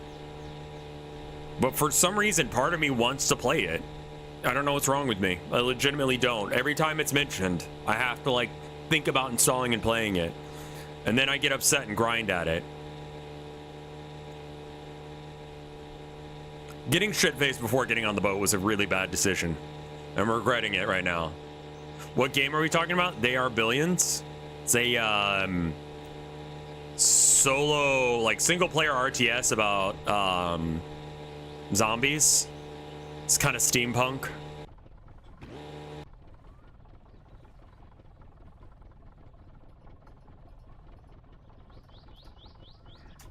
A: But for some reason, part of me wants to play it. I don't know what's wrong with me. I legitimately don't. Every time it's mentioned, I have to like think about installing and playing it. And then I get upset and grind at it. Getting shit-faced before getting on the boat was a really bad decision. I'm regretting it right now. What game are we talking about? They Are Billions? It's a solo, like single-player RTS about zombies. It's kind of steampunk.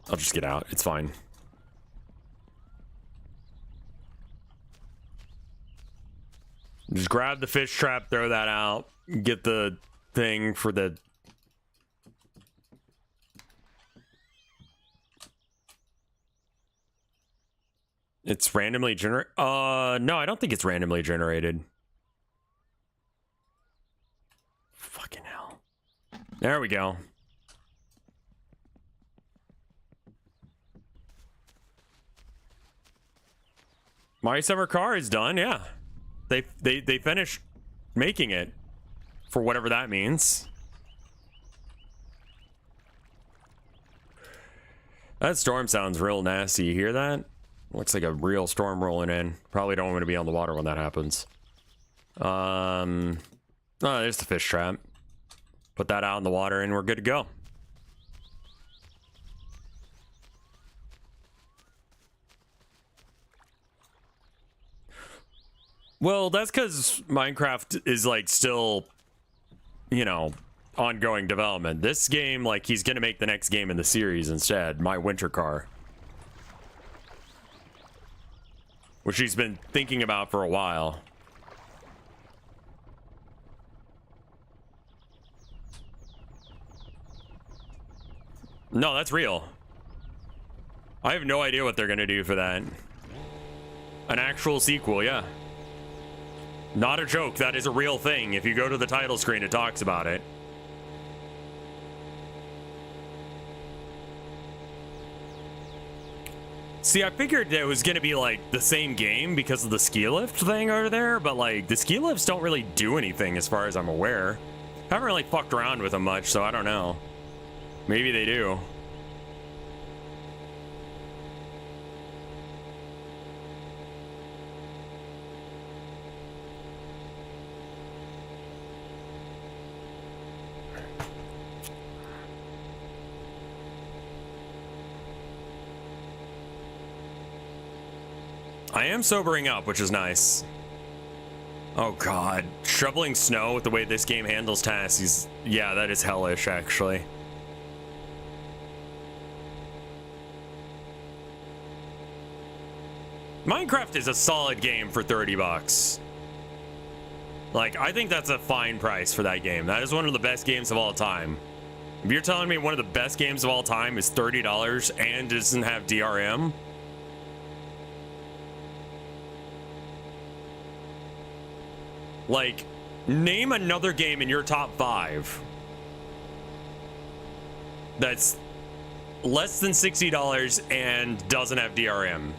A: I'll just get out. It's fine. Just grab the fish trap, throw that out, get the thing for the... It's randomly generated? No, I don't think it's randomly generated. Fucking hell. There we go. My summer car is done, yeah. They finished making it, for whatever that means. That storm sounds real nasty. You hear that? Looks like a real storm rolling in. Probably don't want to be on the water when that happens. Oh, there's the fish trap. Put that out in the water and we're good to go. Well, that's because Minecraft is like still, you know, ongoing development. This game, like, he's gonna make the next game in the series instead, My Winter Car, which he's been thinking about for a while. No, that's real. I have no idea what they're gonna do for that. An actual sequel, yeah. Not a joke, that is a real thing. If you go to the title screen, it talks about it. See, I figured it was gonna be like the same game because of the ski lift thing over there, but like the ski lifts don't really do anything as far as I'm aware. Haven't really fucked around with them much, so I don't know. Maybe they do. I am sobering up, which is nice. Oh god, shoveling snow with the way this game handles tasks is, yeah, that is hellish actually. Minecraft is a solid game for 30 bucks. Like, I think that's a fine price for that game. That is one of the best games of all time. If you're telling me one of the best games of all time is $30 and doesn't have DRM, like, name another game in your top 5 that's less than $60 and doesn't have DRM.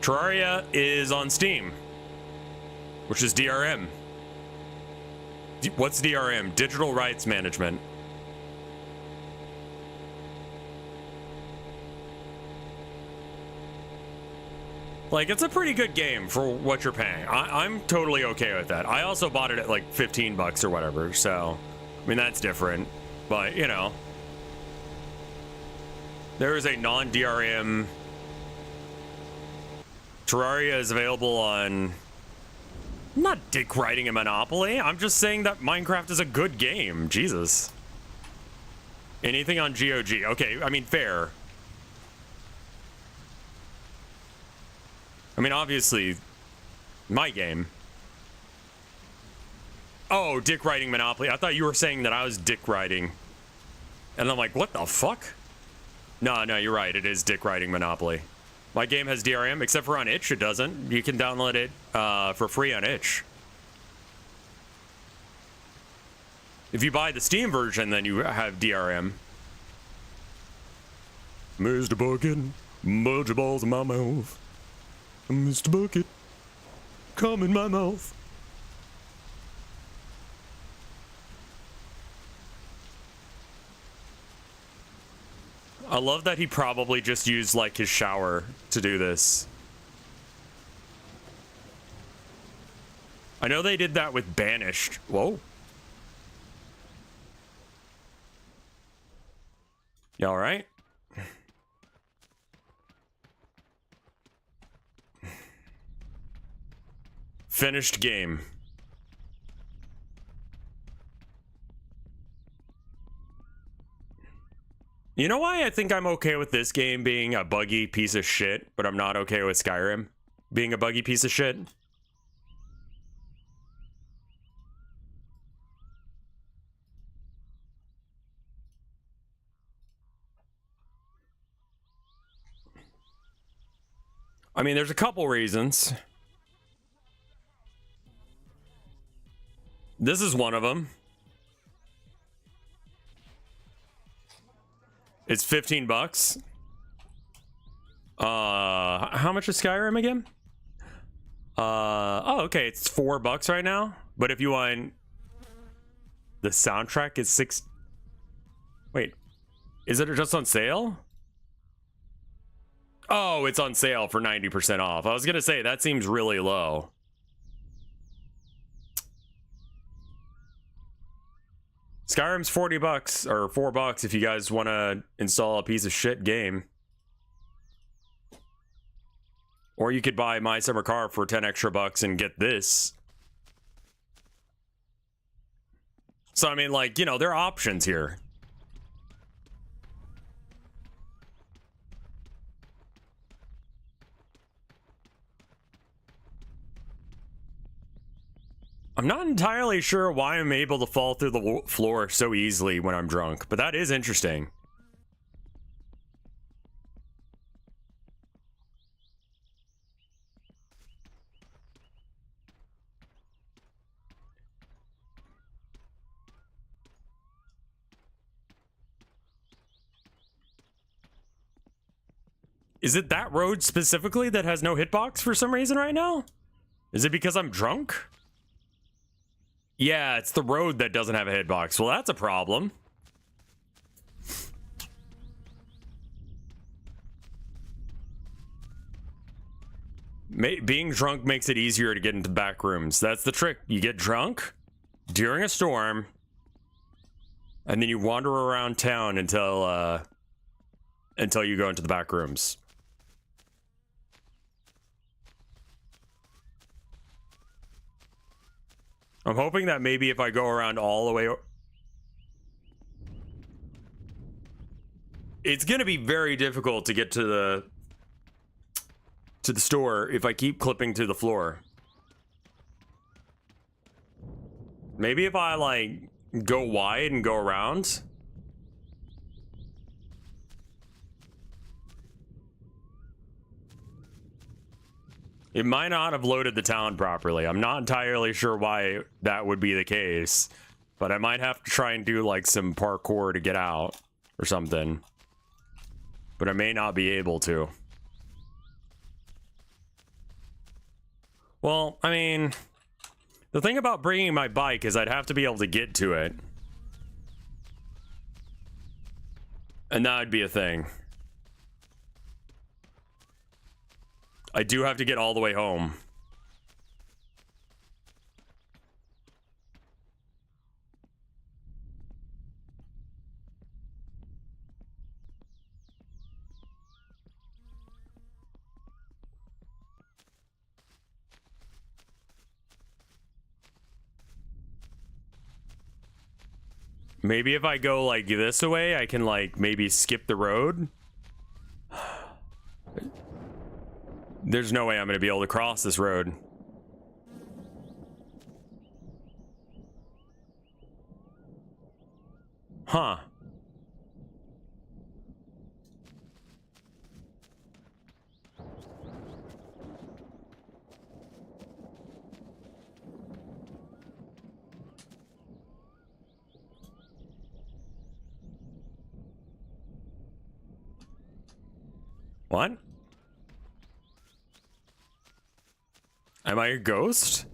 A: Terraria is on Steam, which is DRM. What's DRM? Digital Rights Management. Like, it's a pretty good game for what you're paying. I'm totally okay with that. I also bought it at like 15 bucks or whatever, so I mean that's different. But you know, there is a non-DRM. Terraria is available on. I'm not dick riding a Monopoly. I'm just saying that Minecraft is a good game. Jesus. Anything on GOG? Okay, I mean, fair. I mean, obviously, my game. Oh, dick riding Monopoly. I thought you were saying that I was dick riding. And I'm like, what the fuck? No, you're right. It is dick riding Monopoly. My game has DRM, except for on itch, it doesn't. You can download it for free on itch. If you buy the Steam version, then you have DRM. Mr. Bucket, bunch of balls in my mouth. Mr. Bucket, come in my mouth. I love that he probably just used like his shower to do this. I know they did that with Banished. Whoa. You all right? Finished game. You know why I think I'm okay with this game being a buggy piece of shit, but I'm not okay with Skyrim being a buggy piece of shit? I mean, there's a couple reasons. This is one of them. It's 15 bucks. How much is Skyrim again? Oh, okay, it's $4 right now. But if you want the soundtrack, is $6. Wait, is it just on sale? Oh, it's on sale for 90% off. I was gonna say that seems really low. Skyrim's 40 bucks or $4 if you guys want to install a piece of shit game. Or you could buy My Summer Car for 10 extra bucks and get this. So I mean, like, you know, there are options here. I'm not entirely sure why I'm able to fall through the floor so easily when I'm drunk, but that is interesting. Is it that road specifically that has no hitbox for some reason right now? Is it because I'm drunk? Yeah, it's the road that doesn't have a hitbox. Well, that's a problem. Being drunk makes it easier to get into back rooms. That's the trick. You get drunk during a storm, and then you wander around town until you go into the back rooms. I'm hoping that maybe if I go around all the way... It's going to be very difficult to get to the store if I keep clipping to the floor. Maybe if I, like, go wide and go around... It might not have loaded the town properly. I'm not entirely sure why that would be the case, but I might have to try and do like some parkour to get out or something. But I may not be able to. Well, I mean, the thing about bringing my bike is I'd have to be able to get to it. And that would be a thing. I do have to get all the way home. Maybe if I go like this way, I can like maybe skip the road. There's no way I'm going to be able to cross this road. Huh. What? Am I a ghost?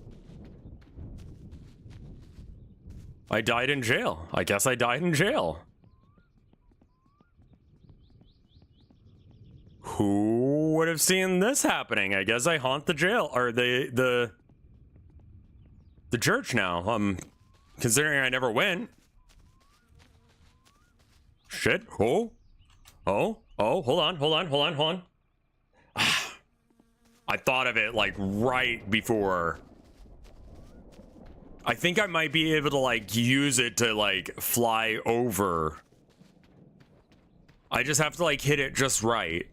A: I died in jail. I guess I died in jail. Who would have seen this happening? I guess I haunt the jail or the church now. Considering I never went. Shit. Oh, hold on. I thought of it like right before. I think I might be able to like use it to like fly over. I just have to like hit it just right.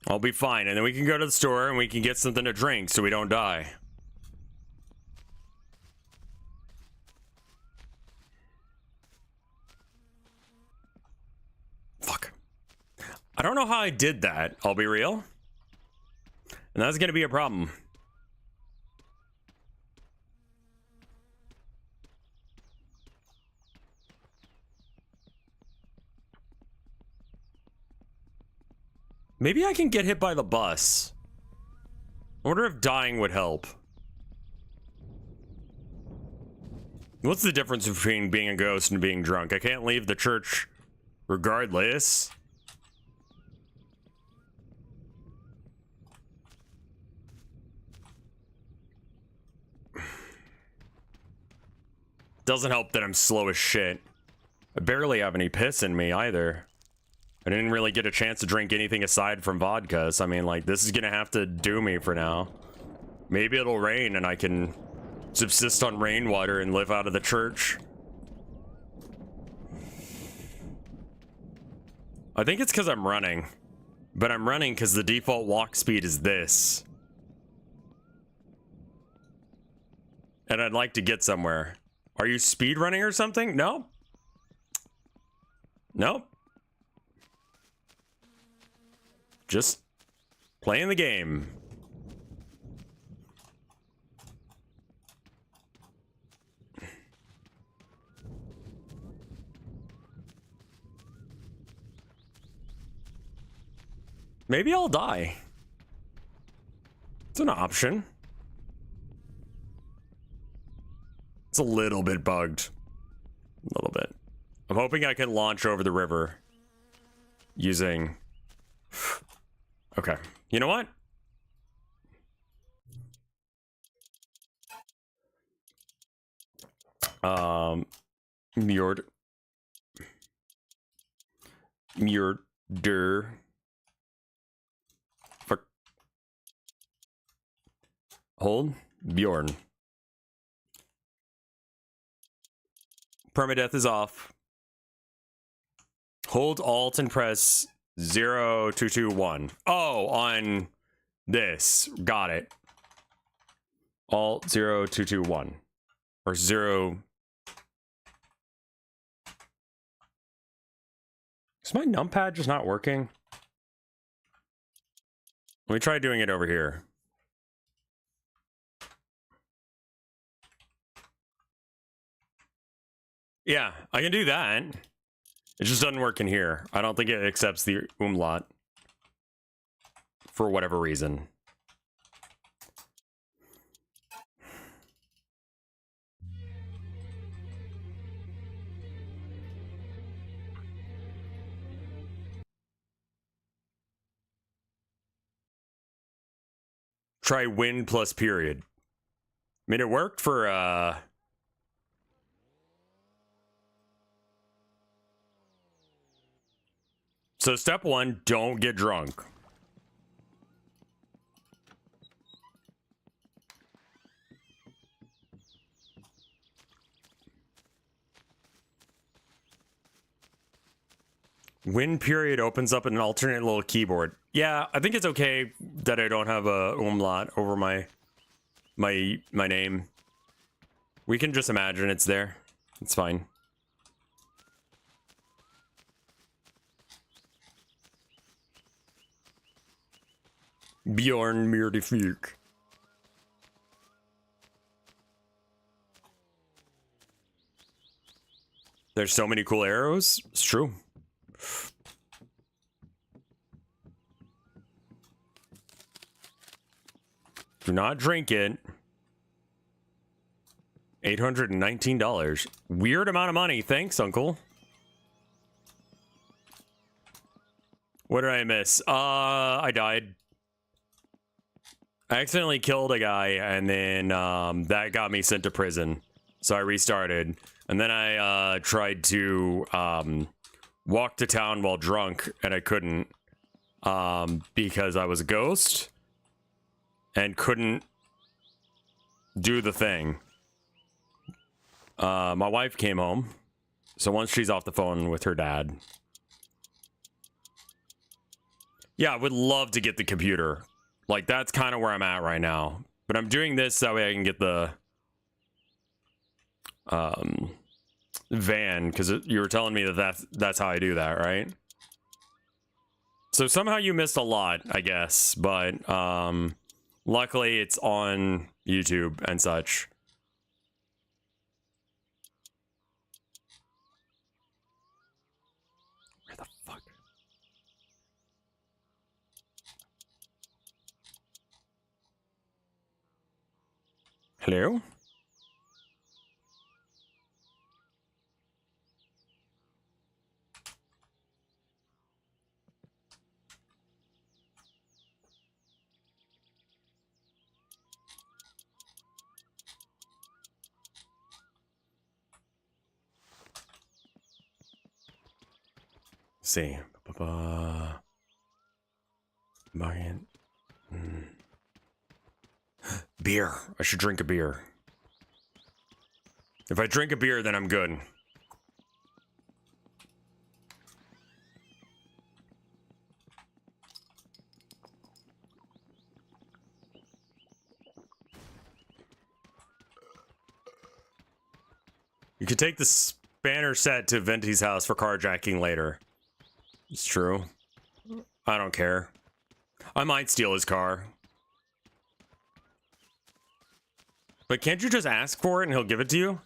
A: I'll be fine, and then we can go to the store and we can get something to drink so we don't die. Fuck. I don't know how I did that, I'll be real. And that's gonna be a problem. Maybe I can get hit by the bus. I wonder if dying would help. What's the difference between being a ghost and being drunk? I can't leave the church regardless. Doesn't help that I'm slow as shit. I barely have any piss in me either. I didn't really get a chance to drink anything aside from vodka, so I mean, like, this is gonna have to do me for now. Maybe it'll rain and I can subsist on rainwater and live out of the church. I think it's because I'm running. But I'm running because the default walk speed is this. And I'd like to get somewhere. Are you speed running or something? No. Nope. Just playing the game. Maybe I'll die. It's an option. It's a little bit bugged. A little bit. I'm hoping I can launch over the river using... Okay. You know what? Mjord. Mjorder. Fuck. Hold. Bjorn. Permadeath is off. Hold Alt and press 0221. Oh, on this. Got it. Alt 0221. Or 0. Is my numpad just not working? Let me try doing it over here. Yeah, I can do that. It just doesn't work in here. I don't think it accepts the umlaut. For whatever reason. Try win plus period. I mean, it worked for, So step 1, don't get drunk. Win period opens up an alternate little keyboard. Yeah, I think it's okay that I don't have a umlaut over my name. We can just imagine it's there. It's fine. Bjorn Myrdefuk. There's so many cool arrows. It's true. Do not drink it. $819. Weird amount of money. Thanks, Uncle. What did I miss? I died. I accidentally killed a guy, and then that got me sent to prison. So I restarted. And then I tried to walk to town while drunk, and I couldn't because I was a ghost and couldn't do the thing. My wife came home. So once she's off the phone with her dad. Yeah, I would love to get the computer. Like, that's kind of where I'm at right now. But I'm doing this so that way I can get the van, because you were telling me that that's how I do that, right? So somehow you missed a lot, I guess. But luckily it's on YouTube and such. Where the fuck? Hello? See. Buy Beer. I should drink a beer. If I drink a beer, then I'm good. You could take the spanner set to Venti's house for carjacking later. It's true. I don't care. I might steal his car. But can't you just ask for it and he'll give it to you?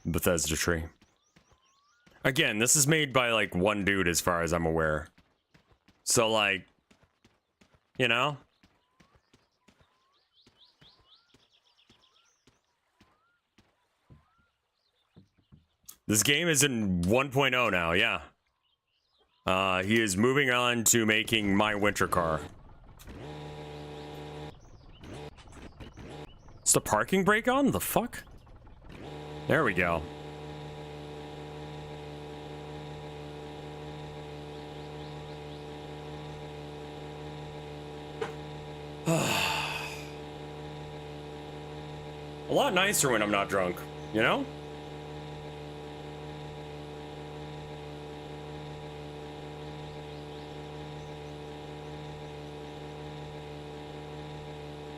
A: Bethesda tree. Again, this is made by like one dude as far as I'm aware. So like, you know? This game is in 1.0 now, yeah. He is moving on to making my winter car. Is the parking brake on? The fuck? There we go. A lot nicer when I'm not drunk, you know?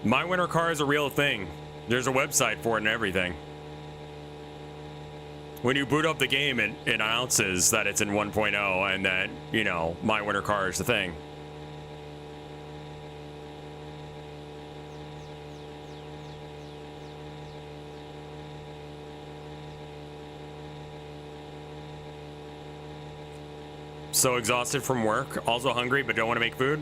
A: My winter car is a real thing. There's a website for it and everything. When you boot up the game, it announces that it's in 1.0 and that, you know, my winter car is the thing. So exhausted from work, also hungry but don't want to make food.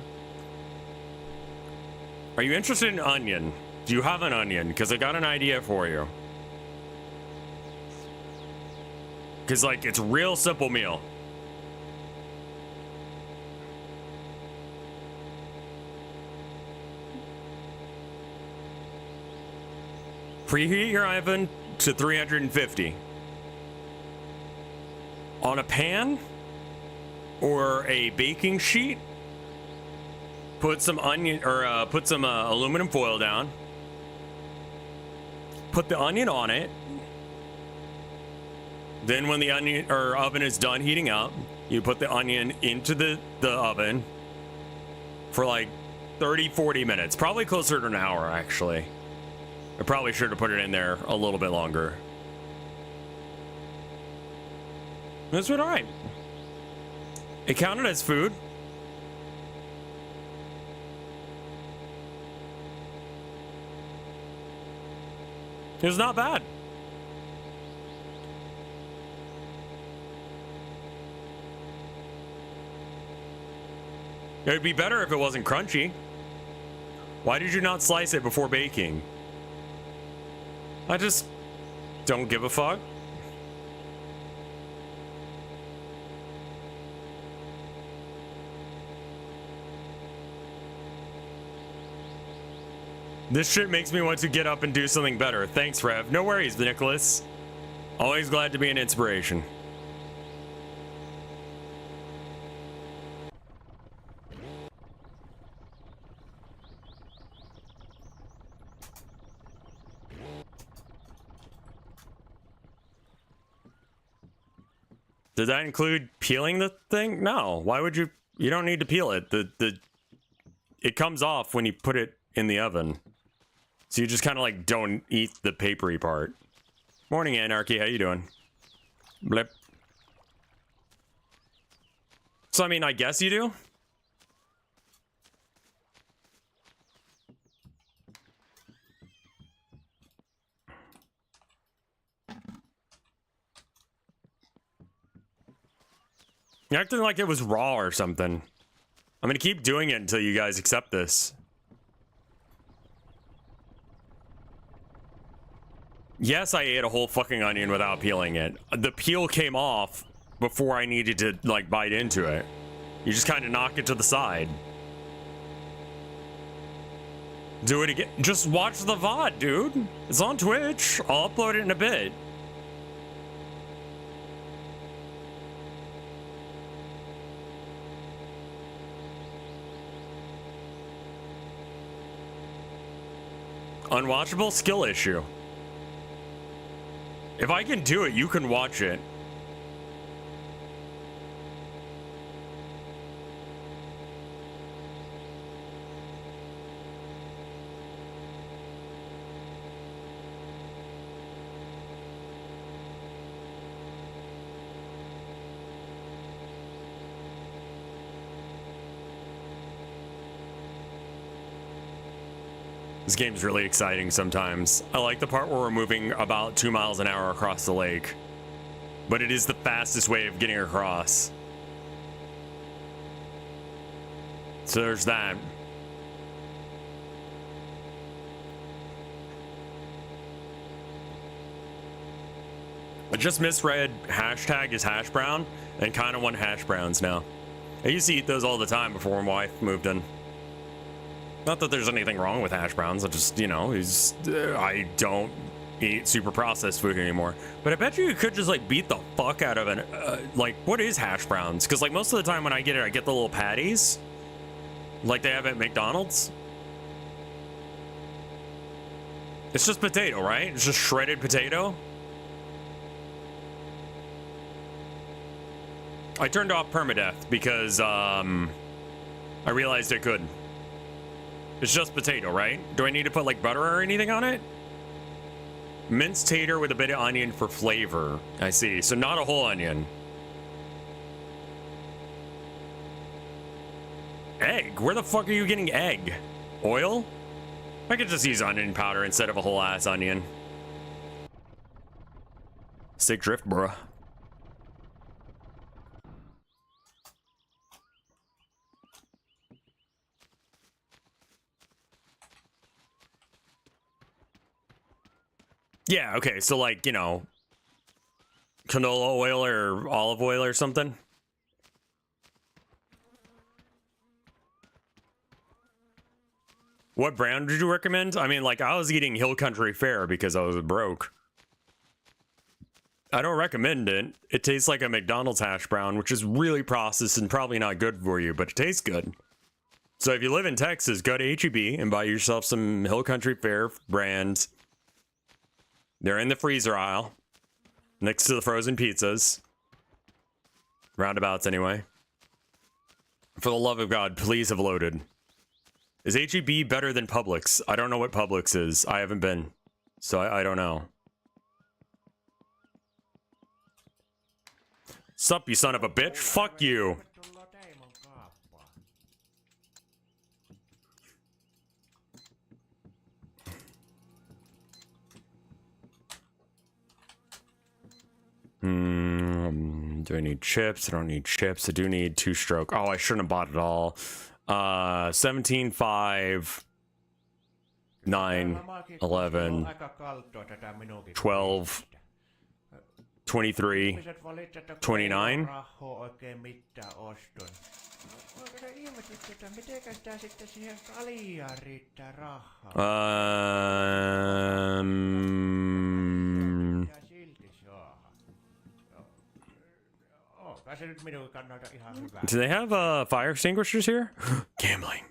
A: Are you interested in onion? Do you have an onion? Because I got an idea for you. Because, like, it's a real simple meal. Preheat your oven to 350. On a pan or a baking sheet, put some onion or put some aluminum foil down. Put the onion on it. Then when the onion or oven is done heating up, you put the onion into the oven for like 30-40 minutes, probably closer to an hour actually. I probably should have put it in there a little bit longer. That's what I. It counted as food. It was not bad. It'd be better if it wasn't crunchy. Why did you not slice it before baking? I just don't give a fuck. This shit makes me want to get up and do something better. Thanks, Rev. No worries, Nicholas. Always glad to be an inspiration. Did that include peeling the thing? No. Why would you? You don't need to peel it. It comes off when you put it in the oven. So you just kind of like don't eat the papery part. Morning, Anarchy. How you doing? Blip. So I mean, I guess you do. You're acting like it was raw or something. I'm gonna keep doing it until you guys accept this. Yes, I ate a whole fucking onion without peeling it. The peel came off before I needed to, like, bite into it. You just kind of knock it to the side. Do it again. Just watch the VOD, dude. It's on Twitch. I'll upload it in a bit. Unwatchable skill issue. If I can do it, you can watch it. This game's really exciting sometimes. I like the part where we're moving about 2 miles an hour across the lake. But it is the fastest way of getting across. So there's that. I just misread hashtag is hash brown and kind of want hash browns now. I used to eat those all the time before my wife moved in. Not that there's anything wrong with hash browns. I just, you know, I don't eat super processed food anymore. But I bet you could just like beat the fuck out of an, like, what is hash browns? Because like most of the time when I get it, I get the little patties. Like they have at McDonald's. It's just potato, right? It's just shredded potato. I turned off permadeath because I realized it could. It's just potato, right? Do I need to put like butter or anything on it? Minced tater with a bit of onion for flavor. I see. So not a whole onion. Egg? Where the fuck are you getting egg? Oil? I could just use onion powder instead of a whole ass onion. Sick drift, bruh. Yeah, okay, so like, you know, canola oil or olive oil or something. What brand did you recommend? I mean, like, I was eating Hill Country Fare because I was broke. I don't recommend it. It tastes like a McDonald's hash brown, which is really processed and probably not good for you, but it tastes good. So if you live in Texas, go to H-E-B and buy yourself some Hill Country Fare brands. They're in the freezer aisle, next to the frozen pizzas. Roundabouts, anyway. For the love of God, please have loaded. Is H-E-B better than Publix? I don't know what Publix is. I haven't been, so I don't know. Sup, you son of a bitch? Fuck you. Do I need chips? I don't need chips. I do need 2-stroke. Oh, I shouldn't have bought it all. 17, 5, 9, 11, 12, 23, 29. Do they have fire extinguishers here? Gambling.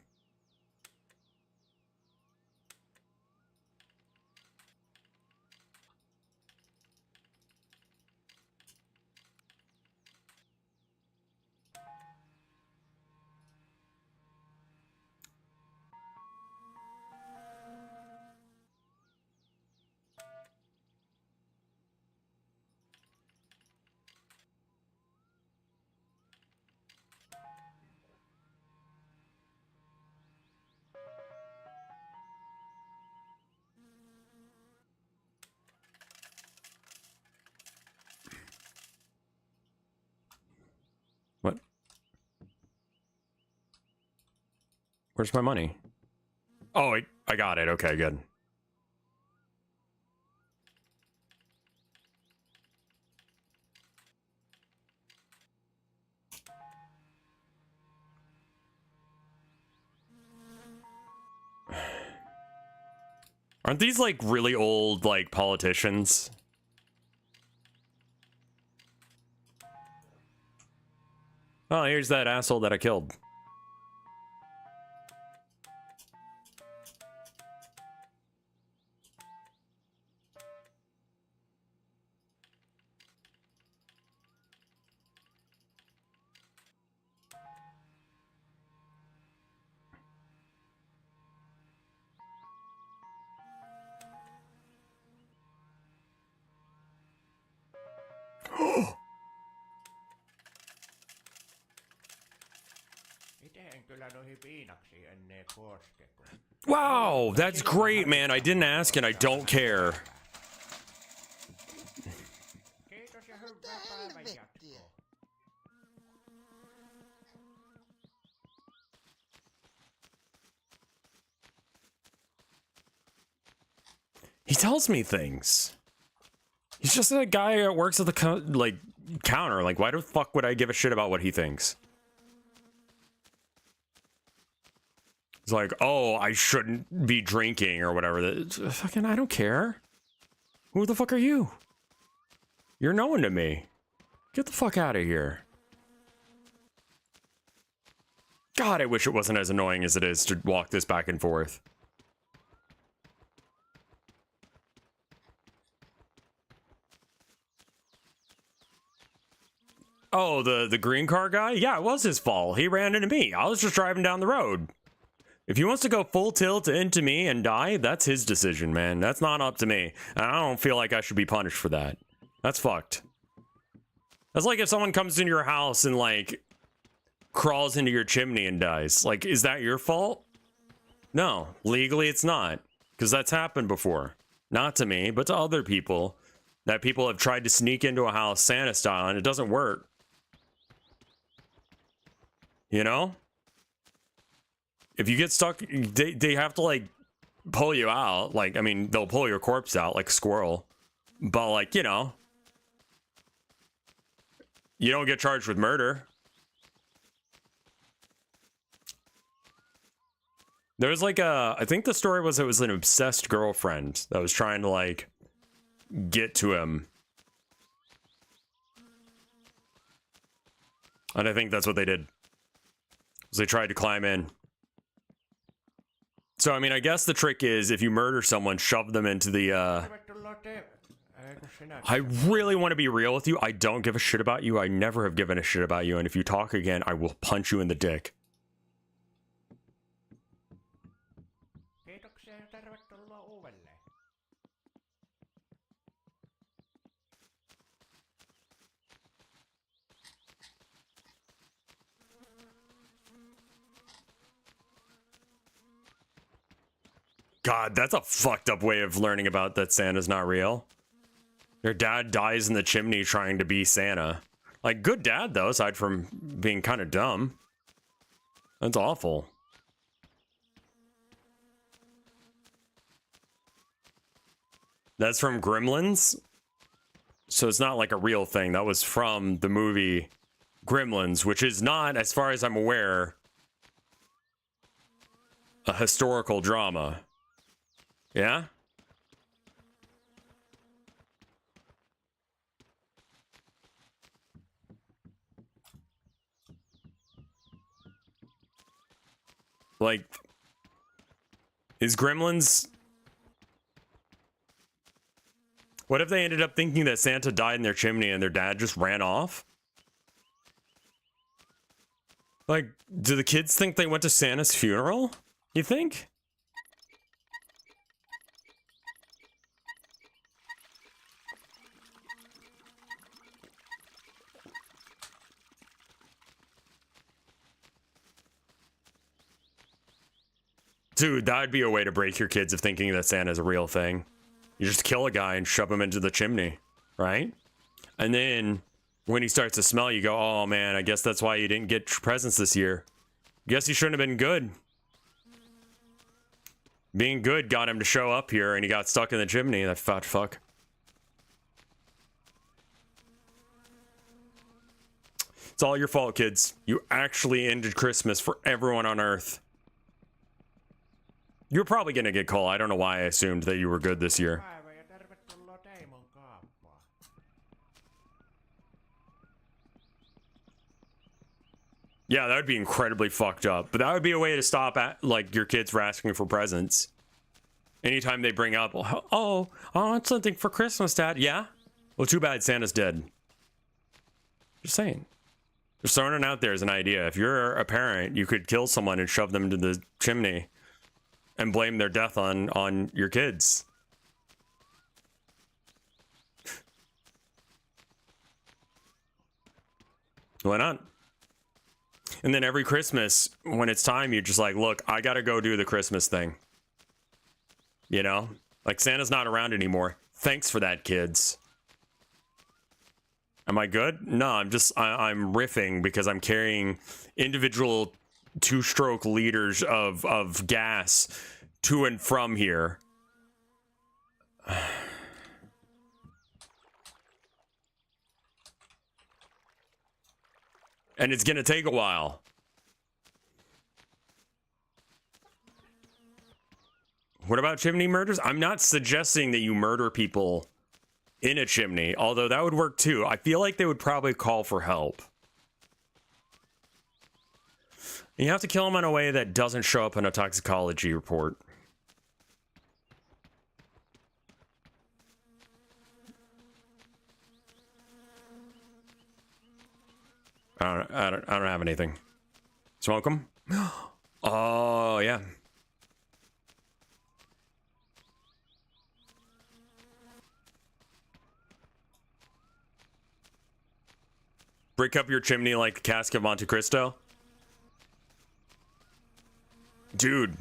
A: What? Where's my money? Oh, I got it. Okay, good. Aren't these like really old like politicians? Oh, here's that asshole that I killed. Wow, that's great, man. I didn't ask and I don't care. He tells me things. He's just a guy that works at the counter. Like, why the fuck would I give a shit about what he thinks? It's like, oh, I shouldn't be drinking or whatever. Fucking, I don't care. Who the fuck are you? You're no one to me. Get the fuck out of here. God, I wish it wasn't as annoying as it is to walk this back and forth. Oh, the green car guy? Yeah, it was his fault. He ran into me. I was just driving down the road. If he wants to go full tilt into me and die, that's his decision, man. That's not up to me. And I don't feel like I should be punished for that. That's fucked. That's like if someone comes into your house and, like, crawls into your chimney and dies. Like, is that your fault? No, legally it's not. Because that's happened before. Not to me, but to other people. That people have tried to sneak into a house Santa style and it doesn't work. You know? If you get stuck, they have to, like, pull you out. Like, I mean, they'll pull your corpse out like a squirrel. But, like, you know. You don't get charged with murder. There was, like, I think the story was it was an obsessed girlfriend that was trying to, like, get to him. And I think that's what they did. They tried to climb in. So, I mean, I guess the trick is if you murder someone, shove them into the, I really want to be real with you. I don't give a shit about you. I never have given a shit about you. And if you talk again, I will punch you in the dick. God, that's a fucked up way of learning about that Santa's not real. Your dad dies in the chimney trying to be Santa. Like, good dad, though, aside from being kind of dumb. That's awful. That's from Gremlins? So it's not like a real thing. That was from the movie Gremlins, which is not, as far as I'm aware, a historical drama. Yeah? Like, is Gremlins... What if they ended up thinking that Santa died in their chimney and their dad just ran off? Like, do the kids think they went to Santa's funeral? You think? Dude, that would be a way to break your kids of thinking that Santa's a real thing. You just kill a guy and shove him into the chimney, right? And then when he starts to smell, you go, oh man, I guess that's why you didn't get presents this year. Guess you shouldn't have been good. Being good got him to show up here and he got stuck in the chimney, that fat fuck. It's all your fault, kids. You actually ended Christmas for everyone on Earth. You're probably gonna get called. I don't know why I assumed that you were good this year. Yeah, that would be incredibly fucked up. But that would be a way to stop at, like, your kids from asking for presents. Anytime they bring up, oh, I want something for Christmas, Dad. Yeah? Well, too bad Santa's dead. Just saying. Just throwing it out there as an idea. If you're a parent, you could kill someone and shove them into the chimney. And blame their death on your kids. Why not? And then every Christmas, when it's time, you're just like, look, I gotta go do the Christmas thing. You know? Like, Santa's not around anymore. Thanks for that, kids. Am I good? No, I'm riffing because I'm carrying individual 2-stroke liters of gas to and from here. And it's gonna take a while. What about chimney murders? I'm not suggesting that you murder people in a chimney, although that would work too. I feel like they would probably call for help. You have to kill them in a way that doesn't show up in a toxicology report. I don't have anything. Smoke them? Oh, yeah. Break up your chimney like the cask of Monte Cristo? Dude.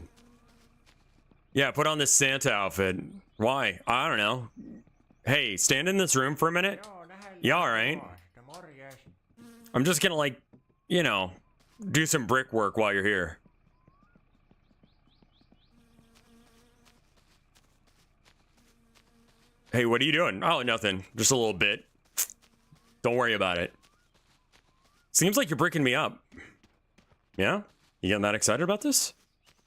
A: Yeah, put on this Santa outfit. Why? I don't know. Hey, stand in this room for a minute. Yeah, alright. I'm just gonna, like, you know, do some brickwork while you're here. Hey, what are you doing? Oh, nothing. Just a little bit. Don't worry about it. Seems like you're bricking me up. Yeah? You getting that excited about this?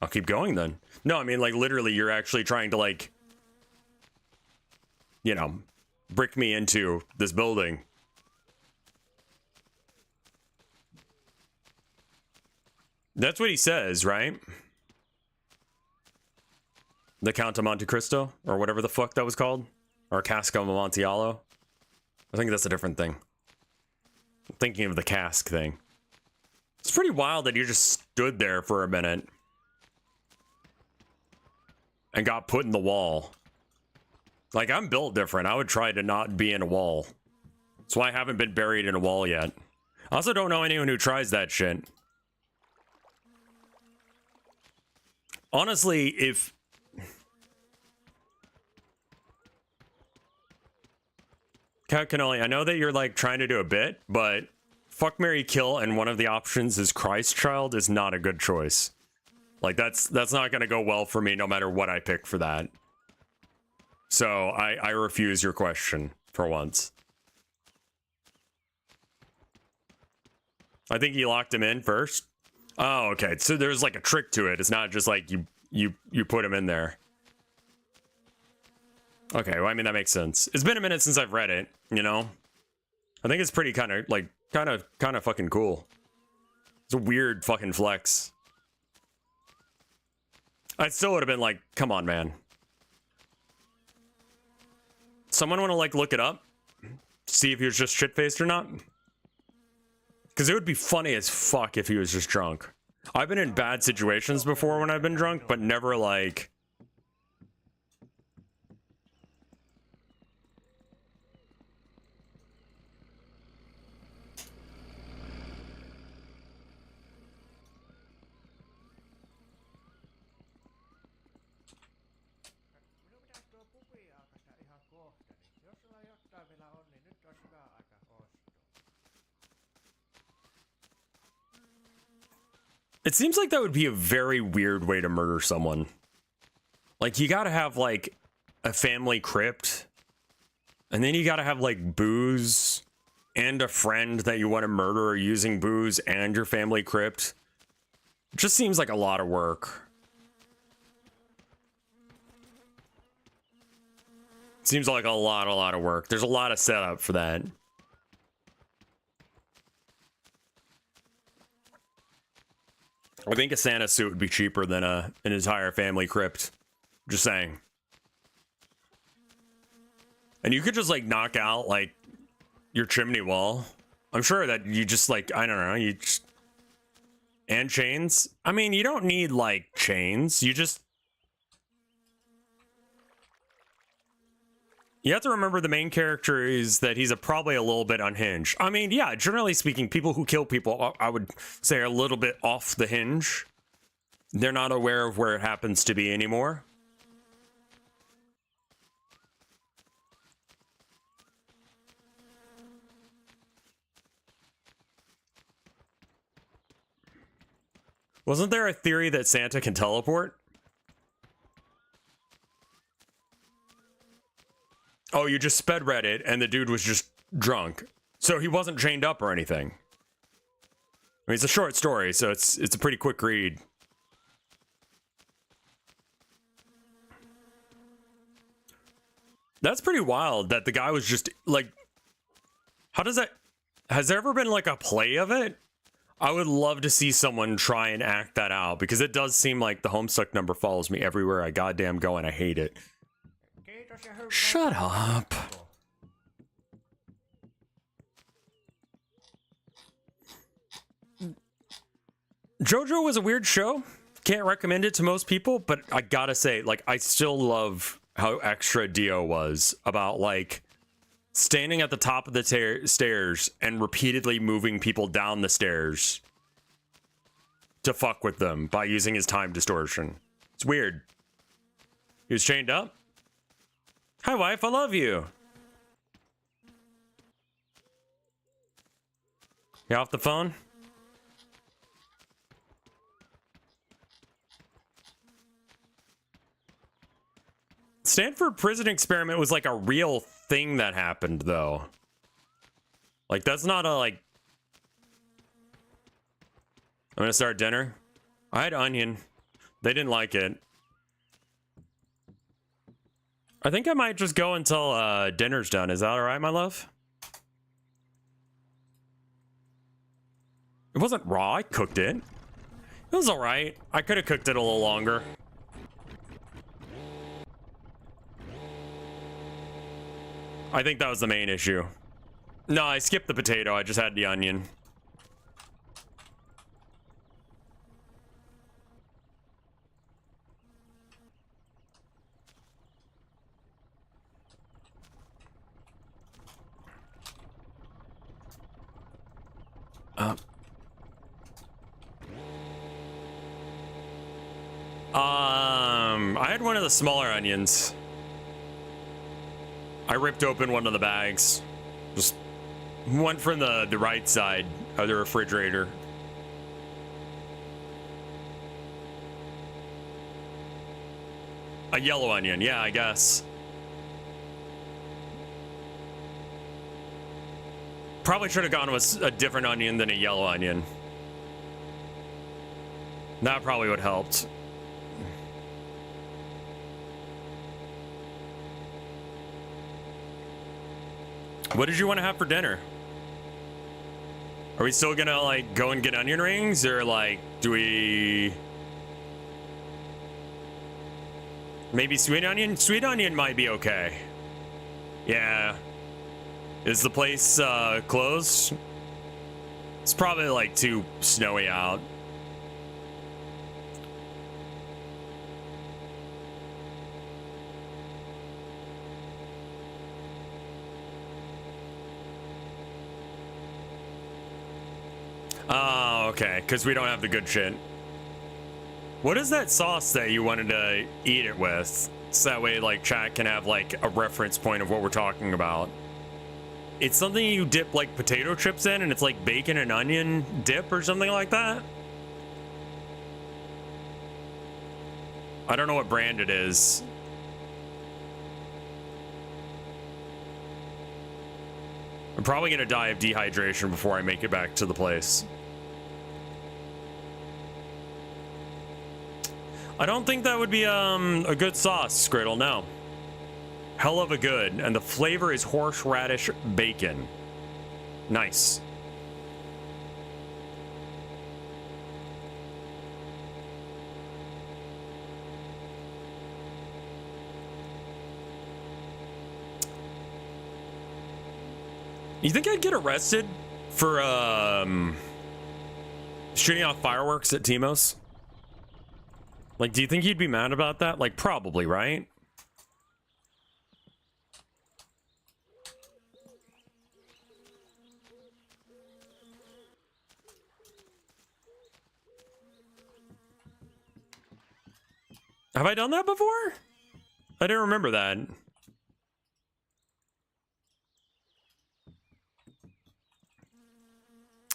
A: I'll keep going then. No, I mean, like, literally, you're actually trying to, like, you know, brick me into this building. That's what he says, right? The Count of Monte Cristo, or whatever the fuck that was called. Or Cask of Amontillado. I think that's a different thing. I'm thinking of the cask thing. It's pretty wild that you just stood there for a minute. And got put in the wall. Like, I'm built different. I would try to not be in a wall. That's why I haven't been buried in a wall yet. I also don't know anyone who tries that shit. Honestly, if... Cat Cannoli, I know that you're, like, trying to do a bit, but fuck, marry, kill, and one of the options is Christ Child is not a good choice. Like, that's not gonna go well for me no matter what I pick for that. So, I refuse your question, for once. I think you locked him in first. Oh, okay. So there's like a trick to it. It's not just like you put him in there. Okay, well, I mean, that makes sense. It's been a minute since I've read it, you know? I think it's pretty kind of fucking cool. It's a weird fucking flex. I still would have been like, come on, man. Someone want to, like, look it up? See if he was just shit-faced or not? Because it would be funny as fuck if he was just drunk. I've been in bad situations before when I've been drunk, but never, like... It seems like that would be a very weird way to murder someone. Like, you gotta have, like, a family crypt. And then you gotta have, like, booze and a friend that you want to murder using booze and your family crypt. It just seems like a lot of work. Seems like a lot of work. There's a lot of setup for that. I think a Santa suit would be cheaper than an entire family crypt. Just saying. And you could just, like, knock out, like, your chimney wall. I'm sure that you just, like, I don't know, you just... And chains? I mean, you don't need, like, chains. You just... You have to remember the main character is that he's probably a little bit unhinged. I mean, yeah, generally speaking, people who kill people, I would say, are a little bit off the hinge. They're not aware of where it happens to be anymore. Wasn't there a theory that Santa can teleport? Oh, you just sped read it, and the dude was just drunk. So he wasn't chained up or anything. I mean, it's a short story, so it's a pretty quick read. That's pretty wild that the guy was just, like... How does that... Has there ever been, like, a play of it? I would love to see someone try and act that out, because it does seem like the Homestuck number follows me everywhere I goddamn go, and I hate it. Shut up. JoJo was a weird show. Can't recommend it to most people, but I gotta say, like, I still love how extra Dio was about, like, standing at the top of the stairs and repeatedly moving people down the stairs to fuck with them by using his time distortion. It's weird. He was chained up. Hi, wife, I love you. You off the phone? Stanford prison experiment was like a real thing that happened, though. Like, that's not a, like... I'm gonna start dinner. I had onion. They didn't like it. I think I might just go until dinner's done. Is that alright, my love? It wasn't raw. I cooked it. It was alright. I could have cooked it a little longer. I think that was the main issue. No, I skipped the potato. I just had the onion. I had one of the smaller onions. I ripped open one of the bags. Just one from the right side of the refrigerator. A yellow onion, yeah, I guess. Probably should have gone with a different onion than a yellow onion. That probably would have helped. What did you want to have for dinner? Are we still gonna, like, go and get onion rings? Or, like, do we... Maybe sweet onion? Sweet onion might be okay. Yeah. Is the place, closed? It's probably, like, too snowy out. Oh, okay, because we don't have the good shit. What is that sauce that you wanted to eat it with? So that way, like, chat can have, like, a reference point of what we're talking about. It's something you dip, like, potato chips in, and it's like bacon and onion dip or something like that. I don't know what brand it is. I'm probably gonna die of dehydration before I make it back to the place. I don't think that would be a good sauce, Skriddle, no. Hell of a good, and the flavor is horseradish bacon. Nice. You think I'd get arrested for shooting off fireworks at Timos? Like, do you think you'd be mad about that? Like, probably, right? Have I done that before? I didn't remember that.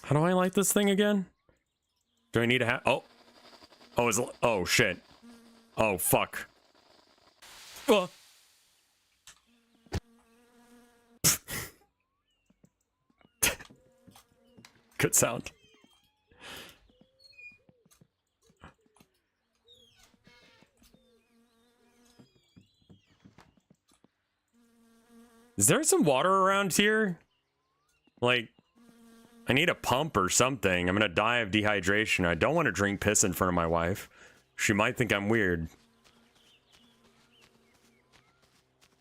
A: How do I light this thing again? Do I need to have... Oh. Oh, oh, shit. Oh, fuck. Oh. Good sound. Is there some water around here? Like, I need a pump or something. I'm gonna die of dehydration. I don't want to drink piss in front of my wife. She might think I'm weird.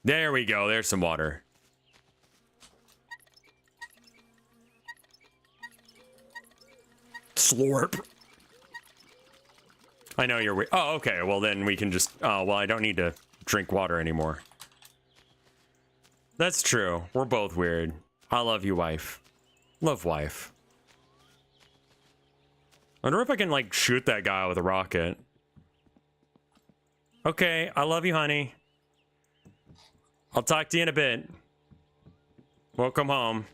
A: There we go. There's some water. Slurp. I know you're weird. Oh, okay. Well, then we can just... Oh, well, I don't need to drink water anymore. That's true. We're both weird. I love you, wife. Love wife. I wonder if I can, like, shoot that guy with a rocket. Okay, I love you, honey. I'll talk to you in a bit. Welcome home.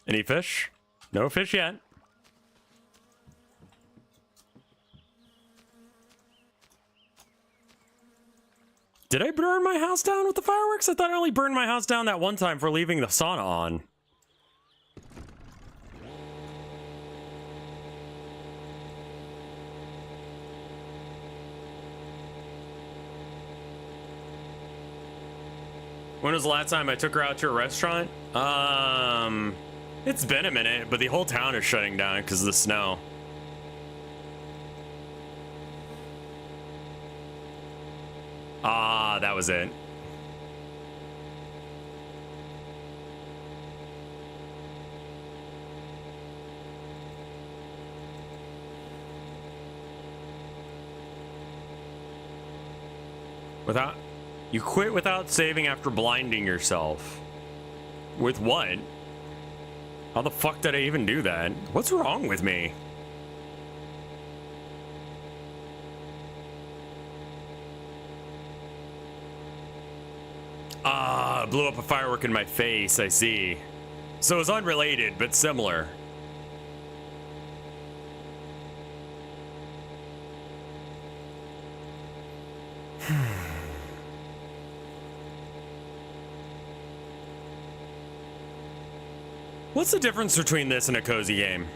A: Any fish? No fish yet. Did I burn my house down with the fireworks? I thought I only burned my house down that one time for leaving the sauna on. When was the last time I took her out to a restaurant? It's been a minute, but the whole town is shutting down because of the snow. Ah, that was it. You quit without saving after blinding yourself. With what? How the fuck did I even do that? What's wrong with me? Ah, blew up a firework in my face, I see. So it's unrelated, but similar. What's the difference between this and a cozy game?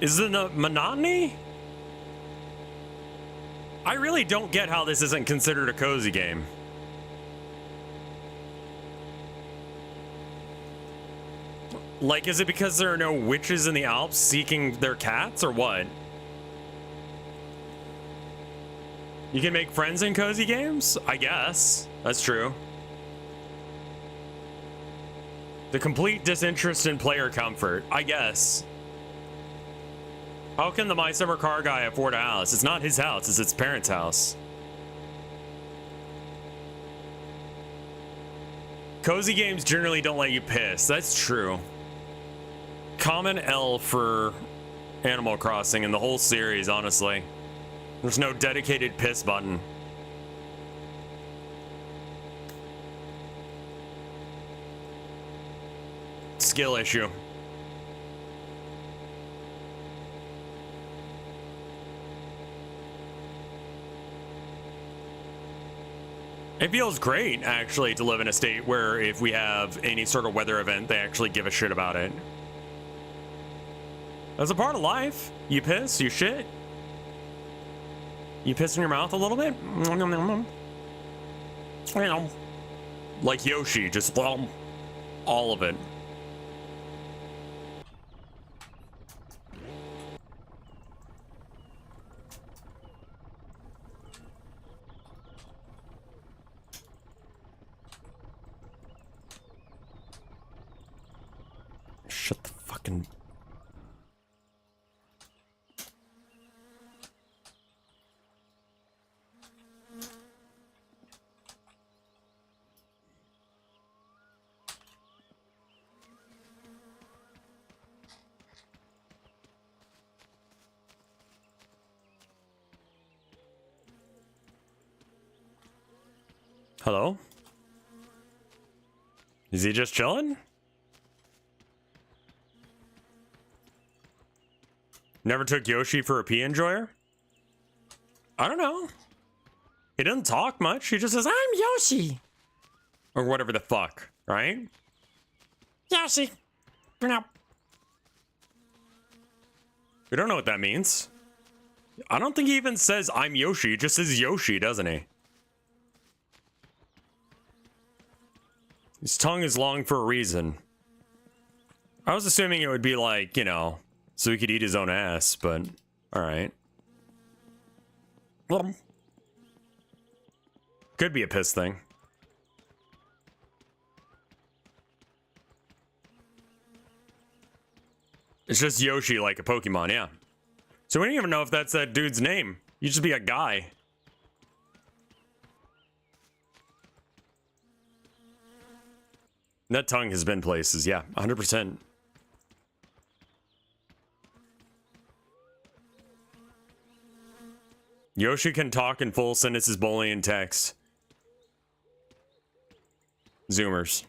A: Is it the monotony? I really don't get how this isn't considered a cozy game. Like, is it because there are no witches in the Alps seeking their cats, or what? You can make friends in cozy games? I guess. That's true. The complete disinterest in player comfort, I guess. How can the My Summer Car guy afford a house? It's not his house, it's its parents' house. Cozy games generally don't let you piss. That's true. Common L for Animal Crossing in the whole series, honestly. There's no dedicated piss button. Skill issue. It feels great, actually, to live in a state where if we have any sort of weather event, they actually give a shit about it. That's a part of life. You piss, you shit. You piss in your mouth a little bit. Like Yoshi, just all of it. fucking... Hello? Is he just chilling? Never took Yoshi for a pee enjoyer? I don't know. He doesn't talk much. He just says, I'm Yoshi. Or whatever the fuck, right? Yoshi. No. We don't know what that means. I don't think he even says, I'm Yoshi. He just says Yoshi, doesn't he? His tongue is long for a reason. I was assuming it would be like, you know, so he could eat his own ass, but alright. Well, could be a piss thing. It's just Yoshi like a Pokemon, yeah. So we don't even know if that's that dude's name. You just be a guy. That tongue has been places, yeah, 100%. Yoshi can talk in full sentences, Boolean text. Zoomers.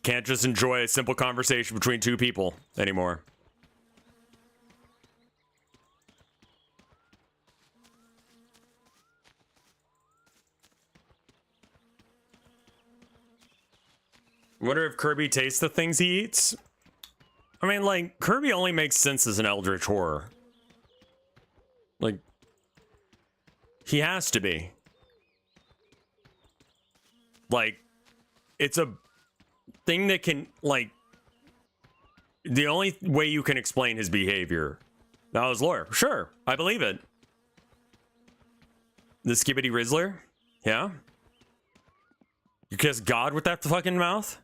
A: Can't just enjoy a simple conversation between two people anymore. Wonder if Kirby tastes the things he eats? I mean, like, Kirby only makes sense as an eldritch horror. Like, he has to be. Like, it's a thing that can, like, the only way you can explain his behavior. That was lore. Sure, I believe it. The Skibbity Rizzler? Yeah? You kiss God with that fucking mouth?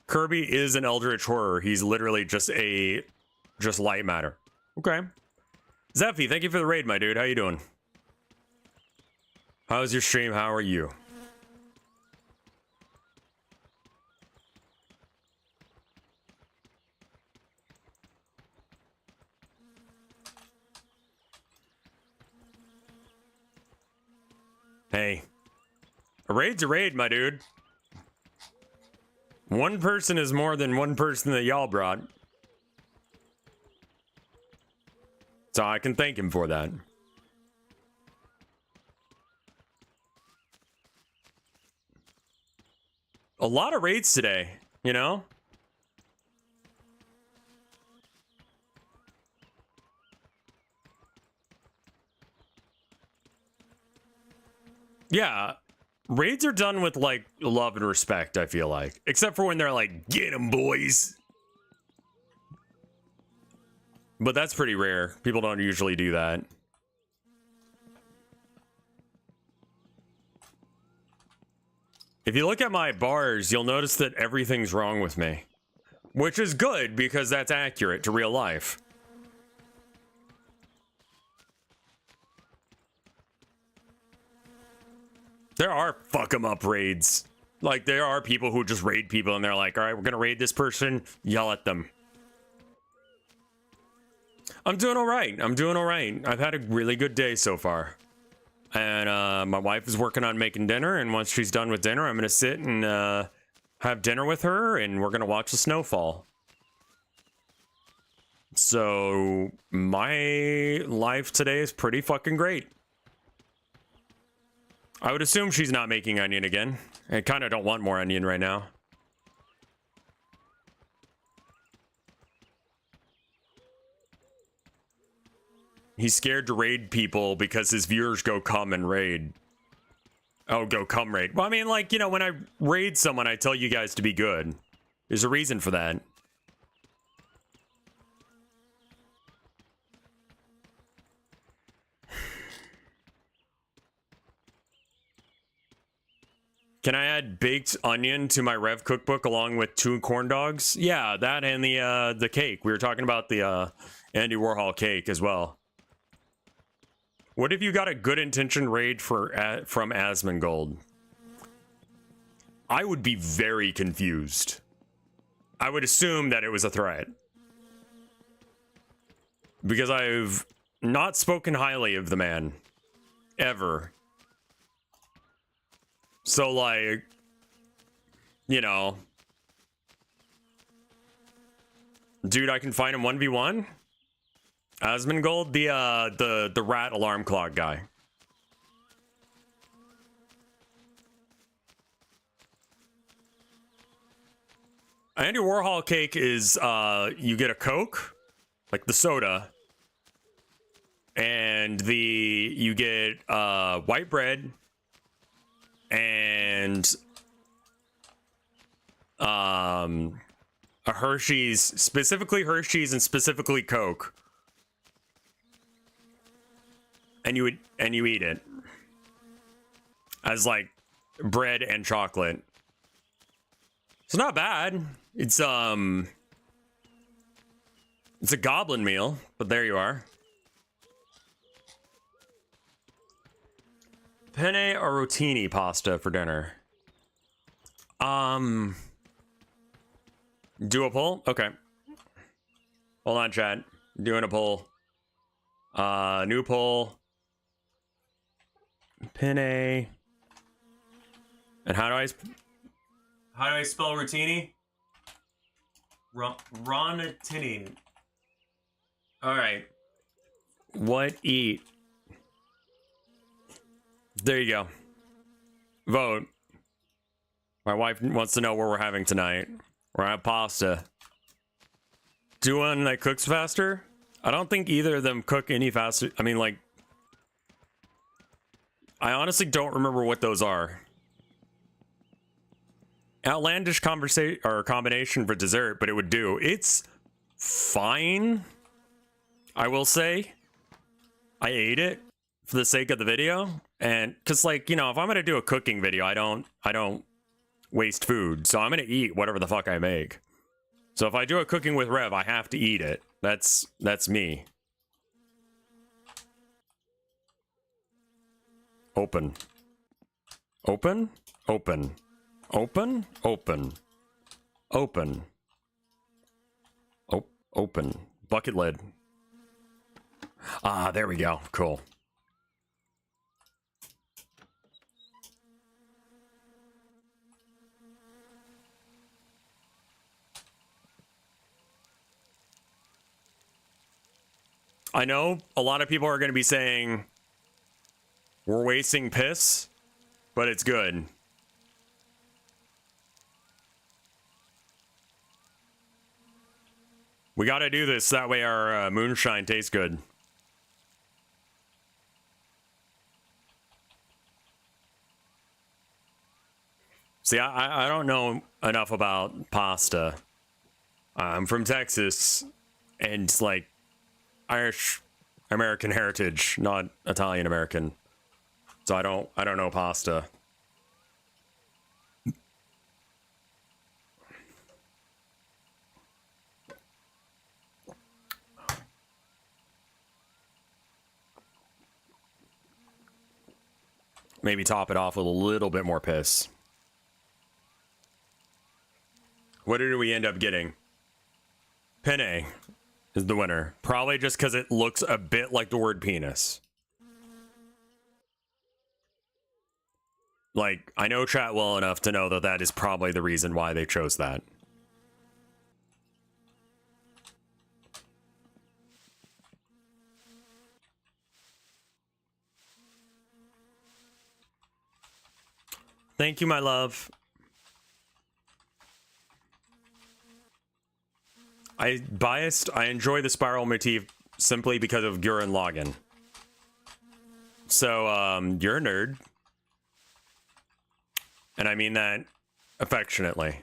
A: Kirby is an eldritch horror. He's literally just light matter. Okay. Zephy, thank you for the raid, my dude. How you doing? How's your stream? How are you? Hey. A raid's a raid, my dude. One person is more than one person that y'all brought. So I can thank him for that. A lot of raids today, you know? Yeah. Raids are done with, like, love and respect, I feel like. Except for when they're like, get 'em, boys. But that's pretty rare. People don't usually do that. If you look at my bars, you'll notice that everything's wrong with me. Which is good, because that's accurate to real life. There are fuck 'em up raids. Like, there are people who just raid people and they're like, all right, we're gonna raid this person, yell at them. I'm doing all right. I'm doing all right. I've had a really good day so far. And my wife is working on making dinner, and once she's done with dinner, I'm gonna sit and have dinner with her, and we're gonna watch the snowfall. So my life today is pretty fucking great. I would assume she's not making onion again. I kind of don't want more onion right now. He's scared to raid people because his viewers go come and raid. Oh, go come raid. Well, I mean, like, you know, when I raid someone, I tell you guys to be good. There's a reason for that. Can I add baked onion to my Rev cookbook along with 2 corn dogs? Yeah, that and the cake. We were talking about the Andy Warhol cake as well. What if you got a good intention raid from Asmongold? I would be very confused. I would assume that it was a threat. Because I've not spoken highly of the man. Ever. So, like, you know. Dude, I can find him 1v1? Asmongold, the rat alarm clock guy. Andy Warhol cake is, you get a Coke, like the soda, and you get, white bread, and, a Hershey's, specifically Hershey's and specifically Coke. And you eat it as like bread and chocolate. It's not bad. It's a goblin meal, but there you are. Penne or rotini pasta for dinner. Do a poll? Okay. Hold on, chat. Doing a poll. New poll. Penne. And how do I spell rotini? Ronatini. All right. What eat? There you go. Vote. My wife wants to know where we're having tonight. We're at pasta. Do one that cooks faster? I don't think either of them cook any faster. I mean, like, I honestly don't remember what those are. Outlandish combination for dessert, but it would do. It's fine, I will say. I ate it for the sake of the video, and because, like, you know, if I'm gonna do a cooking video, I don't waste food, so I'm gonna eat whatever the fuck I make. So if I do a cooking with Rev, I have to eat it. That's me. Open. Open? Open. Open? Open. Open. Open. Bucket lid. Ah, there we go. Cool. I know a lot of people are going to be saying we're wasting piss, but it's good. We got to do this, that way our moonshine tastes good. See, I don't know enough about pasta. I'm from Texas, and it's like Irish American heritage, not Italian American. So I don't know pasta. Maybe top it off with a little bit more piss. What did we end up getting? Penne is the winner. Probably just because it looks a bit like the word penis. Like, I know chat well enough to know that that is probably the reason why they chose that. Thank you, my love. I enjoy the spiral motif simply because of Gurren Lagann. So, you're a nerd. And I mean that affectionately.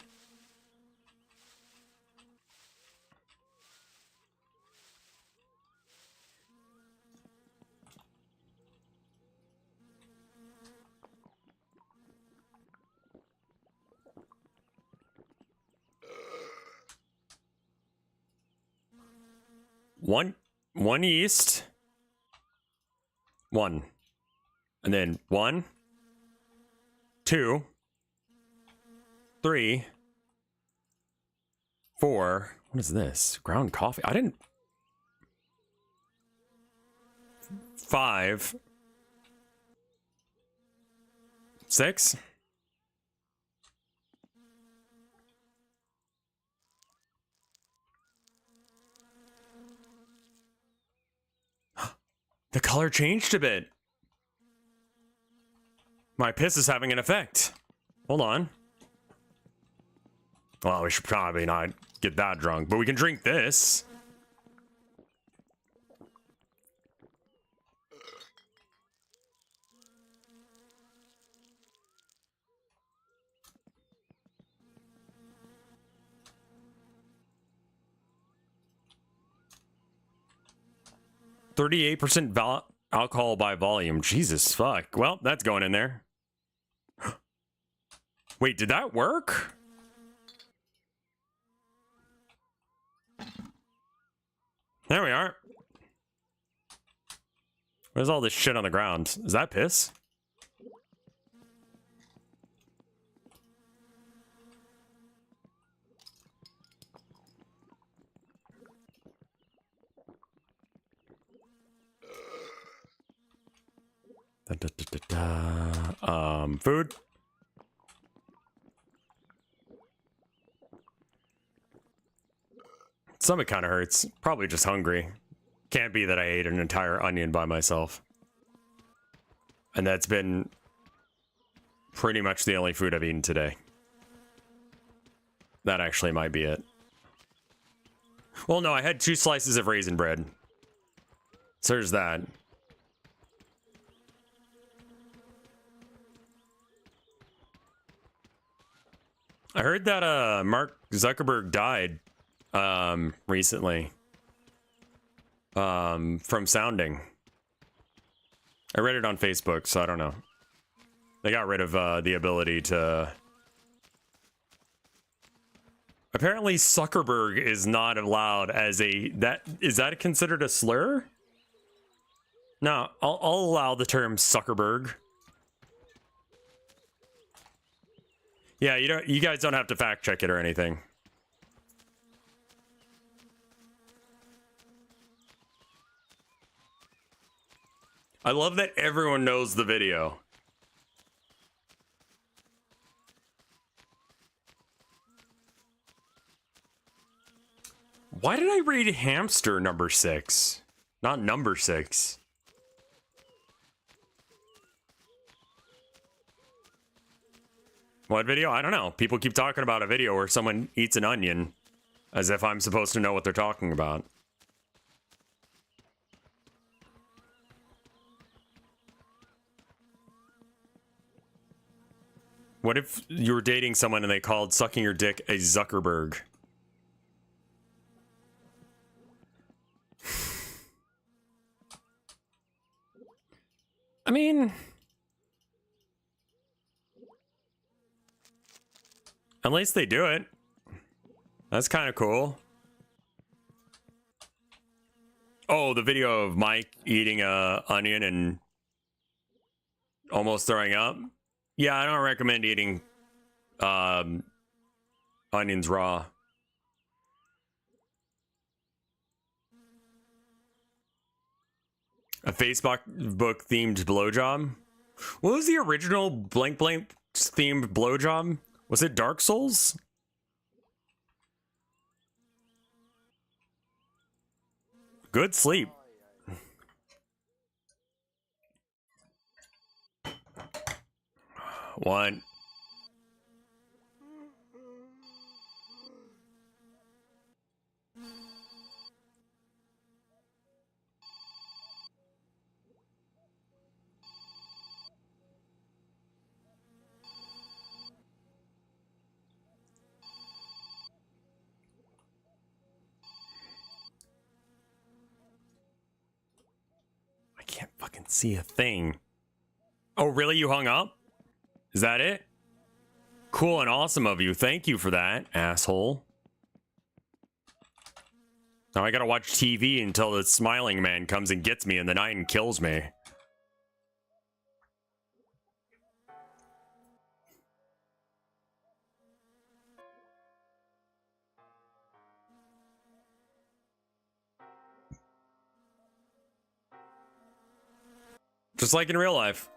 A: One yeast. One. And then 1, 2, 3, 4. What is this? Ground coffee. I didn't. 5, 6. The color changed a bit. My piss is having an effect. Hold on. Well, we should probably not get that drunk, but we can drink this. %38 alcohol by volume. Jesus fuck. Well, that's going in there. Wait, did that work? There we are. Where's all this shit on the ground? Is that piss? Food. Stomach kind of hurts. Probably just hungry. Can't be that I ate an entire onion by myself. And that's been pretty much the only food I've eaten today. That actually might be it. Well, no, I had 2 slices of raisin bread. So there's that. I heard that Mark Zuckerberg died recently from sounding. I read it on Facebook, so I don't know. They got rid of the ability to. Apparently, Zuckerberg is not allowed as a is that considered a slur? No, I'll allow the term Zuckerberg. Yeah, you guys don't have to fact check it or anything. I love that everyone knows the video. Why did I read hamster number 6? Not number 6. What video? I don't know. People keep talking about a video where someone eats an onion as if I'm supposed to know what they're talking about. What if you were dating someone and they called sucking your dick a Zuckerberg? I mean, at least they do it. That's kind of cool. Oh, the video of Mike eating a onion and almost throwing up. Yeah, I don't recommend eating onions raw. A Facebook themed blowjob. What was the original blank blank themed blowjob? Was it Dark Souls? Good sleep. One. see a thing. Oh, really? You hung up? Is that it? Cool and awesome of you. Thank you for that, asshole. Now I gotta watch TV until the smiling man comes and gets me in the night and kills me. Just like in real life.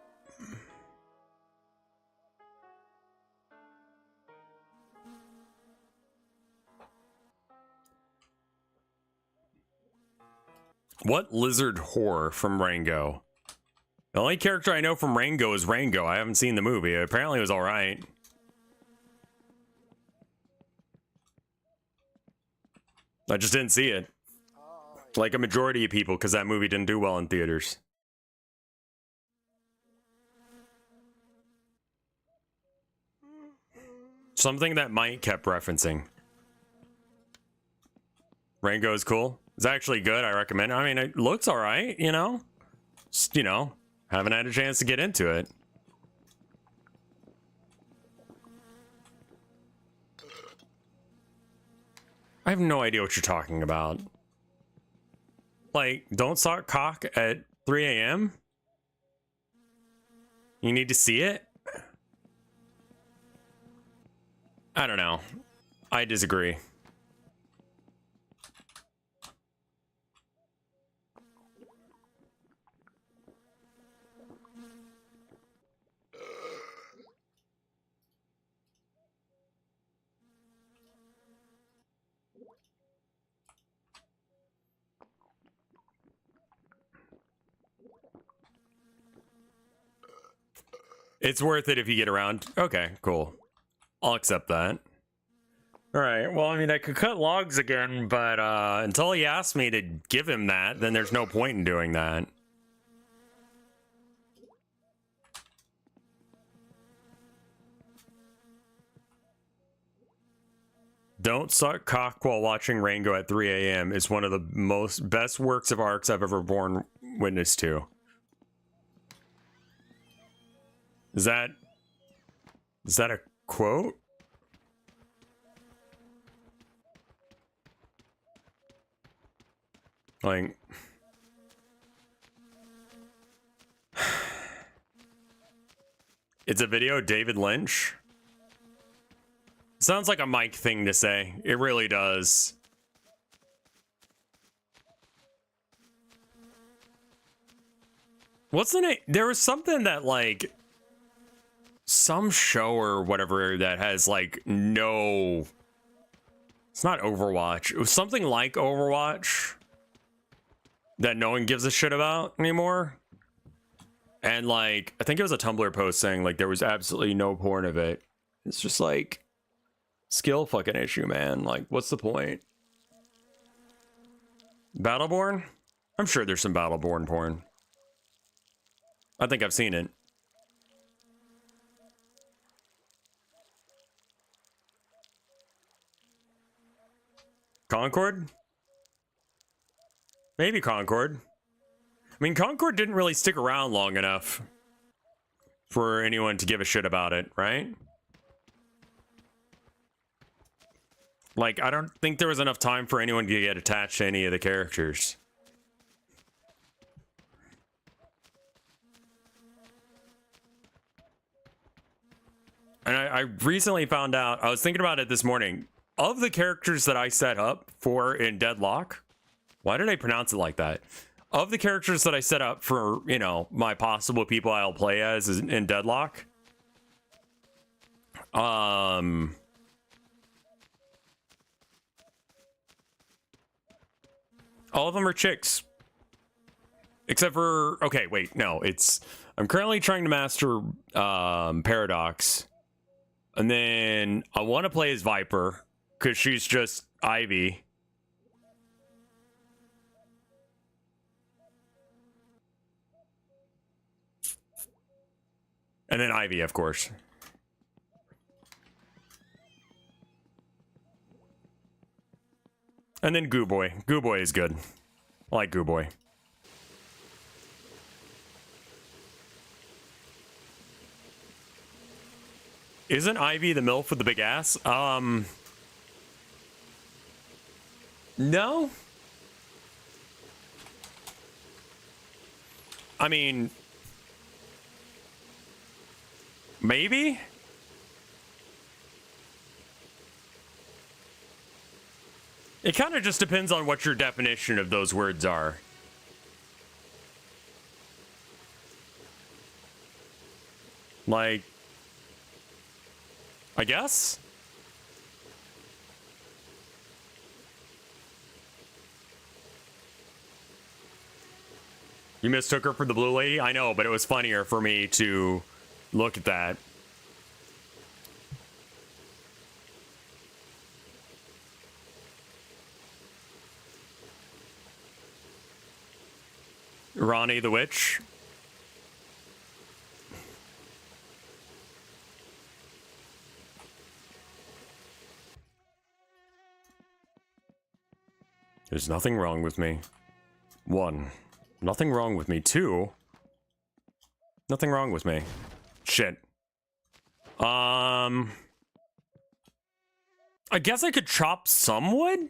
A: What lizard whore from Rango? The only character I know from Rango is Rango. I haven't seen the movie. Apparently it was alright. I just didn't see it. Like a majority of people, because that movie didn't do well in theaters. Something that Mike kept referencing. Rango is cool. It's actually good. I recommend it. I mean, it looks alright, you know? Just, you know, haven't had a chance to get into it. I have no idea what you're talking about. Like, don't suck cock at 3 a.m.? You need to see it? I don't know. I disagree. It's worth it if you get around. Okay, cool. I'll accept that. Alright, well, I mean, I could cut logs again, but until he asks me to give him that, then there's no point in doing that. Don't suck cock while watching Rango at 3 a.m. is one of the best works of art I've ever borne witness to. Is that a quote? Like, it's a video, David Lynch. Sounds like a Mike thing to say. It really does. What's the name? There was something that, like, some show or whatever that has, like, no... It's not Overwatch. It was something like Overwatch that no one gives a shit about anymore. And, like, I think it was a Tumblr post saying, like, there was absolutely no porn of it. It's just, like, skill fucking issue, man. Like, what's the point? Battleborn? I'm sure there's some Battleborn porn. I think I've seen it. Concord? Maybe Concord. I mean, Concord didn't really stick around long enough for anyone to give a shit about it, right? Like, I don't think there was enough time for anyone to get attached to any of the characters. And I recently found out, I was thinking about it this morning, of the characters that I set up for in Deadlock, why did I pronounce it like that? Of the characters that I set up for, you know, my possible people I'll play as in Deadlock, all of them are chicks. Except for, okay, wait, no, I'm currently trying to master Paradox. And then I want to play as Viper, because she's just Ivy. And then Ivy, of course. And then Goo Boy. Goo Boy is good. I like Goo Boy. Isn't Ivy the MILF with the big ass? No. I mean, maybe? It kind of just depends on what your definition of those words are. Like, I guess? You mistook her for the blue lady? I know, but it was funnier for me to look at that. Ronnie the Witch. There's nothing wrong with me. 1. Nothing wrong with me. 2. Nothing wrong with me. Shit. I guess I could chop some wood?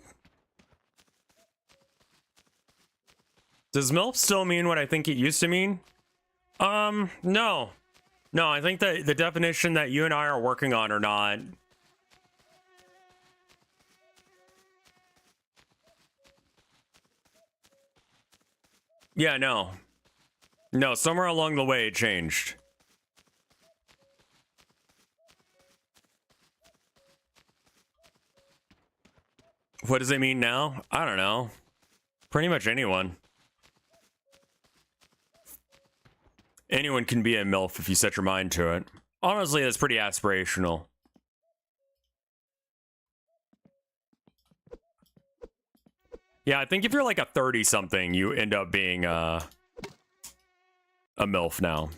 A: Does MILF still mean what I think it used to mean? No. No, I think that the definition that you and I are working on are not. Yeah, no. No, somewhere along the way it changed. What does it mean now? I don't know. Pretty much anyone. Anyone can be a MILF if you set your mind to it. Honestly, that's pretty aspirational. Yeah, I think if you're like a 30-something, you end up being a MILF now.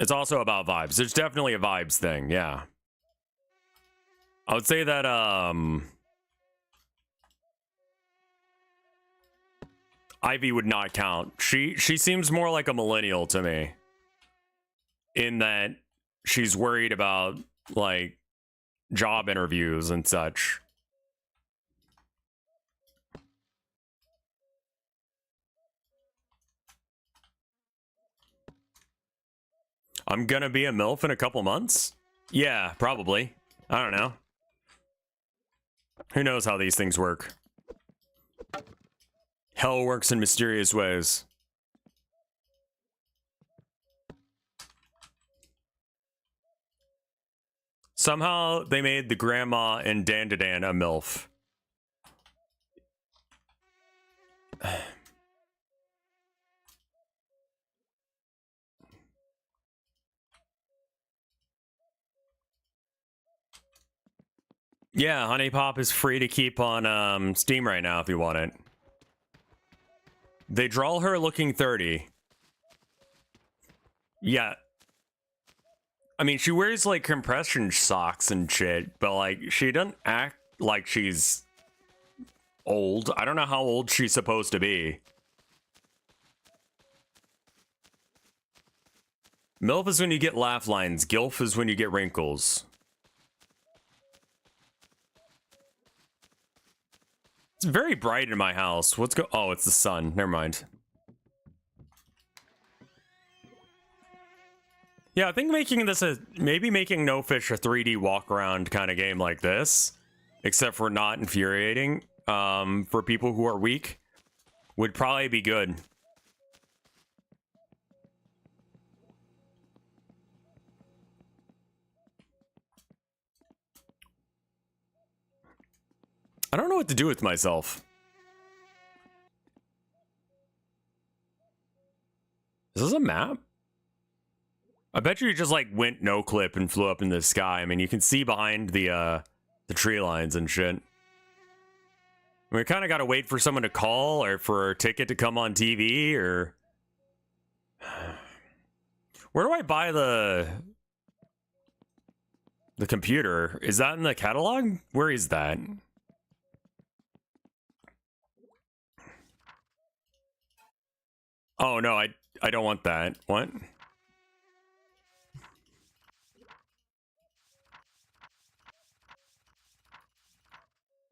A: It's also about vibes. There's definitely a vibes thing, yeah. I would say that, Ivy would not count. She seems more like a millennial to me. In that she's worried about, like, job interviews and such. I'm gonna be a MILF in a couple months? Yeah, probably. I don't know. Who knows how these things work? Hell works in mysterious ways. Somehow they made the grandma in Dandadan a MILF. Yeah, Honey Pop is free to keep on Steam right now if you want it. They draw her looking 30. Yeah. I mean, she wears like compression socks and shit, but like she doesn't act like she's old. I don't know how old she's supposed to be. MILF is when you get laugh lines. GILF is when you get wrinkles. It's very bright in my house. What's go? Oh, it's the sun. Never mind. Yeah, I think making this maybe making No Fish a 3D walk around kind of game like this, except for not infuriating, for people who are weak, would probably be good. I don't know what to do with myself. Is this a map? I bet you just like went no clip and flew up in the sky. I mean, you can see behind the tree lines and shit. We kind of got to wait for someone to call or for a ticket to come on TV or... Where do I buy the computer? Is that in the catalog? Where is that? Oh, no, I don't want that. What?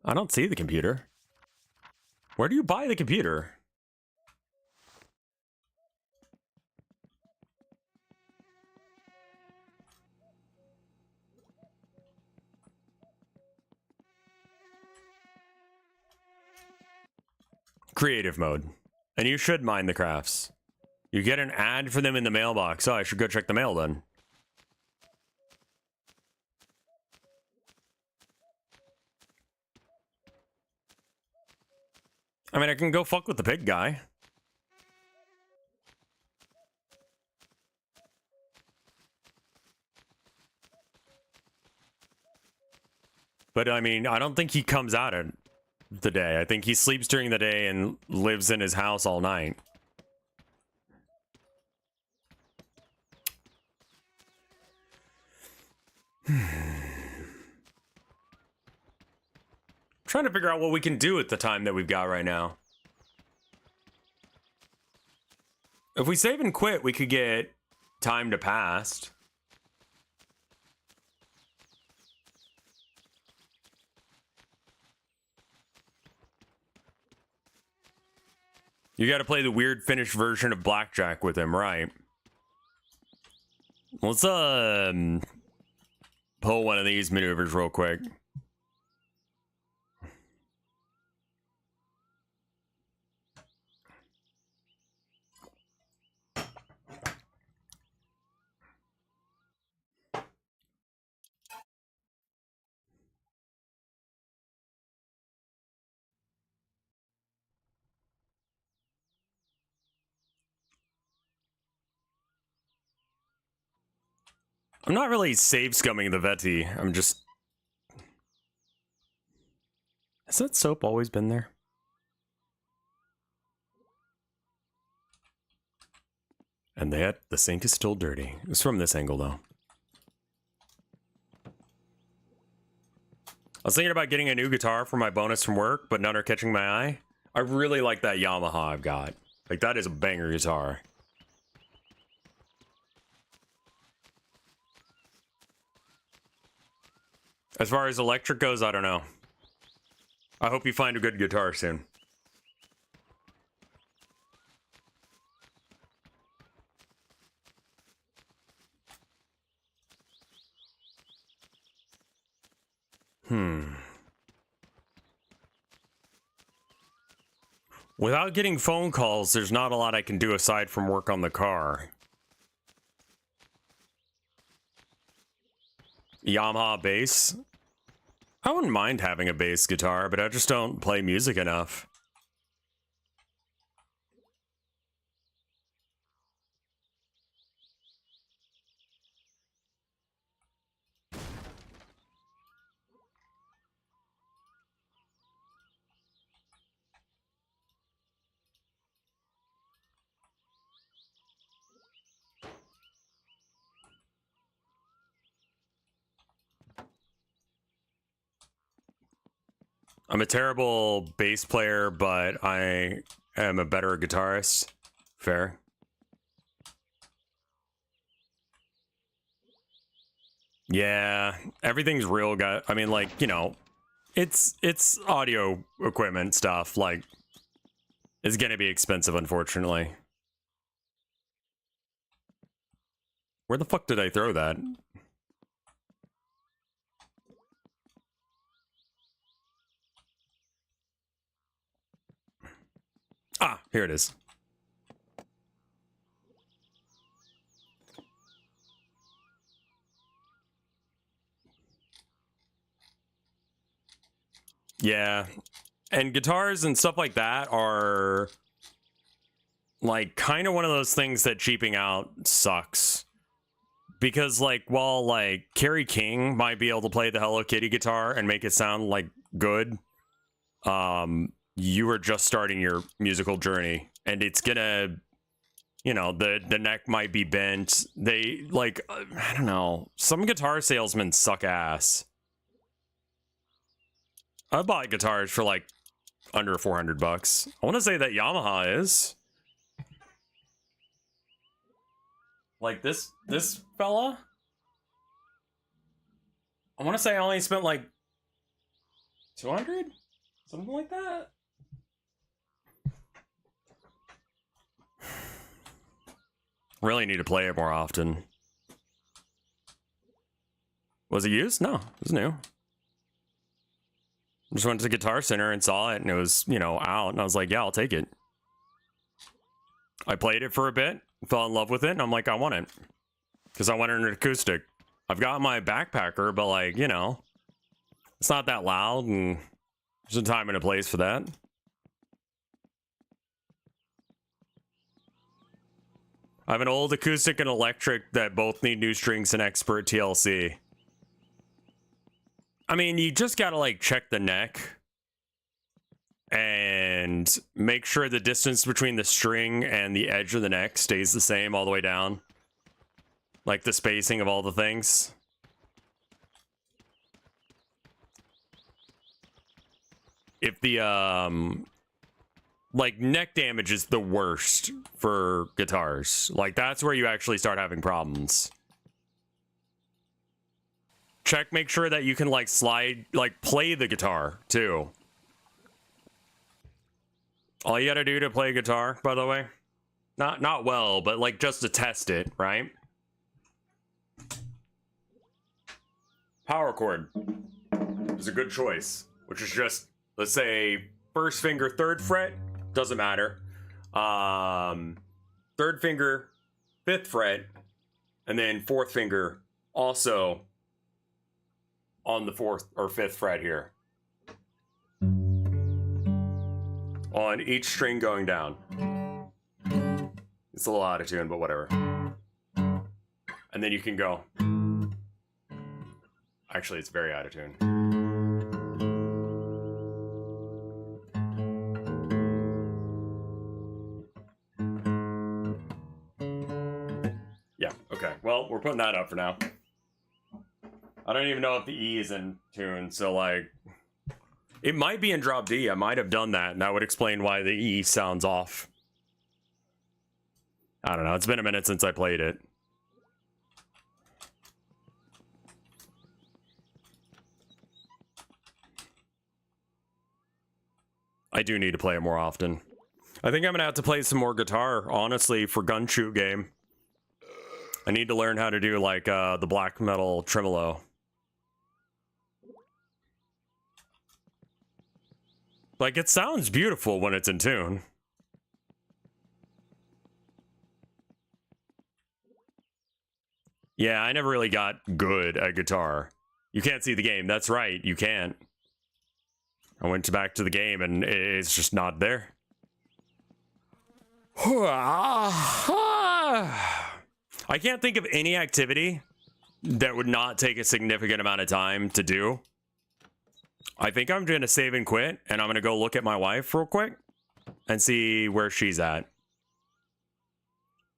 A: I don't see the computer. Where do you buy the computer? Creative mode. And you should mind the crafts. You get an ad for them in the mailbox. Oh, I should go check the mail then. I mean, I can go fuck with the pig guy. But I mean, I don't think he comes out at the day. I think he sleeps during the day and lives in his house all night. Trying to figure out what we can do at the time that we've got right now. If we save and quit, we could get time to past. You got to play the weird Finnish version of blackjack with him, right? Let's pull one of these maneuvers real quick. I'm not really save scumming the Veti. I'm just... Has that soap always been there? And the sink is still dirty. It's from this angle, though. I was thinking about getting a new guitar for my bonus from work, but none are catching my eye. I really like that Yamaha I've got. Like, that is a banger guitar. As far as electric goes, I don't know. I hope you find a good guitar soon. Without getting phone calls, there's not a lot I can do aside from work on the car. Yamaha bass. I wouldn't mind having a bass guitar, but I just don't play music enough. I'm a terrible bass player, but I am a better guitarist. Fair. Yeah, everything's real, guy. I mean, like, you know, it's audio equipment stuff. Like, it's gonna be expensive, unfortunately. Where the fuck did I throw that? Ah, here it is. Yeah. And guitars and stuff like that are like kind of one of those things that cheaping out sucks. Because like while like Kerry King might be able to play the Hello Kitty guitar and make it sound like good, you are just starting your musical journey and it's gonna, you know, the neck might be bent. They like, I don't know, some guitar salesmen suck ass. I bought guitars for like under 400 bucks. I want to say that Yamaha is like this fella. I want to say I only spent like 200? Something like that? Really need to play it more often. Was it used? No, it was new. Just went to the Guitar Center and saw it, and it was, you know, out, and I was like, yeah, I'll take it. I played it for a bit, fell in love with it, and I'm like, I want it. Because I wanted an acoustic. I've got my backpacker, but like, you know, it's not that loud, and there's a time and a place for that. I have an old acoustic and electric that both need new strings and expert TLC. I mean, you just gotta like check the neck and make sure the distance between the string and the edge of the neck stays the same all the way down. Like the spacing of all the things. If the, like neck damage is the worst for guitars. Like that's where you actually start having problems. Check, make sure that you can like slide, like play the guitar too. All you gotta do to play guitar, by the way, not well, but like just to test it, right? Power chord is a good choice, which is just, let's say, first finger, 3rd fret, doesn't matter. 3rd finger, 5th fret, and then 4th finger also on the 4th or 5th fret here. On each string going down. It's a little out of tune, but whatever. And then you can go. Actually, it's very out of tune. Yeah, okay. Well, we're putting that up for now. I don't even know if the E is in tune, so like... It might be in drop D. I might have done that, and that would explain why the E sounds off. I don't know. It's been a minute since I played it. I do need to play it more often. I think I'm gonna have to play some more guitar, honestly, for gun shoot game. I need to learn how to do like the black metal tremolo. Like, it sounds beautiful when it's in tune. Yeah, I never really got good at guitar. You can't see the game. That's right, you can't. I went back to the game and it's just not there. I can't think of any activity that would not take a significant amount of time to do. I think I'm gonna save and quit, and I'm gonna go look at my wife real quick and see where she's at.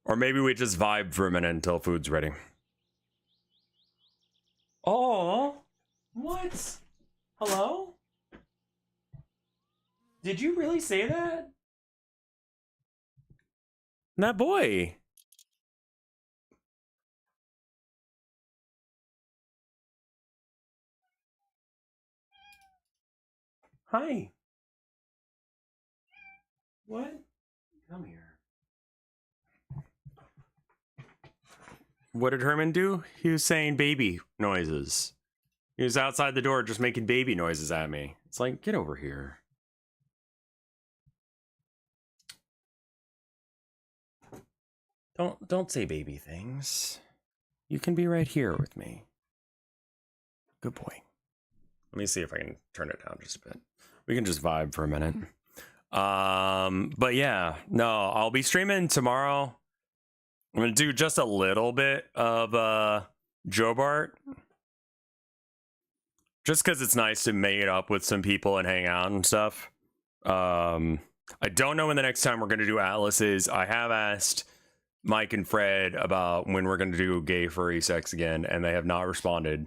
A: Or maybe we just vibe for a minute until food's ready. Oh, what? Hello? Did you really say that? That boy. Hi. What? Come here. What did Herman do? He was saying baby noises. He was outside the door just making baby noises at me. It's like, get over here. Don't say baby things. You can be right here with me. Good boy. Let me see if I can turn it down just a bit. We can just vibe for a minute. But yeah, no, I'll be streaming tomorrow. I'm gonna do just a little bit of Joe Bart. Just because it's nice to meet up with some people and hang out and stuff. I don't know when the next time we're gonna do Atlas is. I have asked Mike and Fred about when we're gonna do gay furry sex again, and they have not responded.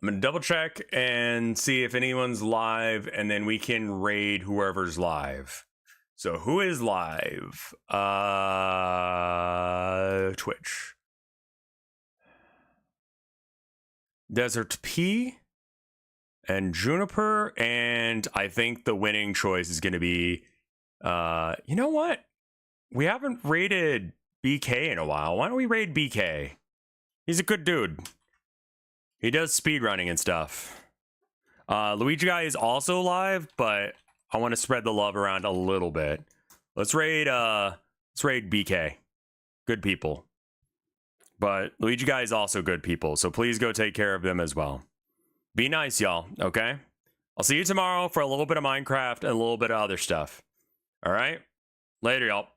A: I'm gonna double check and see if anyone's live, and then we can raid whoever's live. So who is live? Twitch. Desert P and Juniper, and I think the winning choice is gonna be you know what? We haven't raided BK in a while. Why don't we raid BK? He's a good dude. He does speedrunning and stuff. Luigi Guy is also live, but I want to spread the love around a little bit. Let's raid BK. Good people. But Luigi Guy is also good people, so please go take care of them as well. Be nice, y'all, okay? I'll see you tomorrow for a little bit of Minecraft and a little bit of other stuff. All right? Later, y'all.